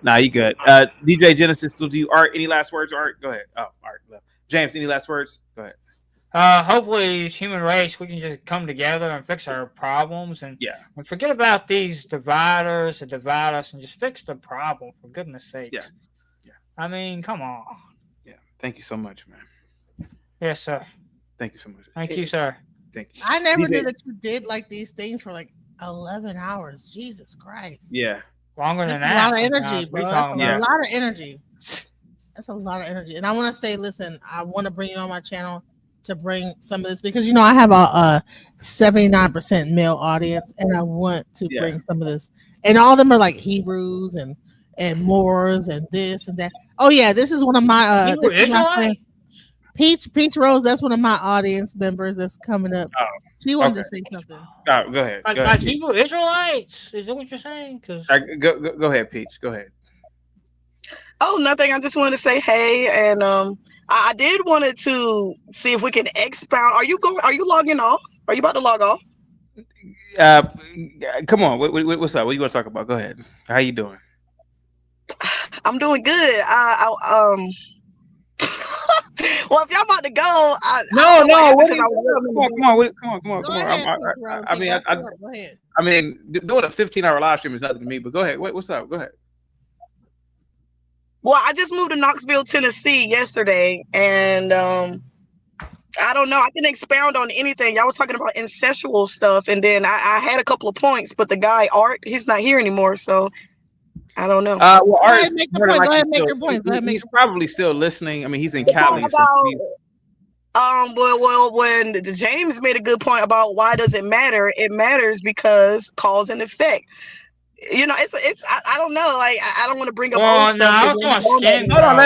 Nah, you good. DJ Genesis, still do you. Art, any last words? Art, go ahead. Oh, Art left. James, any last words? Go ahead. Hopefully, as human race, we can just come together and fix our problems and forget about these dividers that divide us and just fix the problem, for goodness sakes. Yeah. I mean, come on. Yeah. Thank you so much, man. Yes, sir. Thank you so much. Thank you, sir. Thank you. I never knew that you did like these things for like 11 hours. Jesus Christ. Yeah. Longer than that. A lot of energy, bro. That's a lot of energy. That's a lot of energy. And I want to say, listen, I want to bring you on my channel to bring some of this because I have a 79% male audience, and I want to bring some of this. And all of them are like Hebrews and Moors and this and that. Oh yeah, this is one of my this is my friend, Peach Rose. That's one of my audience members that's coming up. Oh, she wanted to say something. Oh, go ahead. Like Hebrew Israelites? Is that what you're saying? Because go ahead, Peach. Go ahead. Oh, nothing. I just wanted to say hey, and I did wanted to see if we can expound. Are you logging off? Are you about to log off? Come on. What's up? What you want to talk about? Go ahead. How you doing? I'm doing good. Well, if y'all about to go, I mean, doing a 15-hour live stream is nothing to me. But go ahead. What's up? Go ahead. Well, I just moved to Knoxville, Tennessee yesterday, and I don't know. I can expound on anything. Y'all was talking about incestual stuff, and then I had a couple of points, but the guy Art, he's not here anymore, so I don't know. Well, Art, go ahead, make your point. He's probably still listening. I mean, he's in Cali. Well, when James made a good point about why does it matter? It matters because cause and effect. you know, it's I don't know. Like I don't want to bring up Well, old no, stuff. I 'cause was then talking we about go skin there. Hold on,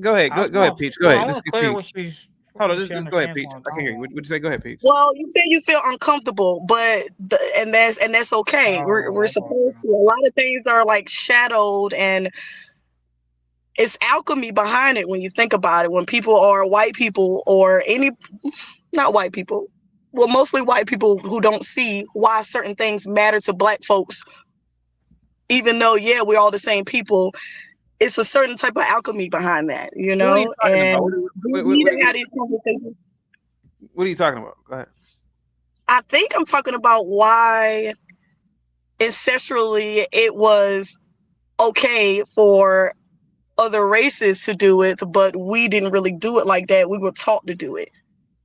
go ahead, I was go ahead, gonna- Peach. Go well, ahead. I This want is to clear Peach. what she's. Hold on, what she just go ahead, understands Peach. what I I'm can hear you. talking What'd you say? Go ahead, Peach. Well, you say you feel uncomfortable, but and that's okay. We're supposed to. A lot of things are like shadowed, and it's alchemy behind it when you think about it. When people are white people or not white people, well, mostly white people who don't see why certain things matter to black folks, even though yeah, we're all the same people. It's a certain type of alchemy behind that, you What are you know, talking and about? we need to have these conversations. What are you talking about? Go ahead. I think I'm talking about why ancestrally it was okay for other races to do it, but we didn't really do it like that. We were taught to do it.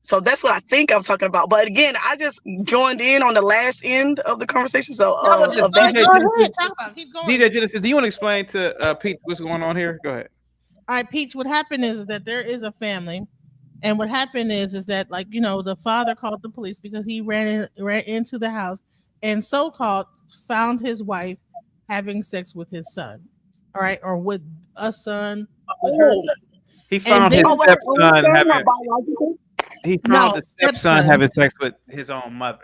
So that's what I think I'm talking about. But again, I just joined in on the last end of the conversation. So No, but of go that. ahead, talk about it. Keep going. DJ Genesis, do you want to explain to Pete what's going on here? Go ahead. All right, Peach, what happened is that there is a family, and what happened is that, like, you know, the father called the police because he ran into the house and so-called found his wife having sex with his son. All right, or with a son, with her son. He found his stepson having. He No, found the stepson stepson. having sex with his own mother.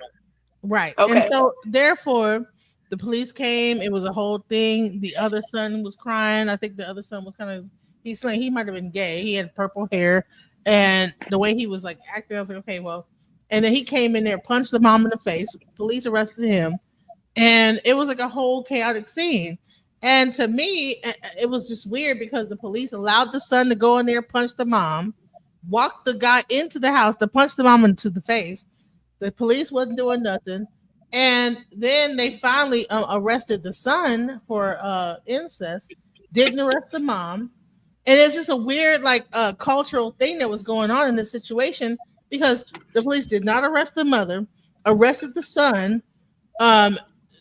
Right. Okay. And so therefore the police came, it was a whole thing. The other son was crying. I think the other son was kind of he might have been gay. He had purple hair, and the way he was like acting, I was like, okay, well, and then he came in there, punched the mom in the face. Police arrested him, and it was like a whole chaotic scene. And to me, it was just weird because the police allowed the son to go in there, punch the mom, walked the guy into the house to punch the mom into the face. The police wasn't doing nothing. And then they finally arrested the son for incest, didn't arrest the mom. And it's just a weird, like, cultural thing that was going on in this situation because the police did not arrest the mother, arrested the son,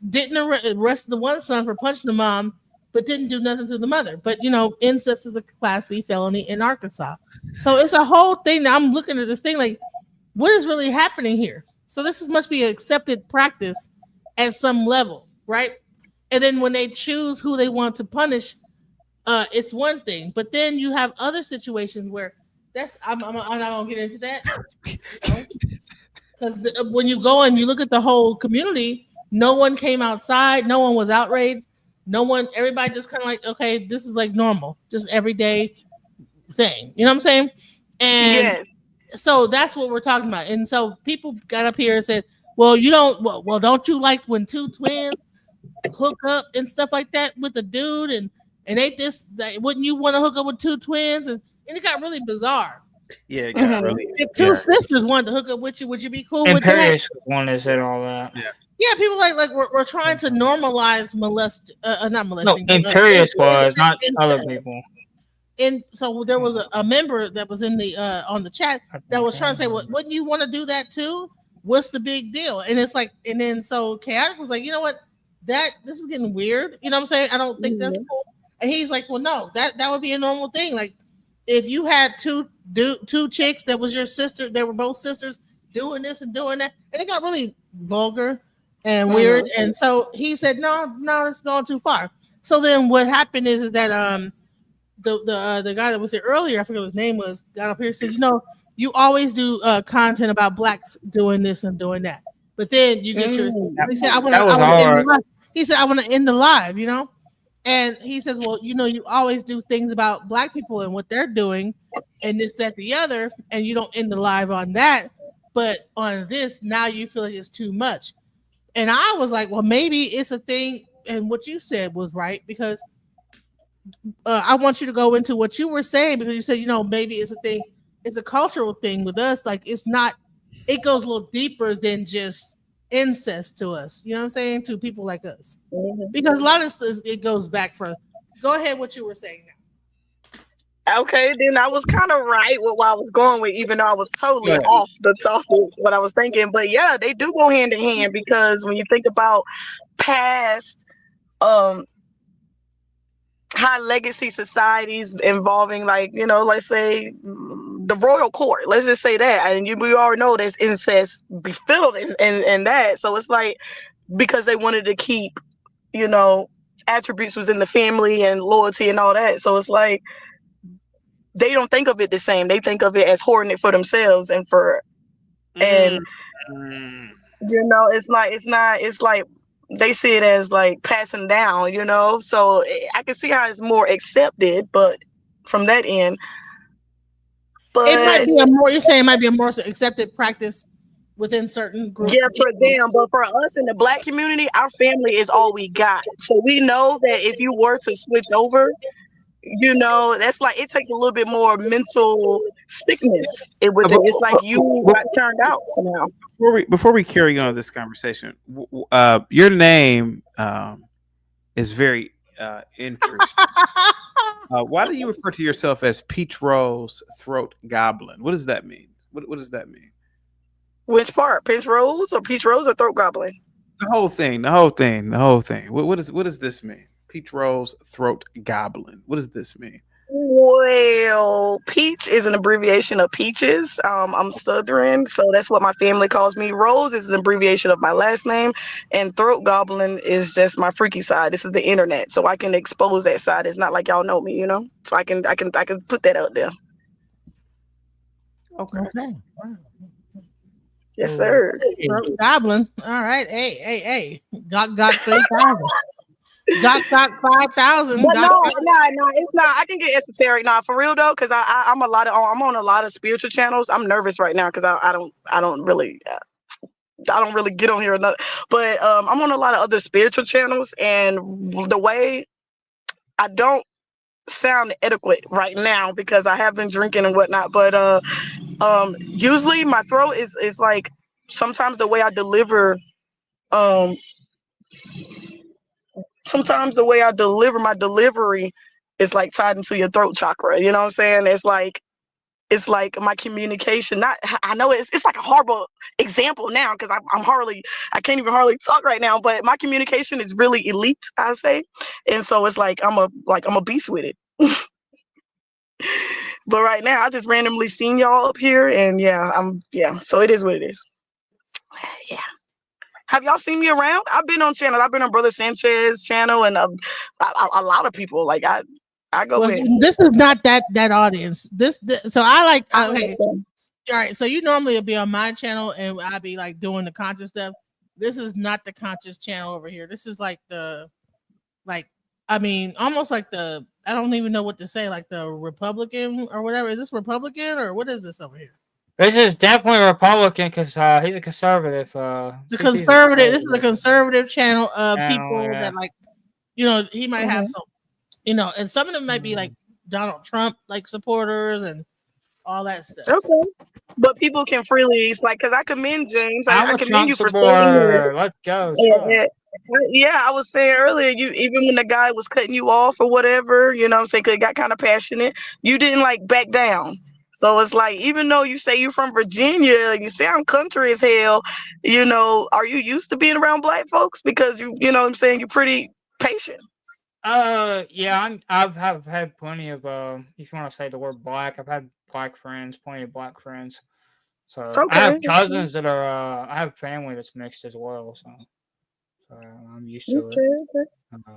didn't arrest the one son for punching the mom, but didn't do nothing to the mother. But, you know, incest is a Class C felony in Arkansas. So it's a whole thing. Now I'm looking at this thing like, what is really happening here? So must be an accepted practice at some level, right? And then when they choose who they want to punish, it's one thing. But then you have other situations where I'm not gonna get into that because when you go and you look at the whole community, no one came outside, no one was outraged, everybody just kind of like, okay, this is like normal, just everyday thing. You know what I'm saying? And yes. So that's what we're talking about. And so people got up here and said, well, don't you like when two twins hook up and stuff like that with a dude and ain't this, wouldn't you want to hook up with two twins? And it got really bizarre. Yeah, it got really. If two sisters wanted to hook up with you, would you be cool with that? Imperious was one that said all that. Yeah, people like we're trying to normalize not molesting. No, Imperious was, not other people. And so there was a member that was in the on the chat that was trying to say, well, wouldn't you want to do that too? What's the big deal? And it's like, and then so Chaotic was like, you know what, this is getting weird. You know what I'm saying? I don't think that's cool. And he's like, well, no, that would be a normal thing. Like if you had two chicks that was your sister, they were both sisters doing this and doing that, and it got really vulgar and weird. And so he said, no, it's going too far. So then what happened is that the guy that was here earlier, I forget what his name was, got up here and said, you know, you always do content about blacks doing this and doing that, but then you get your. He said, I want to end the live. He said, I want to end the live, you know, and he says, well, you know, you always do things about black people and what they're doing, and this, that, the other, and you don't end the live on that, but on this now you feel like it's too much. And I was like, well, maybe it's a thing, and what you said was right because. I want you to go into what you were saying because you said, you know, maybe it's a thing, it's a cultural thing with us. Like it goes a little deeper than just incest to us. You know what I'm saying? To people like us, because a lot of this it goes back for. Go ahead, what you were saying now. Okay, then I was kind of right with what I was going with, even though I was totally off the topic what I was thinking. But yeah, they do go hand in hand because when you think about past high legacy societies involving, like, you know, let's say the royal court, let's just say that, and we already know there's incest befittled in that. So it's like because they wanted to keep you know, attributes was in the family and loyalty and all that. So it's like they don't think of it the same. They think of it as hoarding it for themselves and you know, it's like they see it as like passing down, you know. So I can see how it's more accepted, but from that end, but it might be a more. You're saying it might be a more accepted practice within certain groups. yeah, for them, but for us in the Black community, our family is all we got. So we know that if you were to switch over, you know, that's like it takes a little bit more mental sickness with it. It's like you got turned out somehow. Before we carry on this conversation, your name is very interesting. Why do you refer to yourself as Peach Rose Throat Goblin? What does that mean? What does that mean? Which part? Peach Rose or Throat Goblin? The whole thing. What does this mean? Peach Rose Throat Goblin. What does this mean? Well, Peach is an abbreviation of peaches. I'm Southern, so that's what my family calls me. Rose is an abbreviation of my last name, and Throat Goblin is just my freaky side. This is the internet, so I can expose that side. It's not like y'all know me, you know. So I can put that out there. Okay. Yes, sir. Throat Goblin. All right. Hey. Got 3,000. Got 5,000. But no, it's not. I can get esoteric. Nah, for real though, because I'm on a lot of spiritual channels. I'm nervous right now because I don't really get on here enough. But I'm on a lot of other spiritual channels, and the way I don't sound adequate right now because I have been drinking and whatnot. But usually my throat is like sometimes the way I deliver sometimes the way I deliver my delivery is like tied into your throat chakra. You know what I'm saying? It's like my communication. I know it's like a horrible example now because I can't even hardly talk right now. But my communication is really elite, I say, and so it's like I'm a beast with it. But right now, I just randomly seen y'all up here, and so it is what it is. Yeah. Have y'all seen me around? I've been on channels. I've been on Brother Sanchez channel, and a lot of people. Like I go in. This is not that audience. So I like. Okay, all right. So you normally will be on my channel, and I'll be like doing the conscious stuff. This is not the conscious channel over here. This is like almost like I don't even know what to say. Like the Republican or whatever. Is this Republican or what is this over here? This is definitely Republican because he's a conservative. This is a conservative channel of people that like, you know, he might have some, you know, and some of them might be like Donald Trump like supporters and all that stuff. Okay, but people can freely. It's like because I commend James. I commend you for saying that. Let's go. Yeah, I was saying earlier, even when the guy was cutting you off or whatever, you know what I'm saying, because it got kind of passionate, you didn't like back down. So it's like, even though you say you're from Virginia, you sound country as hell, you know, are you used to being around Black folks? Because you know what I'm saying, you're pretty patient. Yeah, I've had plenty of if you want to say the word Black, I've had Black friends, plenty of Black friends. So okay. I have cousins that are I have family that's mixed as well, so I'm used to it. Okay.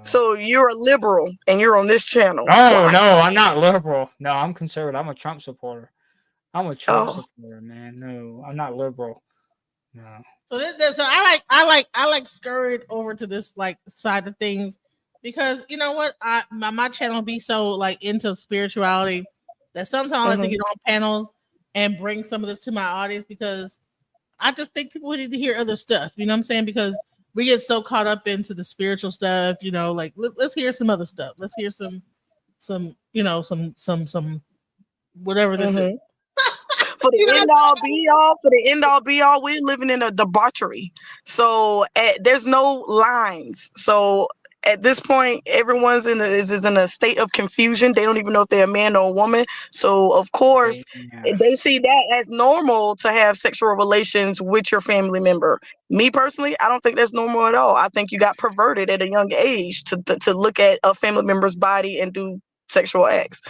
So you're a liberal and you're on this channel. Oh, no, I'm not liberal. No, I'm conservative. I'm a Trump supporter. Supporter, man. No, I'm not liberal. No. So I like scurried over to this like side of things because you know what, my channel be so like into spirituality that sometimes I like to get on panels and bring some of this to my audience because I just think people need to hear other stuff. You know what I'm saying? Because we get so caught up into the spiritual stuff, you know, like let's hear some other stuff. Let's hear some whatever this is. For the end all be all, we're living in a debauchery. So there's no lines. So at this point, everyone's is in a state of confusion. They don't even know if they're a man or a woman. So of course, they see that as normal to have sexual relations with your family member. Me personally, I don't think that's normal at all. I think you got perverted at a young age to look at a family member's body and do sexual acts.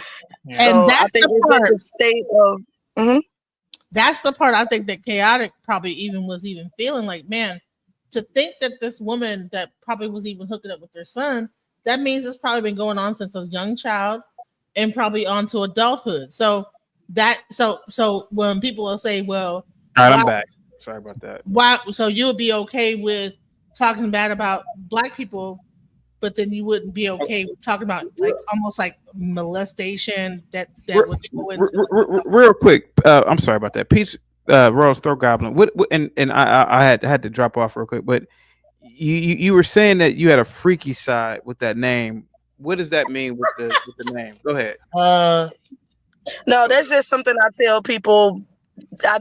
And so that's I think the part. The state of. That's the part I think that Chaotic probably was feeling like, man, to think that this woman that probably was even hooking up with their son, that means it's probably been going on since a young child and probably on to adulthood. So when people will say, well, all right, I'm back. Sorry about that. Why? So you would be okay with talking bad about black people, but then you wouldn't be okay with talking about like almost like molestation that would go into real quick. I'm sorry about that. Peach Rose Throat Goblin. What and I had to drop off real quick, but you were saying that you had a freaky side with that name. What does that mean with the name? Go ahead. No, that's just something I tell people.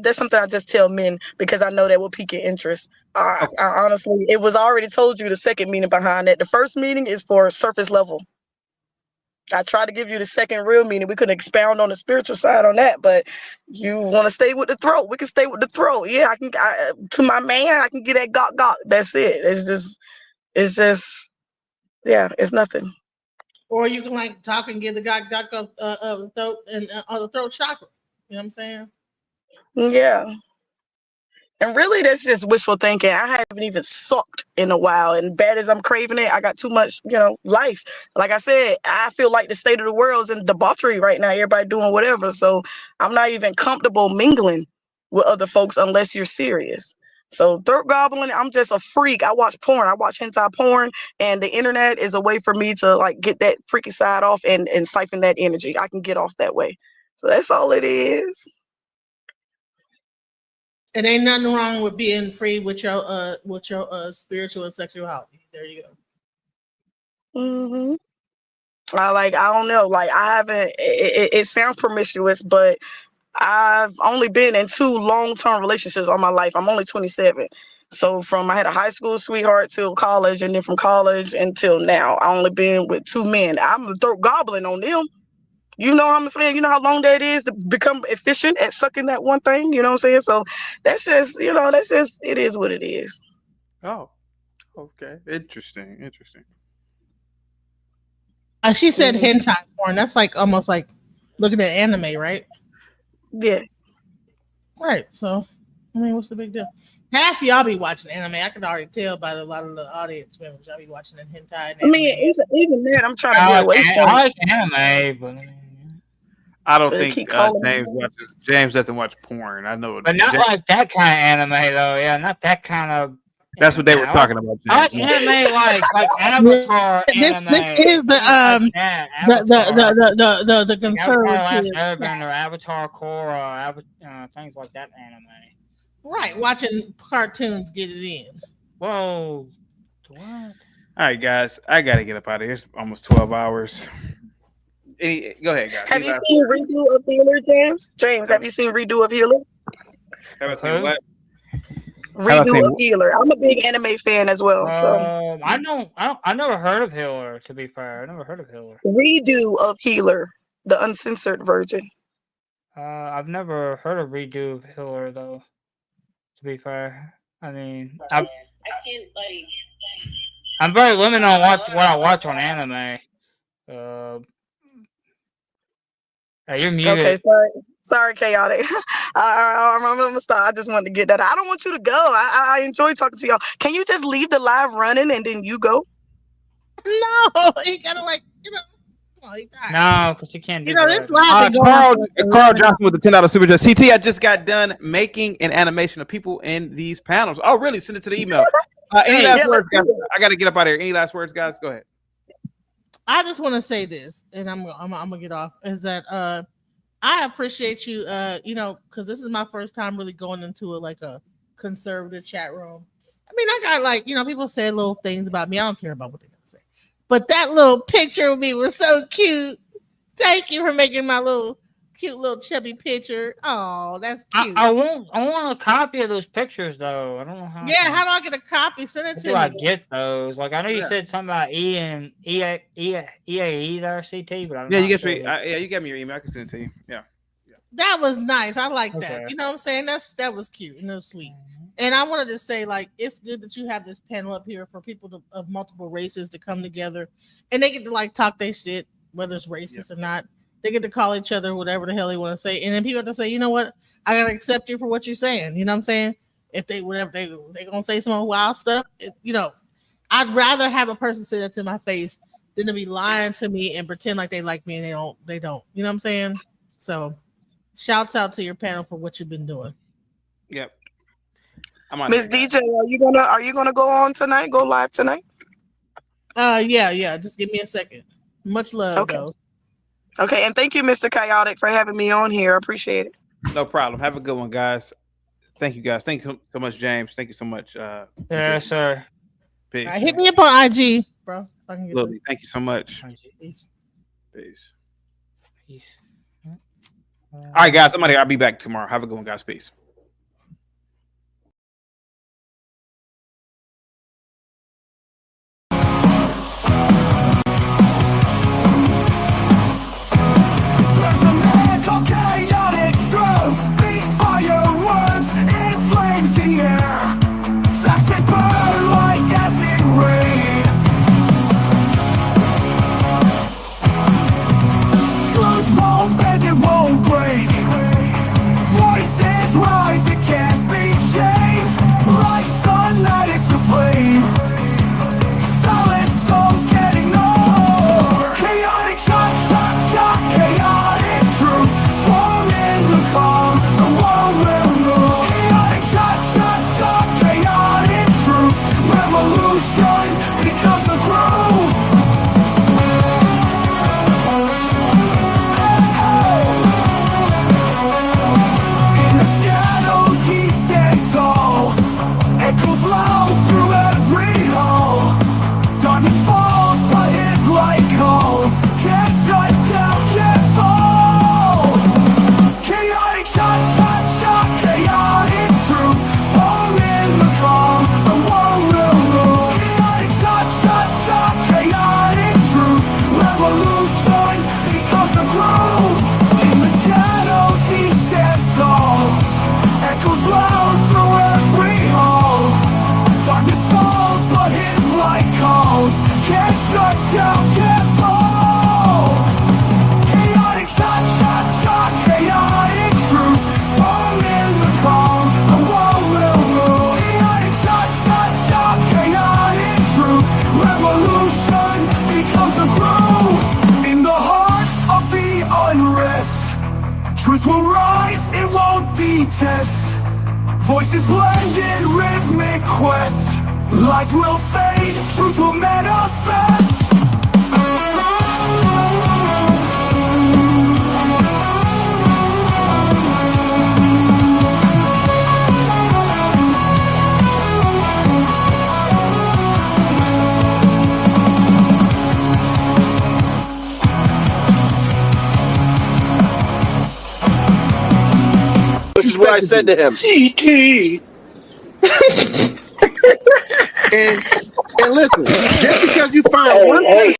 That's something I just tell men because I know that will pique your interest. I honestly, it was already told you the second meaning behind it. The first meaning is for surface level. I try to give you the second real meaning. We couldn't expound on the spiritual side on that, but you want to stay with the throat. We can stay with the throat. Yeah, I can. To my man, I can get that gawk gawk. That's it. It's just, yeah, it's nothing. Or you can like talk and get the gawk gawk of throat and the throat chakra. You know what I'm saying? Yeah. And really, that's just wishful thinking. I haven't even sucked in a while. And bad as I'm craving it, I got too much, life. Like I said, I feel like the state of the world is in debauchery right now. Everybody doing whatever. So I'm not even comfortable mingling with other folks unless you're serious. So throat gobbling, I'm just a freak. I watch porn. I watch hentai porn. And the internet is a way for me to like get that freaky side off and siphon that energy. I can get off that way. So that's all it is. It ain't nothing wrong with being free with your spiritual and sexuality. There you go. Mm-hmm. I don't know. Like I haven't. It sounds promiscuous, but I've only been in 2 long-term relationships all my life. I'm only 27. So I had a high school sweetheart till college, and then from college until now, I only been with 2 men. I'm a throat gobbling on them. You know what I'm saying? You know how long that is to become efficient at sucking that one thing? You know what I'm saying? So that's just, it is what it is. Oh, okay. Interesting. She said hentai porn. That's like almost like looking at anime, right? Yes. Right. So, I mean, what's the big deal? Half of y'all be watching anime. I can already tell by a lot of the audience members. Y'all be watching the hentai. I mean, even that, I'm trying to get away from. I like anime, but I don't think James doesn't watch porn. I know, but not like that kind of anime though. Yeah, not that kind of. That's what they were talking about. I like anime, like Avatar anime. This is the conservative Airbender, Avatar Korra, things like that anime. Right, watching cartoons get it in. Whoa, what? All right, guys, I gotta get up out of here. It's almost 12 hours. Go ahead, guys. Have you seen Redo of Healer, James? James, have you seen Redo of Healer? Have I seen what? Redo of Healer. I'm a big anime fan as well. So I never heard of Healer. To be fair, I never heard of Healer. Redo of Healer, the uncensored version. I've never heard of Redo of Healer though. To be fair, I mean, I'm very limited on what I watch on anime. You're muted. Okay, sorry, chaotic. I'm gonna stop. I just wanted to get that. I don't want you to go. I enjoy talking to y'all. Can you just leave the live running and then you go? No, he gotta no, because you can't do this live. Carl Johnson with the $10 super chat. CT, I just got done making an animation of people in these panels. Oh, really? Send it to the email. Any last words, guys? I got to get up out of here. Any last words, guys? Go ahead. I just want to say this, and I'm gonna get off. Is that I appreciate you, because this is my first time really going into a conservative chat room. I mean, I got people say little things about me. I don't care about what they're gonna say, but that little picture of me was so cute. Thank you for making my cute little chubby picture. Oh, that's cute. I want a copy of those pictures though. I don't know how. Yeah, how do I get a copy? Send it to me. I get those? Like I know you said something about EAE there, CT, but I'm you get me. You got me your email. I can send it to you. Yeah. That was nice. I like that. You know what I'm saying? That was cute and it was sweet. And I wanted to say, it's good that you have this panel up here for people of multiple races to come together, and they get to talk their shit, whether it's racist or not. They get to call each other whatever the hell they want to say. And then people have to say, you know what? I got to accept you for what you're saying. You know what I'm saying? if they whatever they gonna say some wild stuff, I'd rather have a person say that to my face than to be lying to me and pretend like they like me and they don't. You know what I'm saying? So, shouts out to your panel for what you've been doing. Yep. Miss DJ, are you gonna go on tonight? Go live tonight? Yeah. Just give me a second. Much love, though. Okay, and thank you, Mr. Chaotic, for having me on here. I appreciate it. No problem. Have a good one, guys. Thank you, guys. Thank you so much, James. Thank you so much. Yeah, sir. Peace. Hit me up on IG, bro. If I can get Lovely. Thank you so much. Peace. Peace. All right, guys. I'll be back tomorrow. Have a good one, guys. Peace. Chaotic truth, beats fireworks, inflames the air. Flash and burn like acid rain. Truth won't bend, it won't break. Voices rise, it can't be changed. Like sunlight, it's a flame. Silent souls get ignored. Chaotic shot, chaotic truth. Storm in the calm, the world will move. Chaotic shot, chaotic truth. Revolution becomes the groove. In the shadows he stands tall. Echoes loud through every hall. Darkness falls, but his light calls. Can't shut down, can't fall. Chaotic shot, chaotic truth. Storm in the calm, the world will move. Chaotic shot, chaotic truth. Revolution becomes a groove. In the shadows he stands tall. Echoes loud through every hall. Darkness falls, but his light calls. Can't shut down, can't fall. Chaotic shot, chaotic truth. Storm in the calm, the world will move. Chaotic shot, chaotic truth. Revolution becomes a groove. In the heart of the unrest, truth will rise, it won't detest. Voices blend in rhythmic quest. Lies will fade, truth will manifest. This is what I said to him. CT. and listen, just because you find one thing